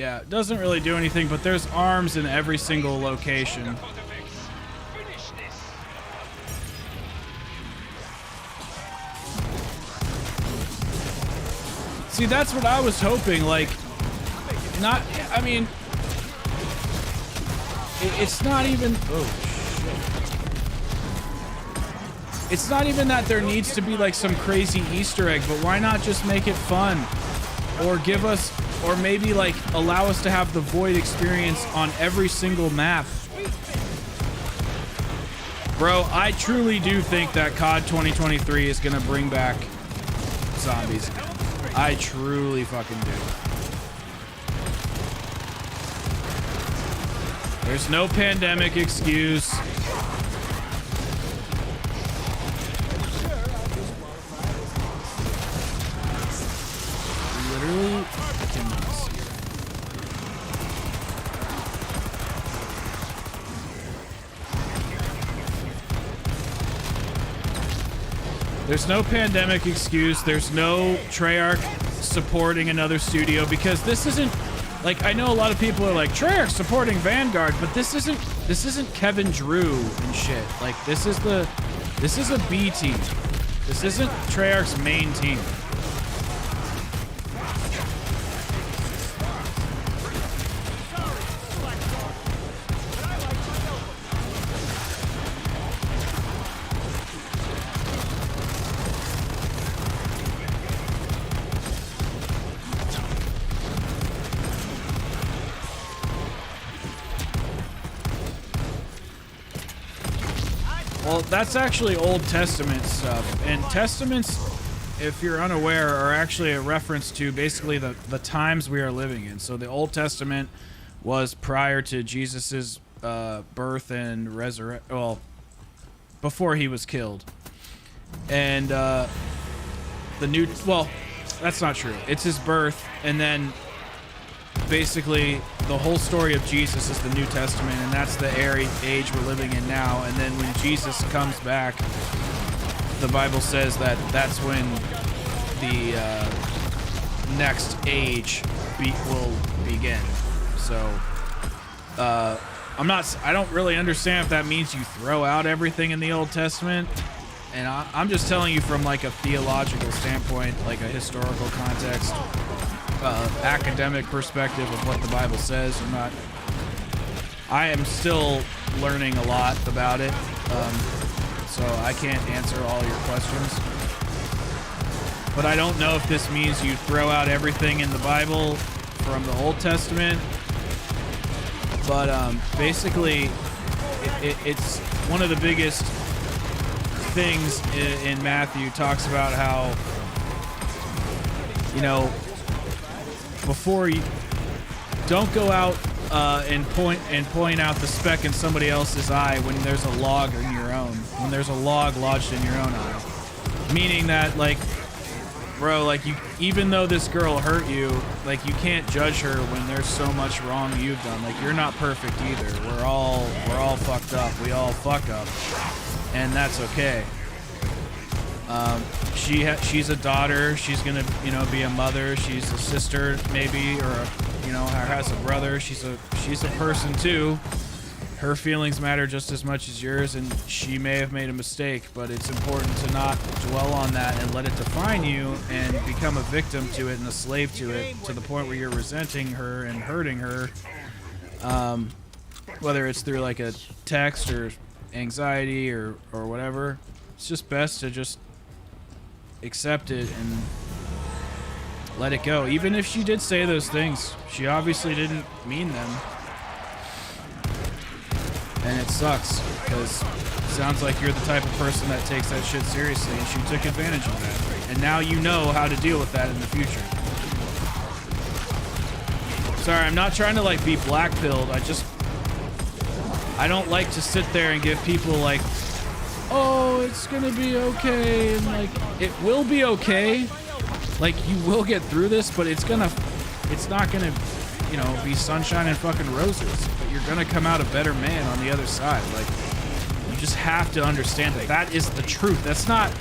Yeah, it doesn't really do anything, but there's arms in every single location. Finish this. See, that's what I was hoping, like, not, I mean, it's not even, oh, shit. It's not even that there needs to be, like, some crazy Easter egg, but why not just make it fun? Or give us, or maybe, like, allow us to have the Void experience on every single map. Bro, I truly do think that COD 2023 is gonna bring back zombies again. I truly fucking do. There's no pandemic excuse. Literally cannot see it. There's no pandemic excuse. There's no Treyarch supporting another studio, because this isn't, like, I know a lot of people are like, Treyarch supporting Vanguard, but this isn't Kevin Drew and shit. Like, this is a B team. This isn't Treyarch's main team. Well, that's actually Old Testament stuff. And Testaments, if you're unaware, are actually a reference to basically the times we are living in. So the Old Testament was prior to Jesus's birth and resurrection. Well, before he was killed. And the new, well, that's not true. It's his birth, and then basically the whole story of Jesus is the New Testament, and that's the age we're living in now. And then when Jesus comes back, the Bible says that that's when the next age will begin. So I don't really understand if that means you throw out everything in the Old Testament. And I'm just telling you from like a theological standpoint, like a historical context, academic perspective of what the Bible says. I am still learning a lot about it, so I can't answer all your questions. But I don't know if this means you throw out everything in the Bible from the Old Testament. But basically, it's one of the biggest things in Matthew. Talks about how, you know, before you don't go out and point out the speck in somebody else's eye when there's a log in your own, when there's a log lodged in your own eye. Meaning that, like, bro, like, you, even though this girl hurt you, like, you can't judge her when there's so much wrong you've done. Like, you're not perfect either. We're all fucked up. We all fuck up, and that's okay. She's a daughter. She's gonna, you know, be a mother. She's a sister, maybe, or you know, has a brother. She's a person too. Her feelings matter just as much as yours, and she may have made a mistake, but it's important to not dwell on that and let it define you and become a victim to it and a slave to it, to the point where you're resenting her and hurting her, whether it's through like a text or anxiety or whatever. It's just best to just accept it and let it go. Even if she did say those things, she obviously didn't mean them. And it sucks, because it sounds like you're the type of person that takes that shit seriously, and she took advantage of that. And now you know how to deal with that in the future. Sorry, I'm not trying to like be black-pilled. I don't like to sit there and give people like, oh, it's gonna be okay, and like, it will be okay. Like, you will get through this, but it's not gonna, you know, be sunshine and fucking roses. But you're gonna come out a better man on the other side. Like, you just have to understand that that is the truth. That's not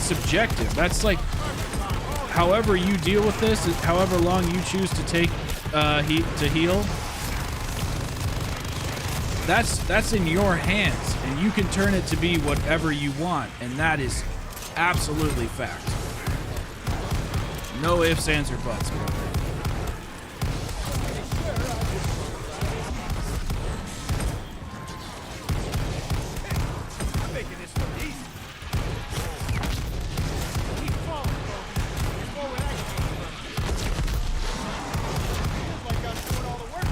subjective. That's like, however you deal with this, however long you choose to take to heal. That's in your hands, and you can turn it to be whatever you want, and that is absolutely fact. No ifs, ands, or buts, bro. I'm making this look easy. Keep falling, bro. There's more where that came from. Feels like I'm doing all the work.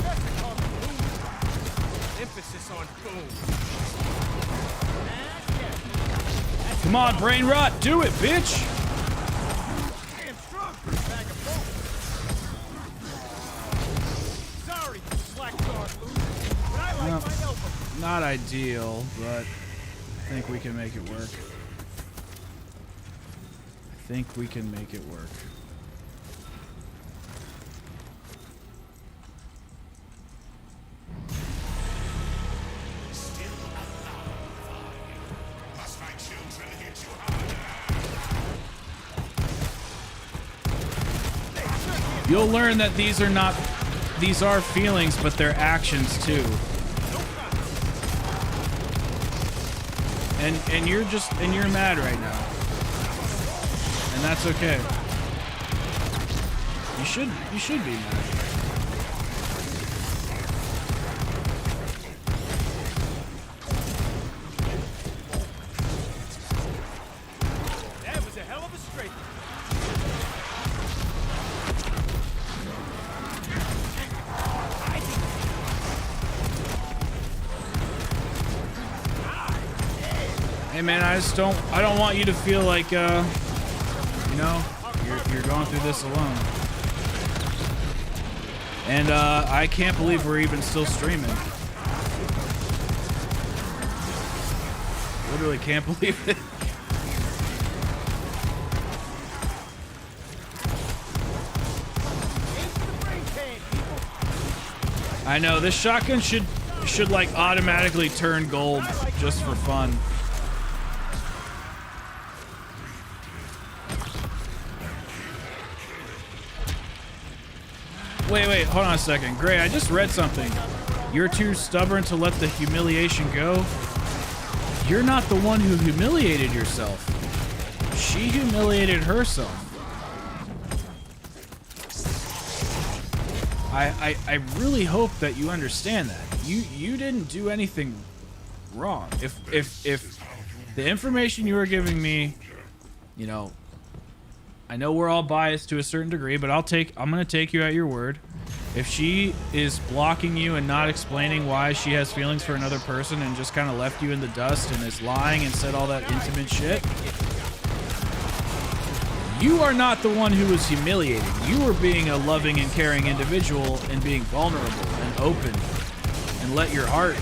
That's called boom. Emphasis on boom. Come on, brain rot, do it, bitch! Damn strong for a bag of bones. Sorry, slack dog, Lou. But I like my elbow. Not ideal, but I think we can make it work. I think we can make it work. Must my children hit you harder? You'll learn that these are feelings, but they're actions too. And you're mad right now. And that's okay. You should be mad. That was a hell of a straight. Hey man, I don't want you to feel like you know, you're going through this alone. And I can't believe we're even still streaming. Literally can't believe it. I know this shotgun should like automatically turn gold just for fun. Wait, hold on a second. Gray, I just read something. You're too stubborn to let the humiliation go. You're not the one who humiliated yourself. She humiliated herself. I really hope that you understand that. You didn't do anything wrong. If the information you were giving me, you know, I know we're all biased to a certain degree, but I'm gonna take you at your word. If she is blocking you and not explaining why she has feelings for another person and just kind of left you in the dust and is lying and said all that intimate shit, you are not the one who was humiliated. You were being a loving and caring individual and being vulnerable and open and let your heart,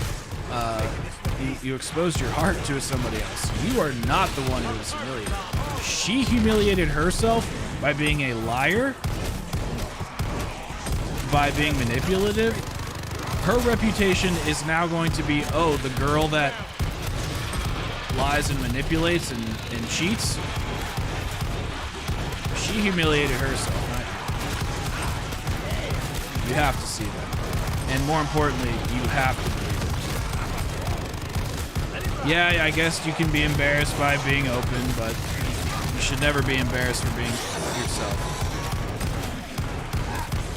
you exposed your heart to somebody else. You are not the one who was humiliated. She humiliated herself by being a liar, by being manipulative. Her reputation is now going to be, oh, the girl that lies and manipulates and cheats. She humiliated herself, right? You have to see that. And more importantly, you have to believe it. Yeah, I guess you can be embarrassed by being open, but you should never be embarrassed for being yourself.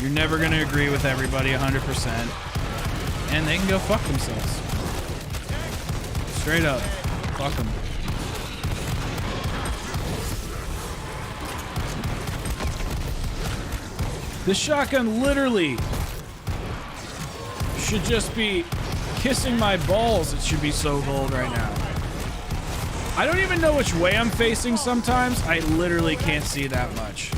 You're never going to agree with everybody 100%. And they can go fuck themselves. Straight up. Fuck them. This shotgun literally should just be kissing my balls. It should be so gold right now. I don't even know which way I'm facing sometimes. I literally can't see that much.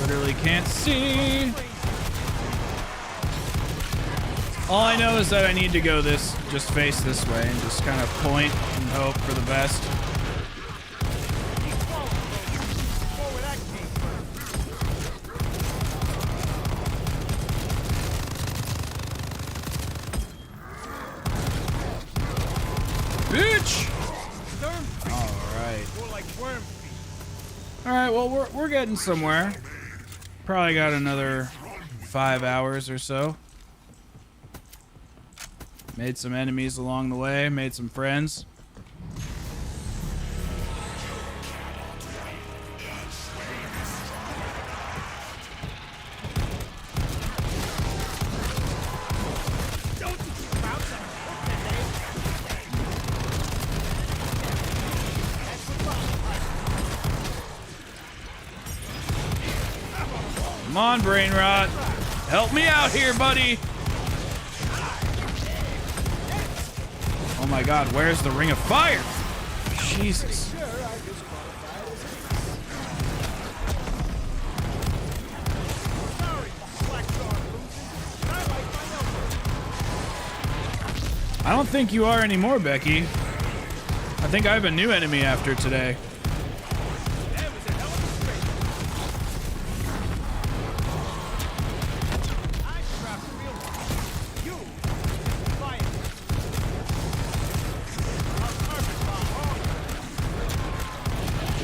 Literally can't see. All I know is that I need to go just face this way and just kind of point and hope for the best. All right, well, we're getting somewhere. Probably got another 5 hours or so. Made some enemies along the way, made some friends. Come on, brain rot. Help me out here, buddy. Oh my god, where's the ring of fire? Jesus. I don't think you are anymore, Becky. I think I have a new enemy after today.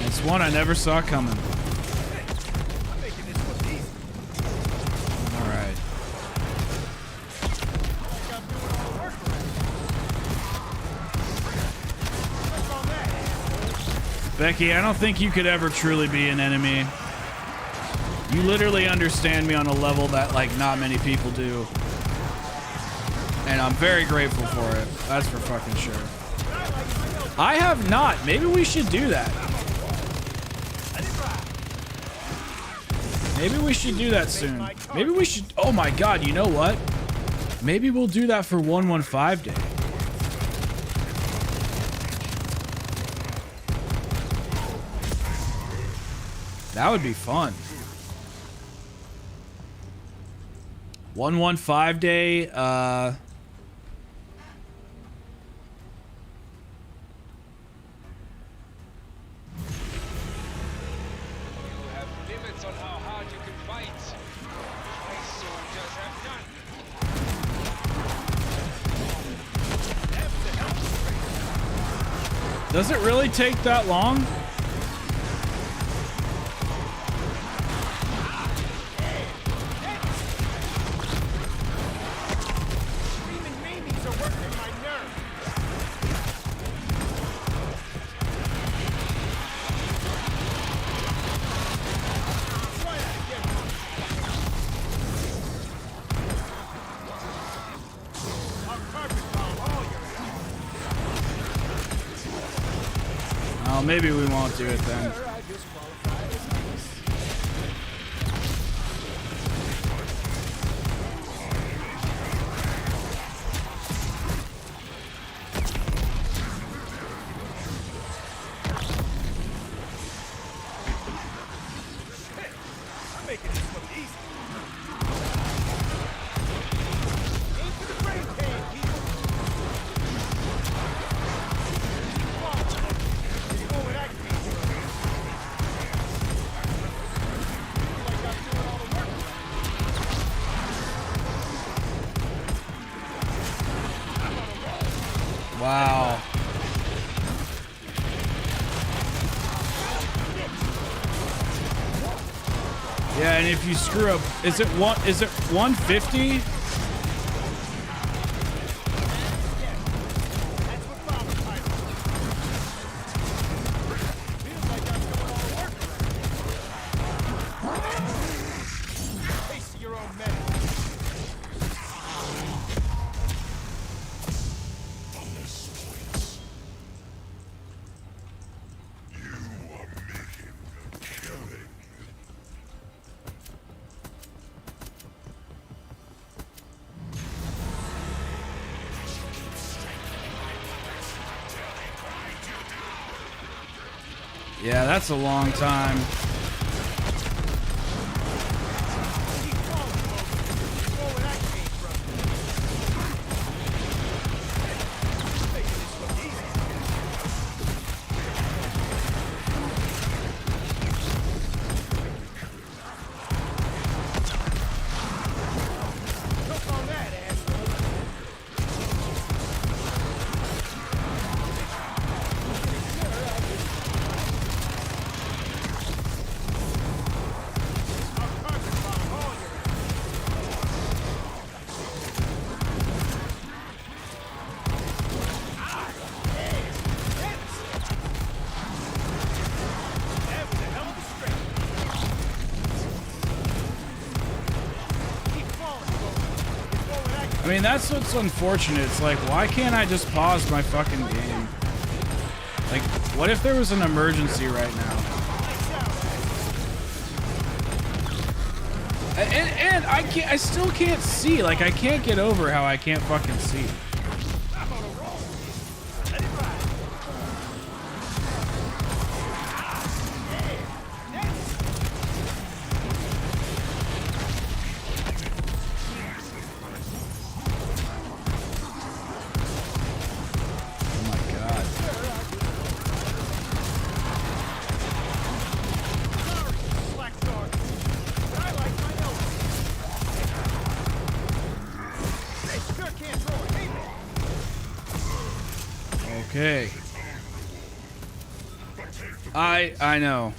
It's one I never saw coming. All right. Becky, I don't think you could ever truly be an enemy. You literally understand me on a level that, like, not many people do. And I'm very grateful for it. That's for fucking sure. I have not. Maybe we should do that. Maybe we should do that soon. Maybe we should... Oh my god, you know what? Maybe we'll do that for 115 Day. That would be fun. 115 Day, You have limits on how hard you can fight. My soldiers have none. does it really take that long? Oh, maybe we won't do it then. Wow. Yeah, and if you screw up, is it 150? Yeah, that's a long time. I mean, that's what's unfortunate. It's like, why can't I just pause my fucking game? Like, what if there was an emergency right now? And I still can't see. Like, I can't get over how I can't fucking see. Okay. I know.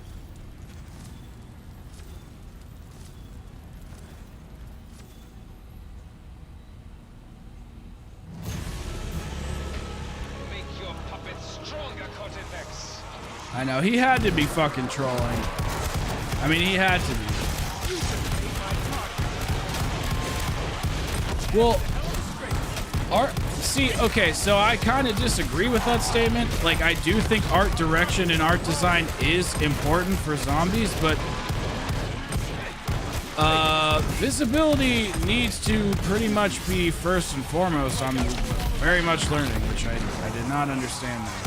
Make your puppet stronger, Cortex. I know. He had to be fucking trolling. I mean, he had to be. Well, see, okay, so I kind of disagree with that statement. Like, I do think art direction and art design is important for zombies, but visibility needs to pretty much be first and foremost. I'm very much learning, which I did not understand that.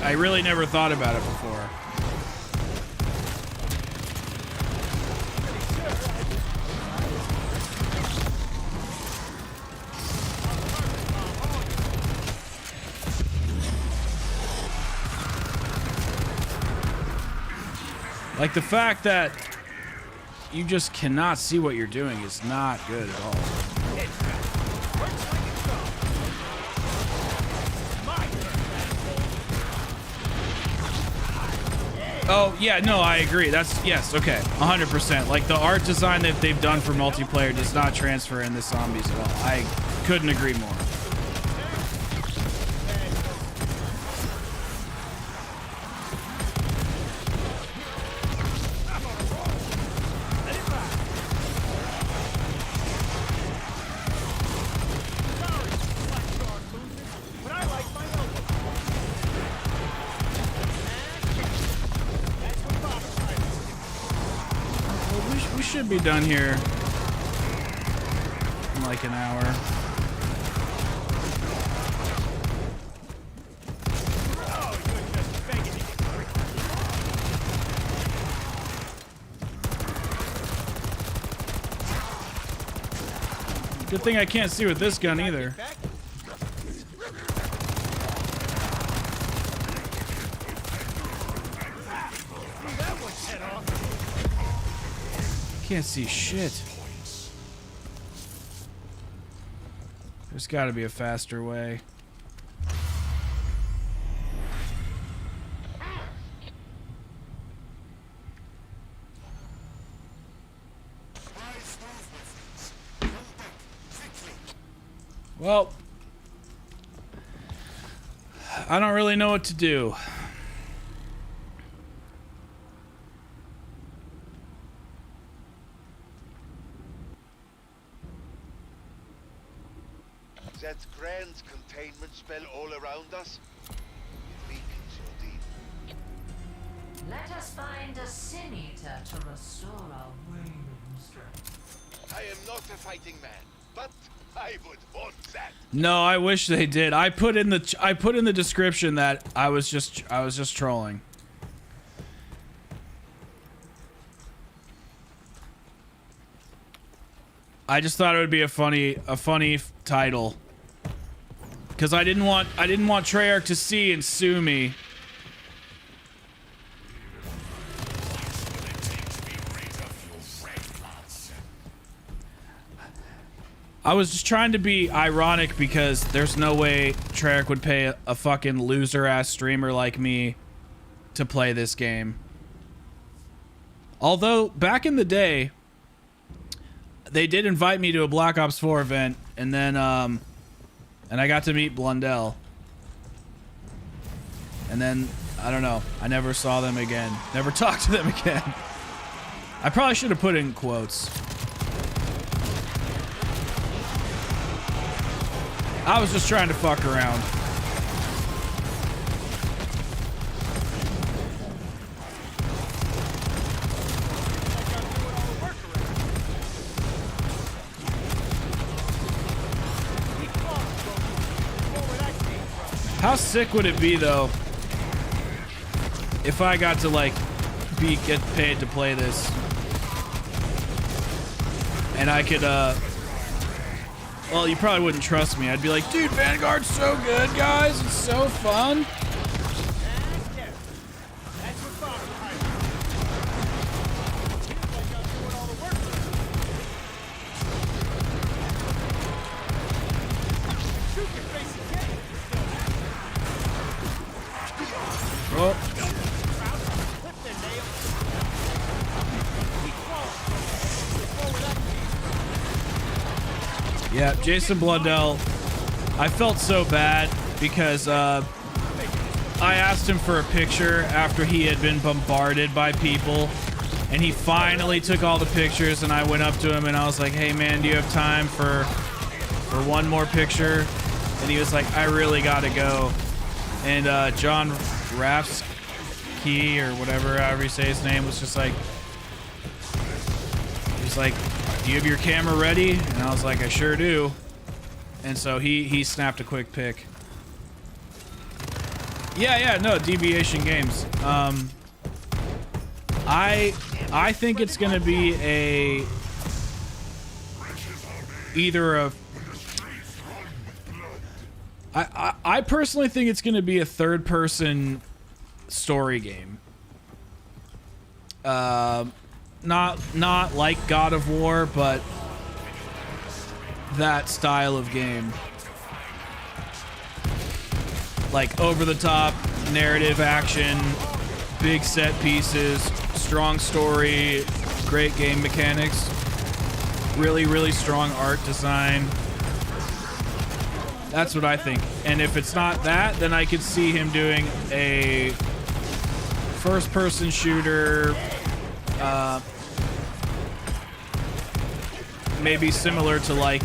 I really never thought about it before. Like, the fact that you just cannot see what you're doing is not good at all. Oh, yeah, no, I agree. That's, yes, okay, 100%. Like, the art design that they've done for multiplayer does not transfer in the zombies at all. I couldn't agree more. Be done here in like an hour. Good thing I can't see with this gun either. Can't see shit. There's got to be a faster way. Well, I don't really know what to do. That grand containment spell all around us? It weakens your deep. Let us find a sin eater to restore our waning strength. I am not a fighting man, but I would want that. No, I wish they did. I put in the description that I was just trolling. I just thought it would be a funny title. Because I didn't want Treyarch to see and sue me. I was just trying to be ironic because there's no way Treyarch would pay a fucking loser-ass streamer like me to play this game. Although, back in the day, they did invite me to a Black Ops 4 event, and then, and I got to meet Blundell. And then, I don't know, I never saw them again. Never talked to them again. I probably should have put in quotes. I was just trying to fuck around. How sick would it be though if I got to like get paid to play this and I could well, you probably wouldn't trust me. I'd be like, dude, Vanguard's so good, guys. It's so fun. Oh. Yeah, Jason Blundell, I felt so bad because I asked him for a picture after he had been bombarded by people, and he finally took all the pictures, and I went up to him and I was like, hey man, do you have time for one more picture? And he was like, I really gotta go. And John Rafsky or whatever, however you say his name, was just like, he was like, do you have your camera ready? And I was like, I sure do. And so he snapped a quick pic. Yeah, no, Deviation Games. I think it's gonna be either a I personally think it's going to be a third-person story game. Not like God of War, but that style of game. Like over-the-top narrative action, big set pieces, strong story, great game mechanics, really, really strong art design. That's what I think. And if it's not that, then I could see him doing a first-person shooter, maybe similar to like,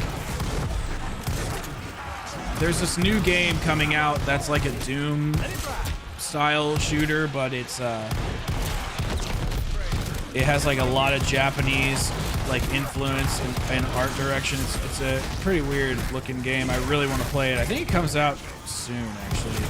there's this new game coming out that's like a Doom style shooter, but it's it has like a lot of Japanese like influence and art direction. It's a pretty weird looking game. I really want to play it. I think it comes out soon, actually.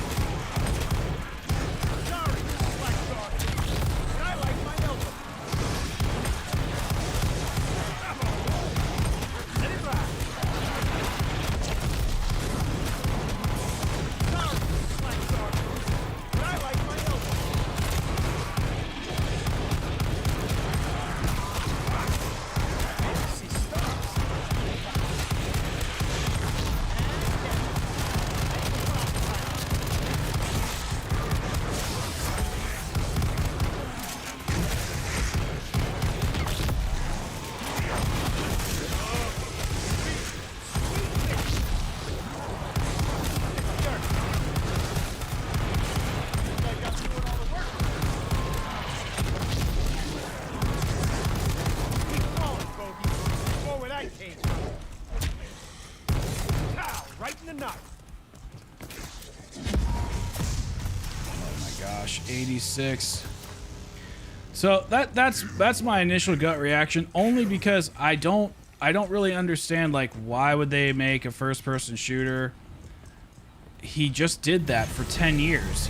Right in the nut. Oh my gosh, 86. So that's my initial gut reaction, only because I don't really understand, like, why would they make a first-person shooter? He just did that for 10 years.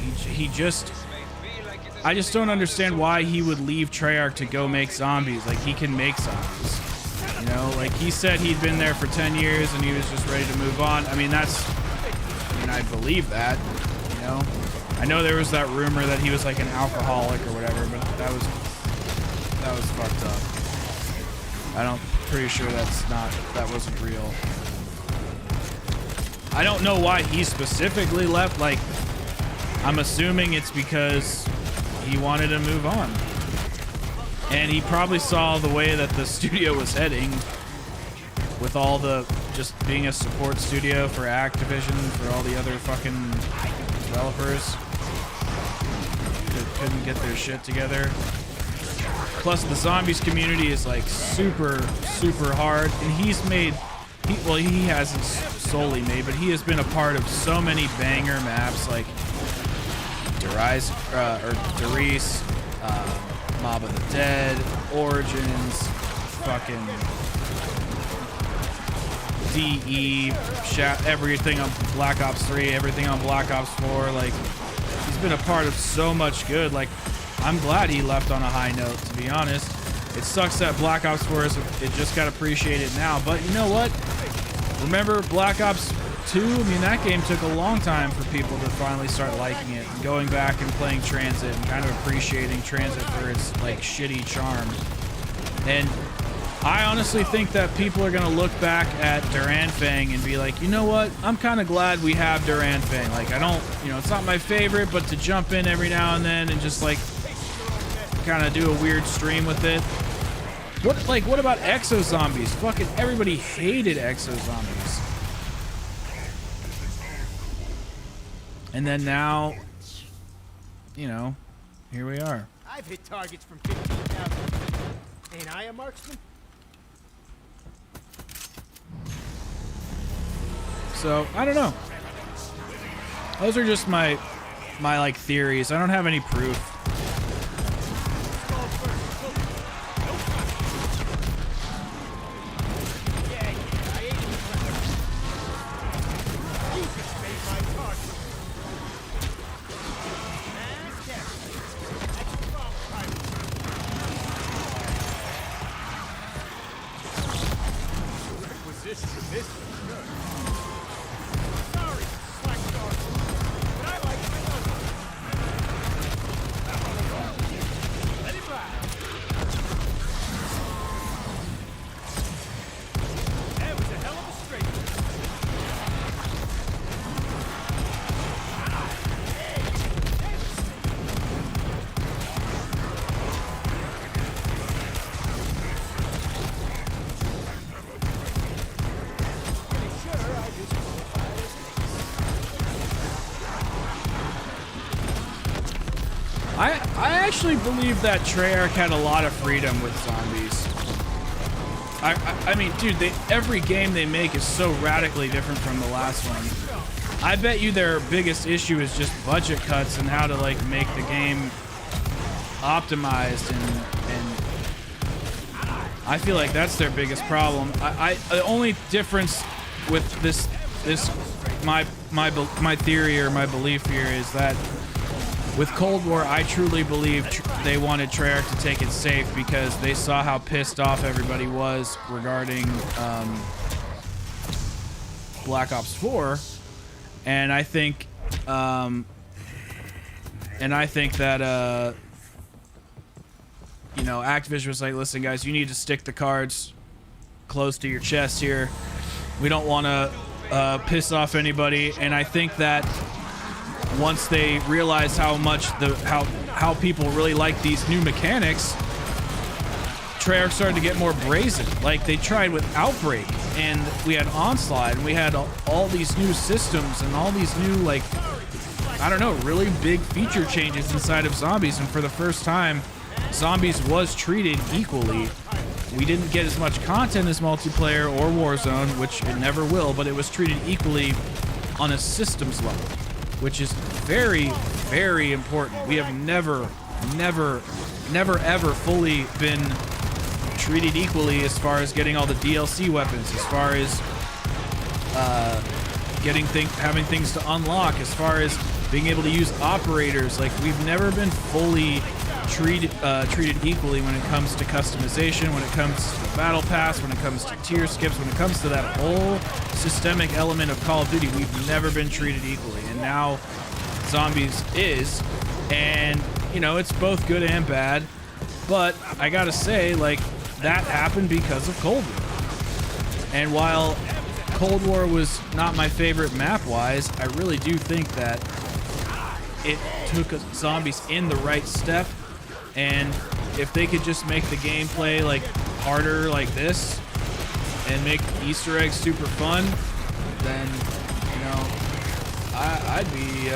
I just don't understand why he would leave Treyarch to go make zombies. Like, he can make zombies. You know, like, he said he'd been there for 10 years and he was just ready to move on. I mean, I believe that, you know. I know there was that rumor that he was like an alcoholic or whatever, but that was fucked up. Pretty sure that wasn't real. I don't know why he specifically left. Like, I'm assuming it's because he wanted to move on. And he probably saw the way that the studio was heading with all the just being a support studio for Activision, for all the other fucking developers that couldn't get their shit together. Plus the zombies community is like super hard, and he hasn't solely made, but he has been a part of so many banger maps like Derice, Mob of the Dead, Origins, fucking DE, everything on Black Ops 3, everything on Black Ops 4. Like, he's been a part of so much good. Like, I'm glad he left on a high note, to be honest. It sucks that Black Ops 4 it just got appreciated now, but you know what? Remember Black Ops 2? I mean, that game took a long time for people to finally start liking it, and going back and playing Transit and kind of appreciating Transit for its like shitty charm. And I honestly think that people are gonna look back at Duran Fang and be like, you know what? I'm kind of glad we have Duran Fang. Like, I don't, you know, it's not my favorite, but to jump in every now and then and just like kind of do a weird stream with it. What about Exo Zombies? Fucking everybody hated Exo Zombies. And then now, you know, here we are. I've hit targets from 15,000. Ain't I a marksman? So, I don't know. Those are just my like theories. I don't have any proof. I actually believe that Treyarch had a lot of freedom with zombies. I mean, dude, every game they make is so radically different from the last one. I bet you their biggest issue is just budget cuts and how to like make the game optimized, and I feel like that's their biggest problem. The only difference with my theory or my belief here is that with Cold War, I truly believe they wanted Treyarch to take it safe because they saw how pissed off everybody was regarding Black Ops 4, and I think that you know, Activision was like, listen guys, you need to stick the cards close to your chest here. We don't want to piss off anybody, and I think that once they realized how much how people really like these new mechanics, Treyarch started to get more brazen. Like, they tried with Outbreak, and we had Onslaught, and we had all these new systems and all these new, like, I don't know, really big feature changes inside of Zombies, and for the first time, Zombies was treated equally. We didn't get as much content as multiplayer or Warzone, which it never will, but it was treated equally on a systems level, which is very, very important. We have never ever fully been treated equally as far as getting all the DLC weapons, as far as having things to unlock, as far as being able to use operators. Like, we've never been fully treated equally when it comes to customization, when it comes to the battle pass, when it comes to tier skips, when it comes to that whole systemic element of Call of Duty. We've never been treated equally, and now Zombies is, and you know, it's both good and bad, but I gotta say, like, that happened because of Cold War. And while Cold War was not my favorite map-wise, I really do think that it took Zombies in the right step, and if they could just make the gameplay like harder like this and make Easter eggs super fun, then, you know, I'd be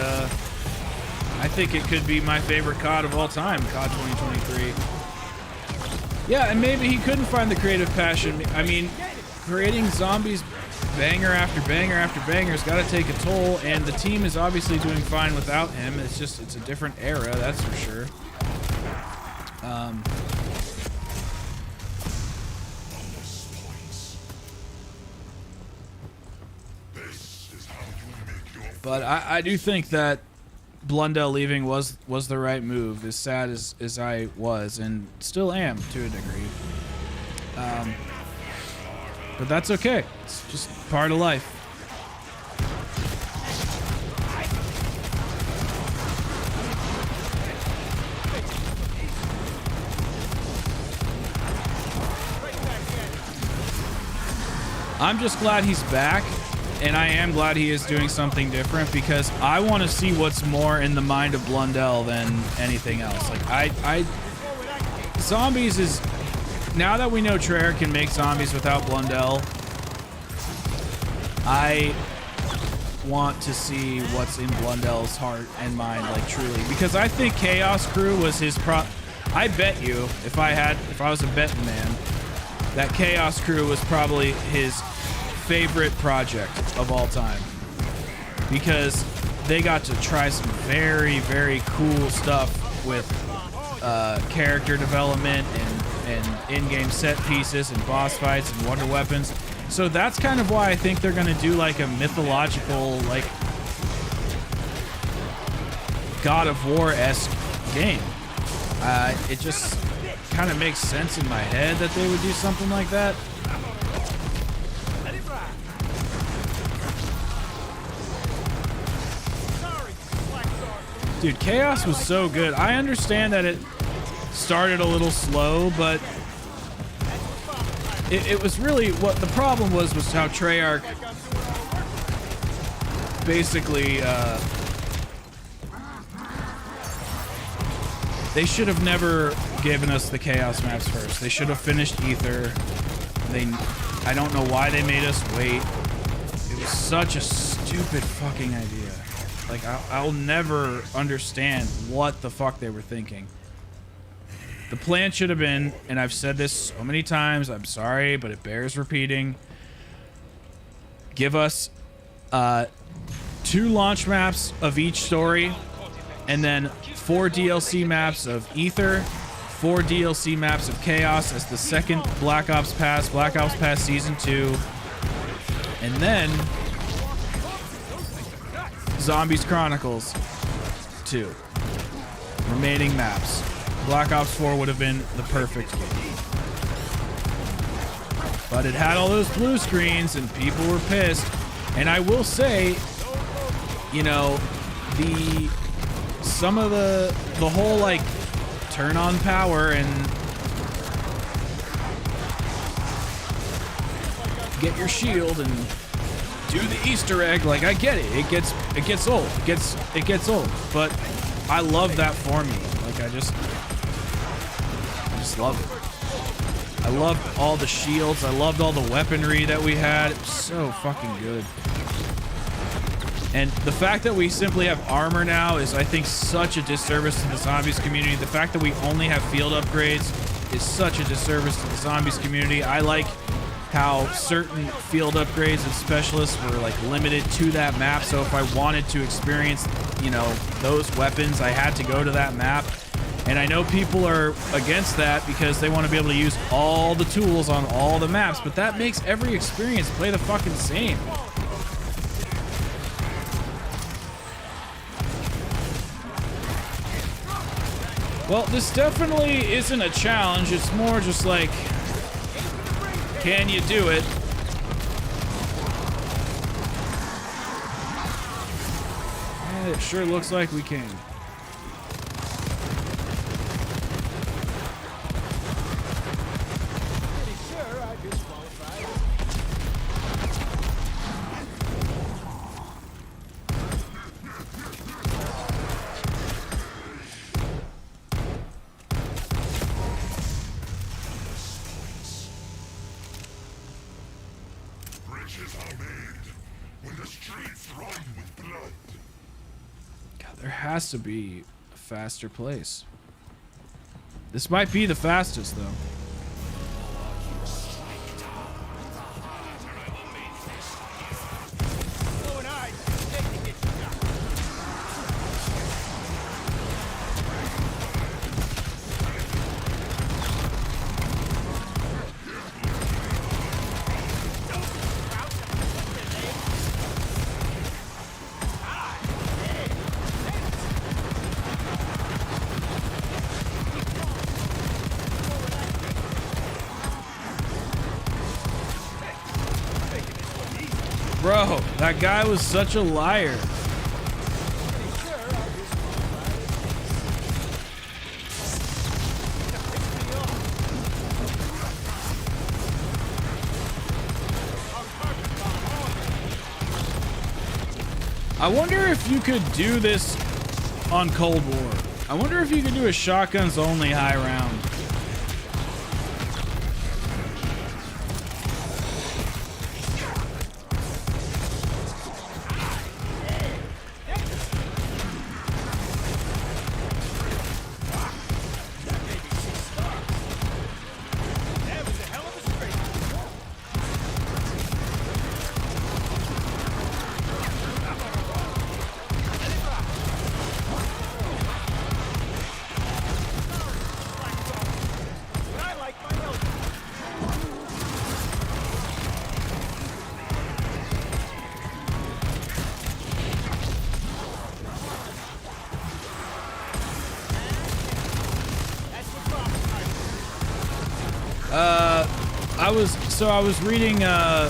I think it could be my favorite COD of all time, COD 2023. Yeah, and maybe he couldn't find the creative passion. I mean, creating Zombies banger after banger after banger has got to take a toll, and the team is obviously doing fine without him. It's just, it's a different era, that's for sure. But I do think that Blundell leaving was the right move, as sad as I was and still am to a degree. But that's okay. It's just part of life. I'm just glad he's back, and I am glad he is doing something different, because I want to see what's more in the mind of Blundell than anything else. Like zombies is, now that we know Treyarch can make zombies without Blundell, I want to see what's in Blundell's heart and mind, like truly, because I think Chaos Crew was his I bet you, if I was a betting man, that Chaos Crew was probably his favorite project of all time, because they got to try some very, very cool stuff with character development and in-game set pieces and boss fights and wonder weapons. So that's kind of why I think they're going to do like a mythological, like God of War-esque game. It just kind of makes sense in my head that they would do something like that. Dude, Chaos was so good. I understand that it started a little slow, but it was really, what the problem was how Treyarch basically, they should have never given us the Chaos maps first. They should have finished Ether. I don't know why they made us wait. It was such a stupid fucking idea. Like, I'll never understand what the fuck they were thinking. The plan should have been, and I've said this so many times, I'm sorry, but it bears repeating. Give us 2 launch maps of each story, and then 4 DLC maps of Ether, 4 DLC maps of Chaos as the second Black Ops Pass Season 2, and then Zombies Chronicles 2. Remaining maps. Black Ops 4 would have been the perfect game. But it had all those blue screens and people were pissed. And I will say, you know, some of the whole like turn on power and get your shield and do the Easter egg, like I get it. It gets old. It gets old. But I love that formula. Like I just love it. I loved all the shields. I loved all the weaponry that we had. It was so fucking good. And the fact that we simply have armor now is, I think, such a disservice to the zombies community. The fact that we only have field upgrades is such a disservice to the zombies community. I like how certain field upgrades and specialists were like limited to that map. So if I wanted to experience, you know, those weapons, I had to go to that map. And I know people are against that because they want to be able to use all the tools on all the maps, but that makes every experience play the fucking same. Well, this definitely isn't a challenge. It's more just like, can you do it? And it sure looks like we can. Has to be a faster place. This might be the fastest though. Bro, that guy was such a liar. I wonder if you could do this on Cold War. I wonder if you could do a shotguns only high round. I was reading the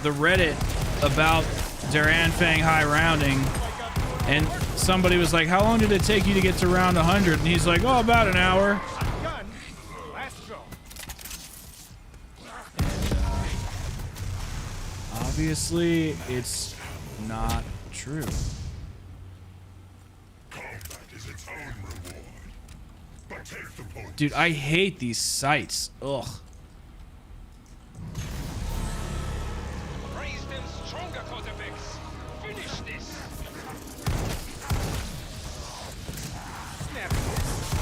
Reddit about Duran Fang high rounding, and somebody was like, how long did it take you to get to round 100? And he's like, oh, about an hour. And, obviously, it's not true. Dude, I hate these sights. Ugh. Raise them stronger, Codefix. Finish this. Snap this.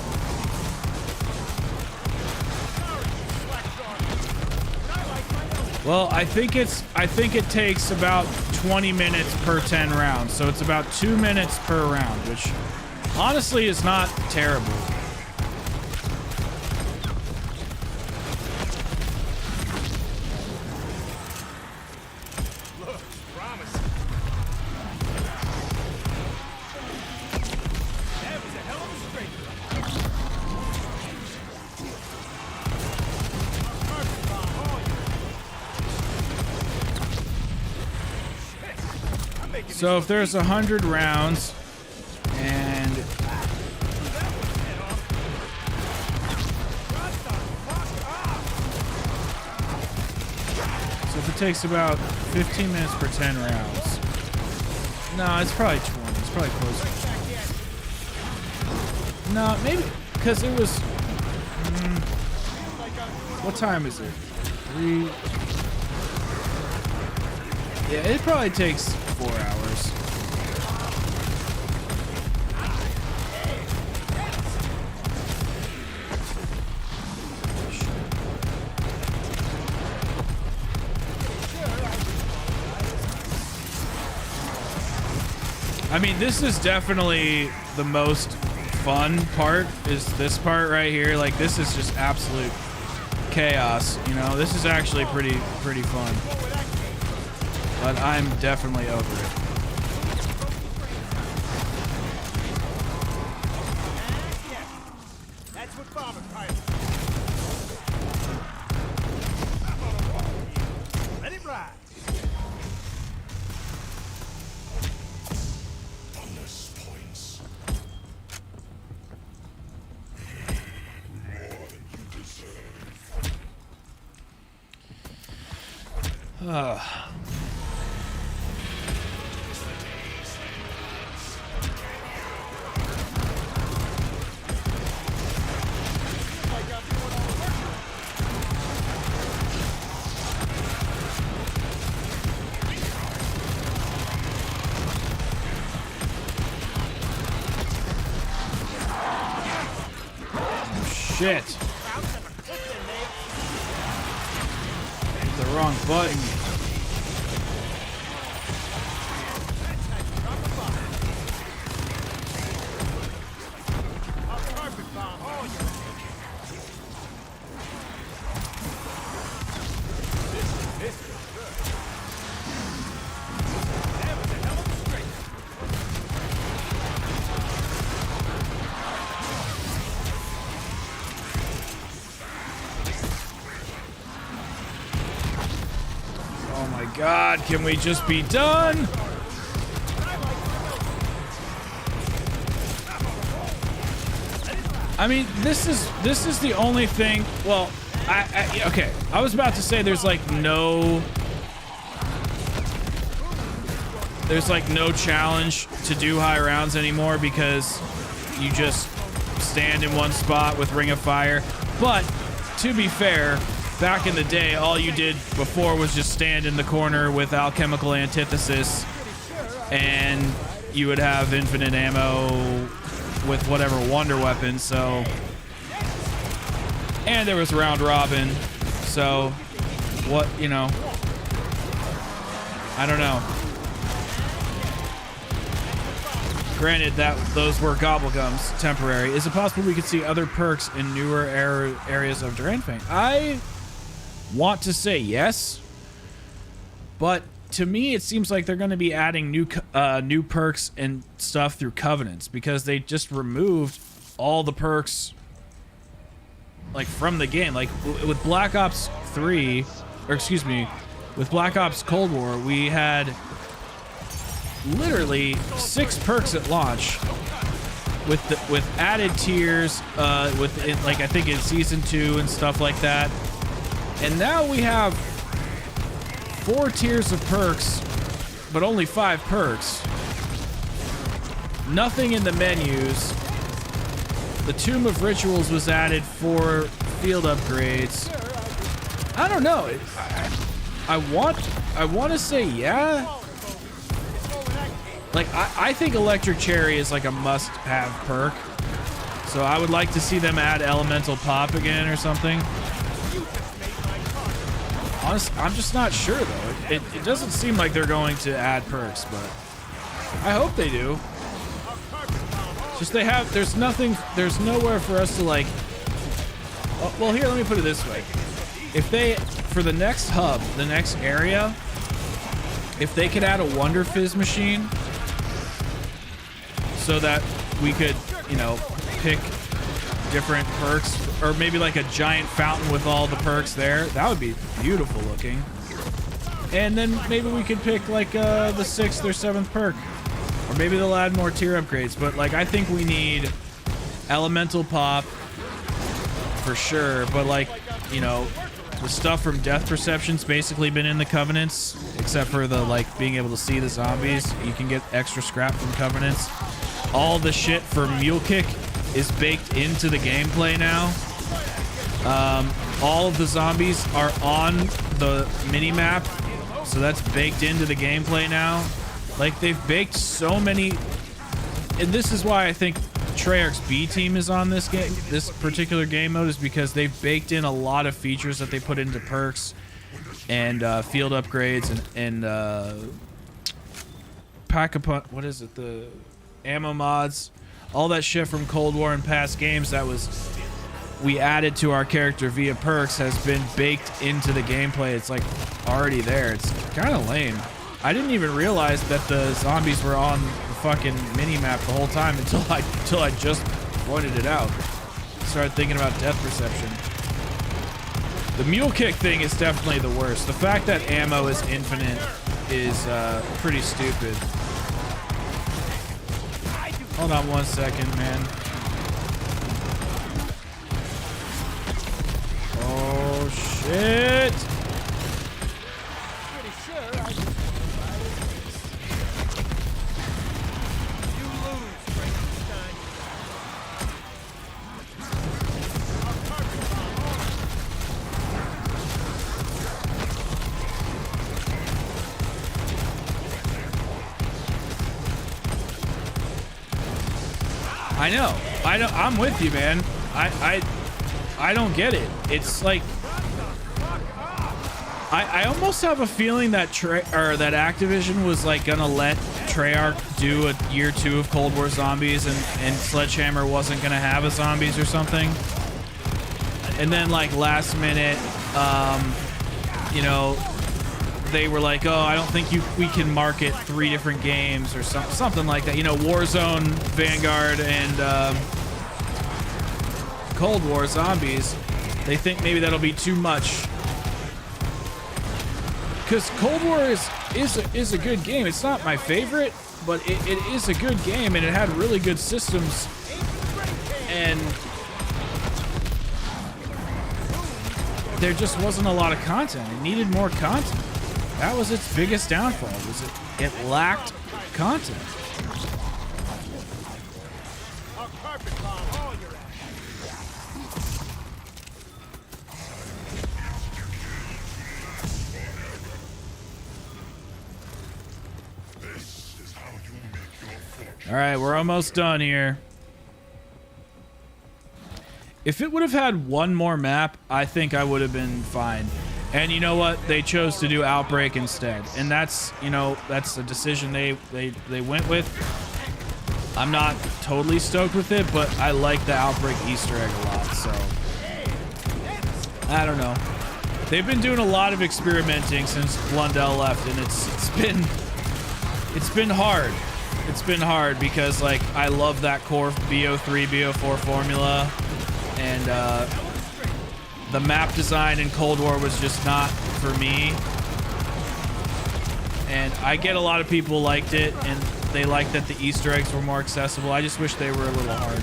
Well, I think it takes about 20 minutes per 10 rounds, so it's about 2 minutes per round, which honestly is not terrible. So if there's 100 rounds, and so if it takes about 15 minutes per 10 rounds, no, it's probably 20. It's probably closer. No, maybe because it was. What time is it? 3. Yeah, it probably takes 4 hours. I mean, this is definitely the most fun part, is this part right here. Like, this is just absolute chaos, you know? This is actually pretty fun. But I'm definitely over it. That's what bomber pilot. Let it ride. Bonus points. More than you deserve. Shit. Hit the wrong button. God, can we just be done? I mean, this is the only thing. Well, okay. I was about to say there's like no challenge to do high rounds anymore because you just stand in one spot with Ring of Fire. But to be fair, back in the day, all you did before was just stand in the corner with Alchemical Antithesis, and you would have infinite ammo with whatever wonder weapon. So, and there was round robin. So, what, you know, I don't know. Granted that those were gobblegums, temporary. Is it possible we could see other perks in newer areas of Duranfang? I want to say yes, but to me it seems like they're going to be adding new perks and stuff through Covenants, because they just removed all the perks like from the game. Like with Black Ops 3, or excuse me, with Black Ops Cold War, we had literally 6 perks at launch with added tiers like I think in season 2 and stuff like that. And now we have 4 tiers of perks, but only 5 perks. Nothing in the menus. The Tomb of Rituals was added for field upgrades. I don't know. I want to say yeah. Like, I think Electric Cherry is like a must-have perk. So I would like to see them add Elemental Pop again or something. Honestly, I'm just not sure, though. It doesn't seem like they're going to add perks, but I hope they do. Just there's nowhere for us to, like... Oh, well, here, let me put it this way. If they, for the next hub, the next area, if they could add a Wonder Fizz machine so that we could, you know, pick different perks, or maybe like a giant fountain with all the perks there, that would be beautiful looking. And then maybe we could pick like the 6th or 7th perk, or maybe they'll add more tier upgrades. But like, I think we need Elemental Pop for sure. But like, you know, the stuff from Death Perception's basically been in the Covenants, except for the like being able to see the zombies. You can get extra scrap from Covenants. All the shit for Mule Kick is baked into the gameplay now. All of the zombies are on the mini-map, so that's baked into the gameplay now. Like, they've baked so many, and this is why I think Treyarch's B team is on this game, this particular game mode, is because they've baked in a lot of features that they put into perks and field upgrades and pack-a-punch, what is it, the ammo mods, all that shit from Cold War and past games that we added to our character via perks has been baked into the gameplay. It's like already there. It's kind of lame. I didn't even realize that the zombies were on the fucking mini-map the whole time until I just pointed it out. Started thinking about Death Perception. The Mule Kick thing is definitely the worst. The fact that ammo is infinite is pretty stupid. Hold on 1 second, man. Oh, shit. Pretty sure I can... You lose, Frankenstein. I know. I'm with you, man. I don't get it. It's like I almost have a feeling that that Activision was like gonna let Treyarch do a year 2 of Cold War zombies, and Sledgehammer wasn't gonna have a zombies or something. And then like last minute, you know, they were like, oh, I don't think we can market 3 different games or something like that. You know, Warzone, Vanguard, and Cold War zombies. They think maybe that'll be too much. because Cold War is a good game. It's not my favorite, but it is a good game, and it had really good systems. And there just wasn't a lot of content. It needed more content. That was its biggest downfall. Was it lacked content. I'll carpet bomb all your ass. This is how you make your fortune. All right, we're almost done here. If it would have had one more map, I think I would have been fine. And you know what? They chose to do Outbreak instead. And that's, you know, that's a decision they went with. I'm not totally stoked with it, but I like the Outbreak Easter egg a lot, so. I don't know. They've been doing a lot of experimenting since Blundell left, and it's been hard. It's been hard because, like, I love that core BO3, BO4 formula. And the map design in Cold War was just not for me. And I get a lot of people liked it, and they liked that the Easter eggs were more accessible. I just wish they were a little harder.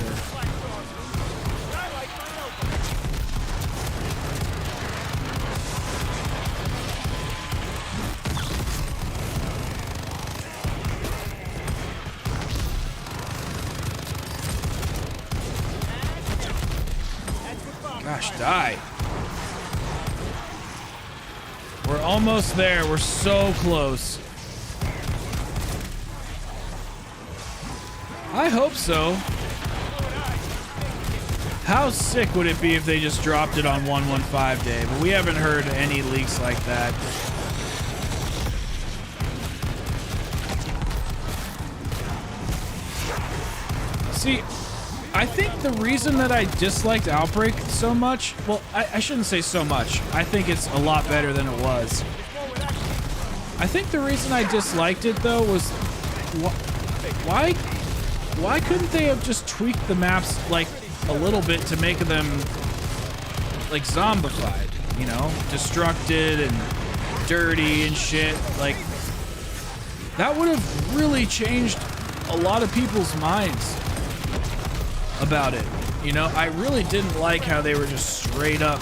Gosh, die. We're almost there. We're so close. I hope so. How sick would it be if they just dropped it on 115 day? But we haven't heard any leaks like that. See, I think the reason that I disliked Outbreak so much, well, I shouldn't say so much. I think it's a lot better than it was. I think the reason I disliked it, though, was why couldn't they have just tweaked the maps, like, a little bit to make them, like, zombified, you know? Destructed and dirty and shit. Like, that would have really changed a lot of people's minds about it. You know, I really didn't like how they were just straight up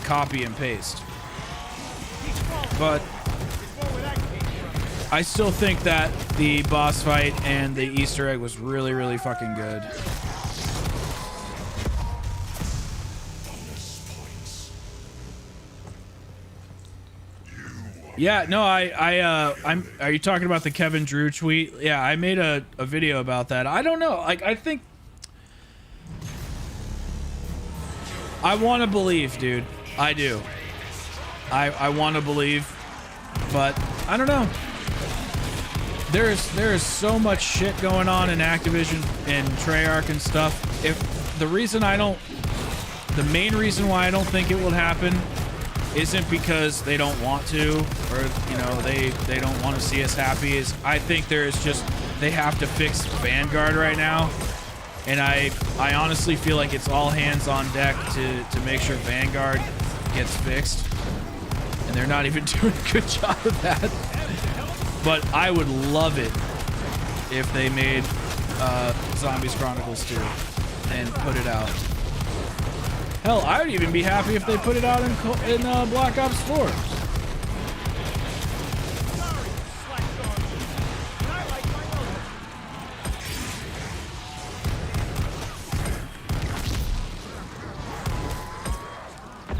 copy and paste. But I still think that the boss fight and the Easter egg was really, really fucking good. Yeah, no, I'm. Are you talking about the Kevin Drew tweet? Yeah, I made a video about that. I don't know. Like, I think I want to believe, dude. I do. I want to believe, but I don't know. There is so much shit going on in Activision and Treyarch and stuff. The main reason why I don't think it will happen isn't because they don't want to, or, you know, they don't want to see us happy. Is I think there is just, they have to fix Vanguard right now. And I honestly feel like it's all hands on deck to make sure Vanguard gets fixed. And they're not even doing a good job of that. But I would love it if they made Zombies Chronicles 2 and put it out. Hell, I would even be happy if they put it out in Black Ops 4.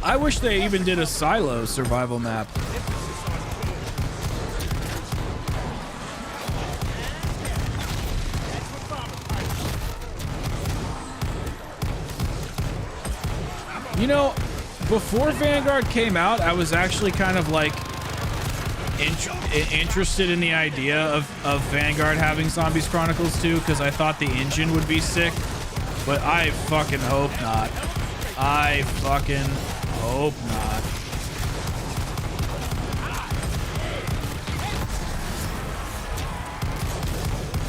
I wish they even did a silo survival map. You know, before Vanguard came out, I was actually kind of like interested in the idea of Vanguard having Zombies Chronicles 2 because I thought the engine would be sick, but I fucking hope not. I fucking hope not.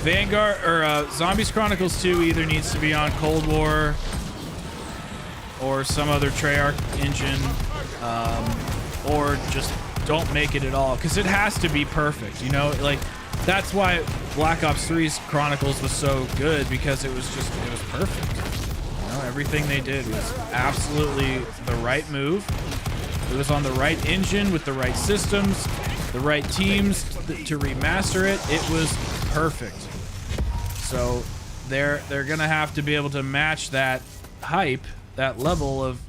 Vanguard or Zombies Chronicles 2 either needs to be on Cold War or some other Treyarch engine, or just don't make it at all, because it has to be perfect, you know? Like, that's why Black Ops 3's Chronicles was so good, because it was perfect. You know, everything they did was absolutely the right move. It was on the right engine with the right systems, the right teams to remaster it. It was perfect. So they're gonna have to be able to match that hype, that level of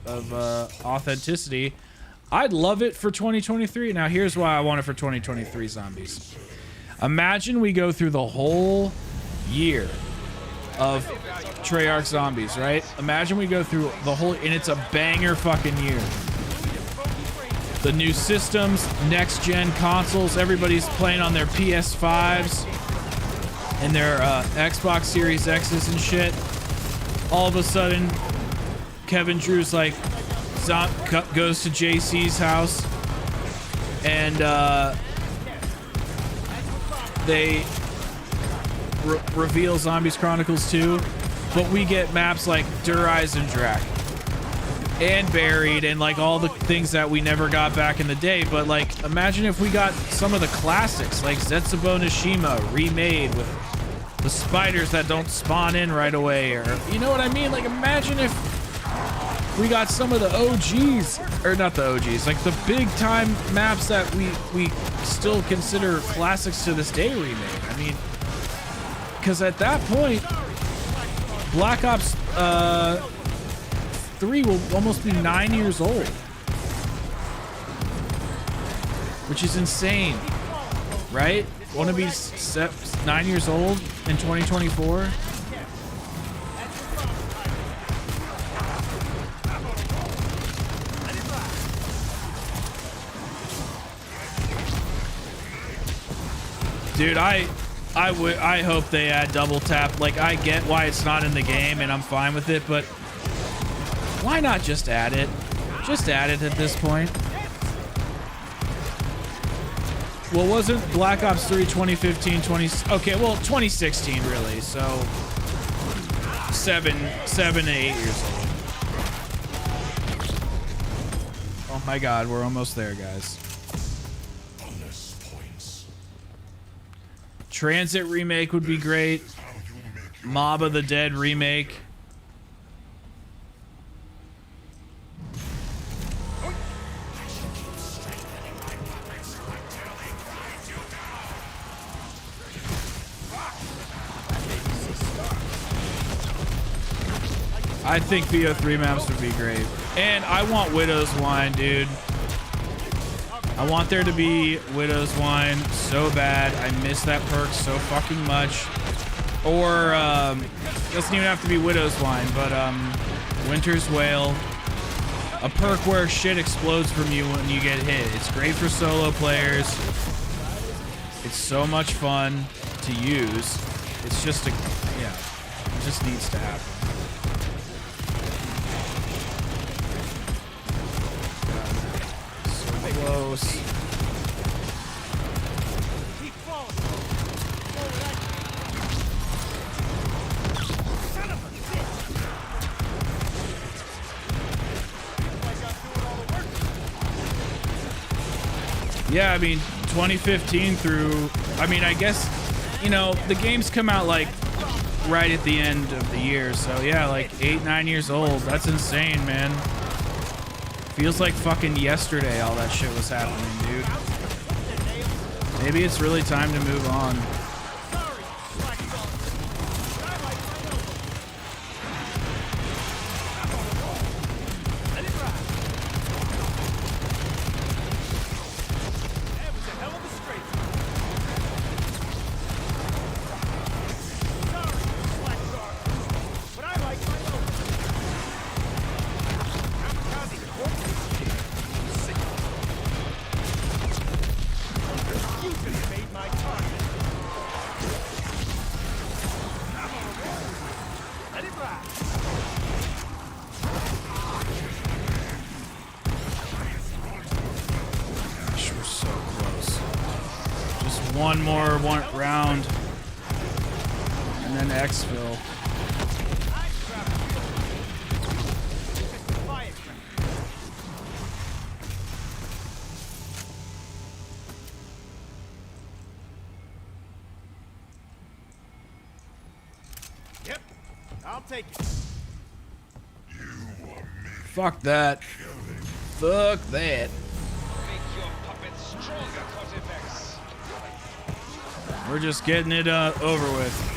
authenticity. I'd love it for 2023. Now here's why I want it for 2023 zombies. Imagine we go through the whole year of Treyarch zombies, right? Imagine we go through the whole, and it's a banger fucking year. The new systems, next gen consoles, everybody's playing on their PS5s and their Xbox Series X's and shit. All of a sudden, Kevin Drew's like, goes to JC's house, and they reveal Zombies Chronicles 2, but we get maps like Der Eisendrache and Buried and like all the things that we never got back in the day. But like, imagine if we got some of the classics like Zetsubo Nishima remade with the spiders that don't spawn in right away, or you know what I mean? Like, imagine if we got some of the OGs, or not the OGs, like the big time maps that we still consider classics to this day remade. I mean, because at that point, Black Ops 3 will almost be 9 years old, which is insane, right? Want to be 9 years old in 2024? Dude, I hope they add double tap. Like, I get why it's not in the game, and I'm fine with it, but why not just add it? Just add it at this point. Well, wasn't Black Ops 3 2015, okay, well, 2016 really, so 7 to 8 years old. Oh my God, we're almost there, guys. Transit remake would be great. Mob of the Dead remake. I think BO3 maps would be great. And I want Widow's Wine, dude. I want there to be Widow's Wine so bad. I miss that perk so fucking much. Or, doesn't even have to be Widow's Wine, but, Winter's Wail. A perk where shit explodes from you when you get hit. It's great for solo players. It's so much fun to use. It's just a, yeah, it just needs to happen. Close. Keep falling. Son of a bitch. Like I'm doing all the work. Yeah, I mean, 2015 through, I mean, I guess, you know, the games come out like right at the end of the year. So yeah, like 8-9 years old. That's insane, man. Feels like fucking yesterday all that shit was happening, dude. Maybe it's really time to move on. One more round, and then exfil. I'll take it. Fuck that. Fuck that. Make your puppets stronger, Cortifex. We're just getting it over with.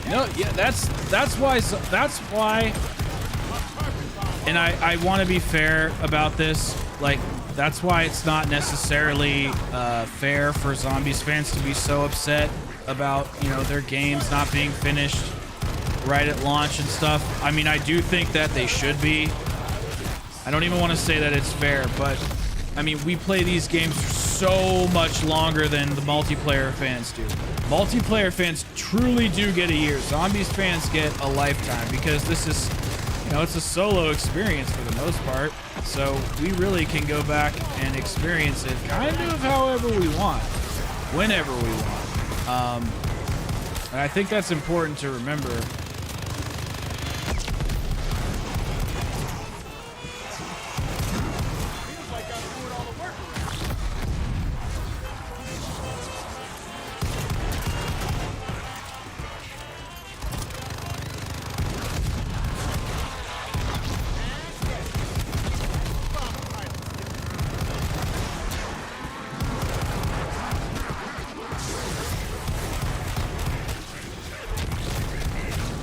No, yeah, that's why. And I want to be fair about this. Like, that's why it's not necessarily fair for Zombies fans to be so upset about, you know, their games not being finished right at launch and stuff. I mean, I do think that they should be. I don't even want to say that it's fair, but I mean, we play these games for so much longer than the multiplayer fans do. Multiplayer fans truly do get a year. Zombies fans get a lifetime because this is, you know, it's a solo experience for the most part. So we really can go back and experience it kind of however we want, whenever we want. And I think that's important to remember.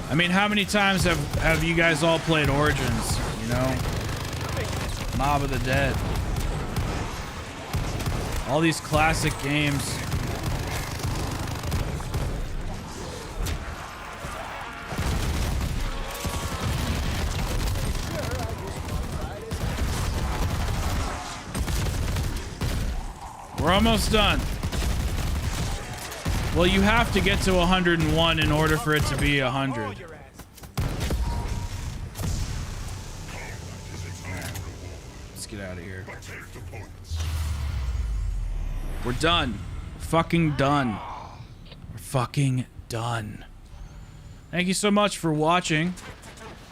I mean, how many times have you guys all played Origins, you know? Mob of the Dead. All these classic games. We're almost done. Well, you have to get to 101 in order for it to be 100. Let's get out of here. We're done. We're fucking done. We're fucking done. Thank you so much for watching.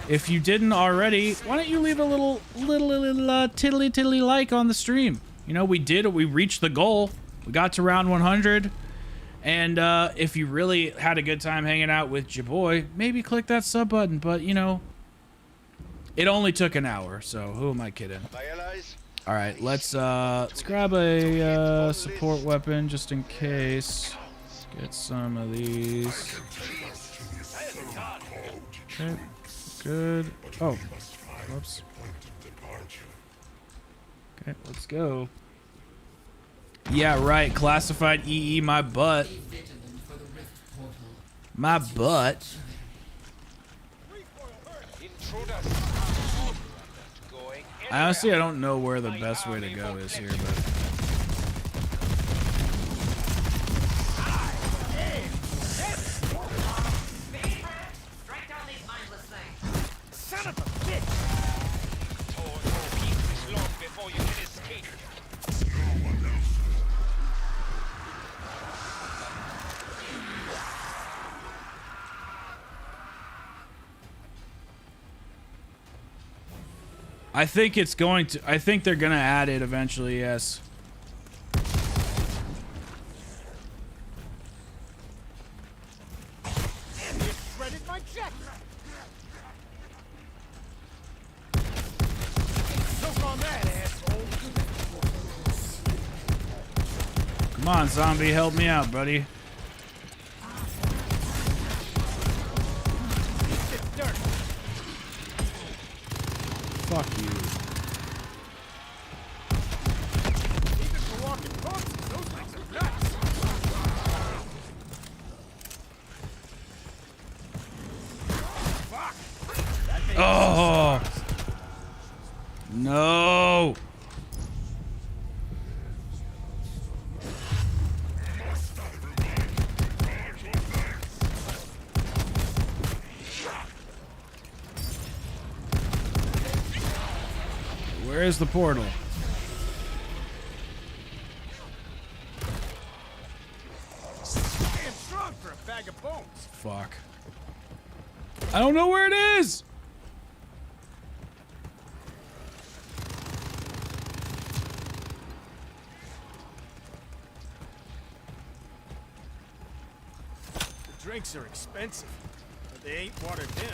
If you didn't already, why don't you leave a little tiddly like on the stream? You know, we reached the goal. We got to round 100. And if you really had a good time hanging out with your boy, maybe click that sub button. But, you know, it only took an hour, so who am I kidding? All right, let's grab a support weapon just in case. Let's get some of these. Okay, good. Oh, whoops. Okay, let's go. Yeah, right. Classified EE, my butt. My butt. Honestly, I don't know where the best way to go is here, but... Strike down these mindless things. Son of a bitch! Long before you can escape. I think it's going to... I think they're going to add it eventually, yes. My jacket. Choke on that, asshole. Come on, zombie, help me out, buddy. Fuck you. Even for walking corpses, those things are nuts. Fuck. Oh! No! Where is the portal? Damn strong for a bag of bones. Fuck. I don't know where it is! drinks are expensive, but they ain't watered down.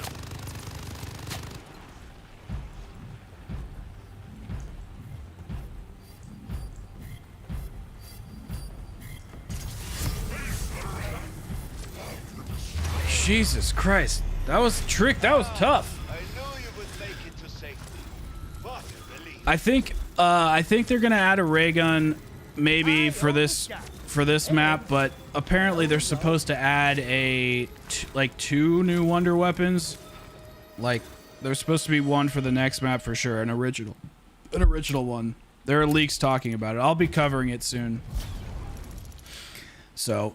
Jesus Christ. That was trick. That was tough. I knew you would make it to safety. What a relief. I think they're gonna add a ray gun maybe for this map, but apparently they're supposed to add like 2 new wonder weapons. Like there's supposed to be one for the next map for sure, an original one. There are leaks talking about it. I'll be covering it soon. So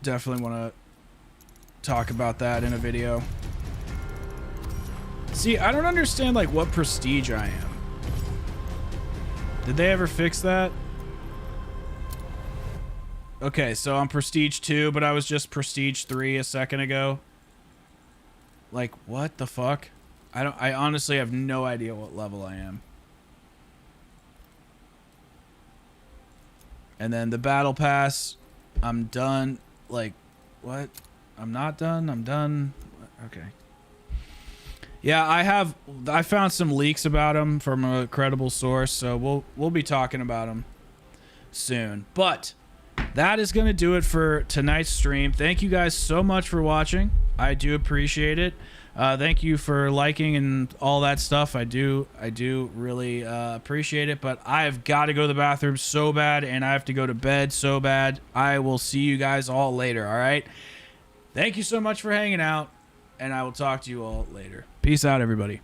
definitely want to talk about that in a video. See, I don't understand like what prestige I am. Did they ever fix that? Okay, so I'm prestige 2, but I was just prestige 3 a second ago. Like, what the fuck? I honestly have no idea what level I am. And then the battle pass, I'm done. Like, what? I'm not done. I'm done. Okay. Yeah, I found some leaks about them from a credible source, so we'll be talking about them soon. But that is going to do it for tonight's stream. Thank you guys so much for watching. I do appreciate it. Thank you for liking and all that stuff. I do really appreciate it, but I've got to go to the bathroom so bad, and I have to go to bed so bad. I will see you guys all later, all right? Thank you so much for hanging out, and I will talk to you all later. Peace out, everybody.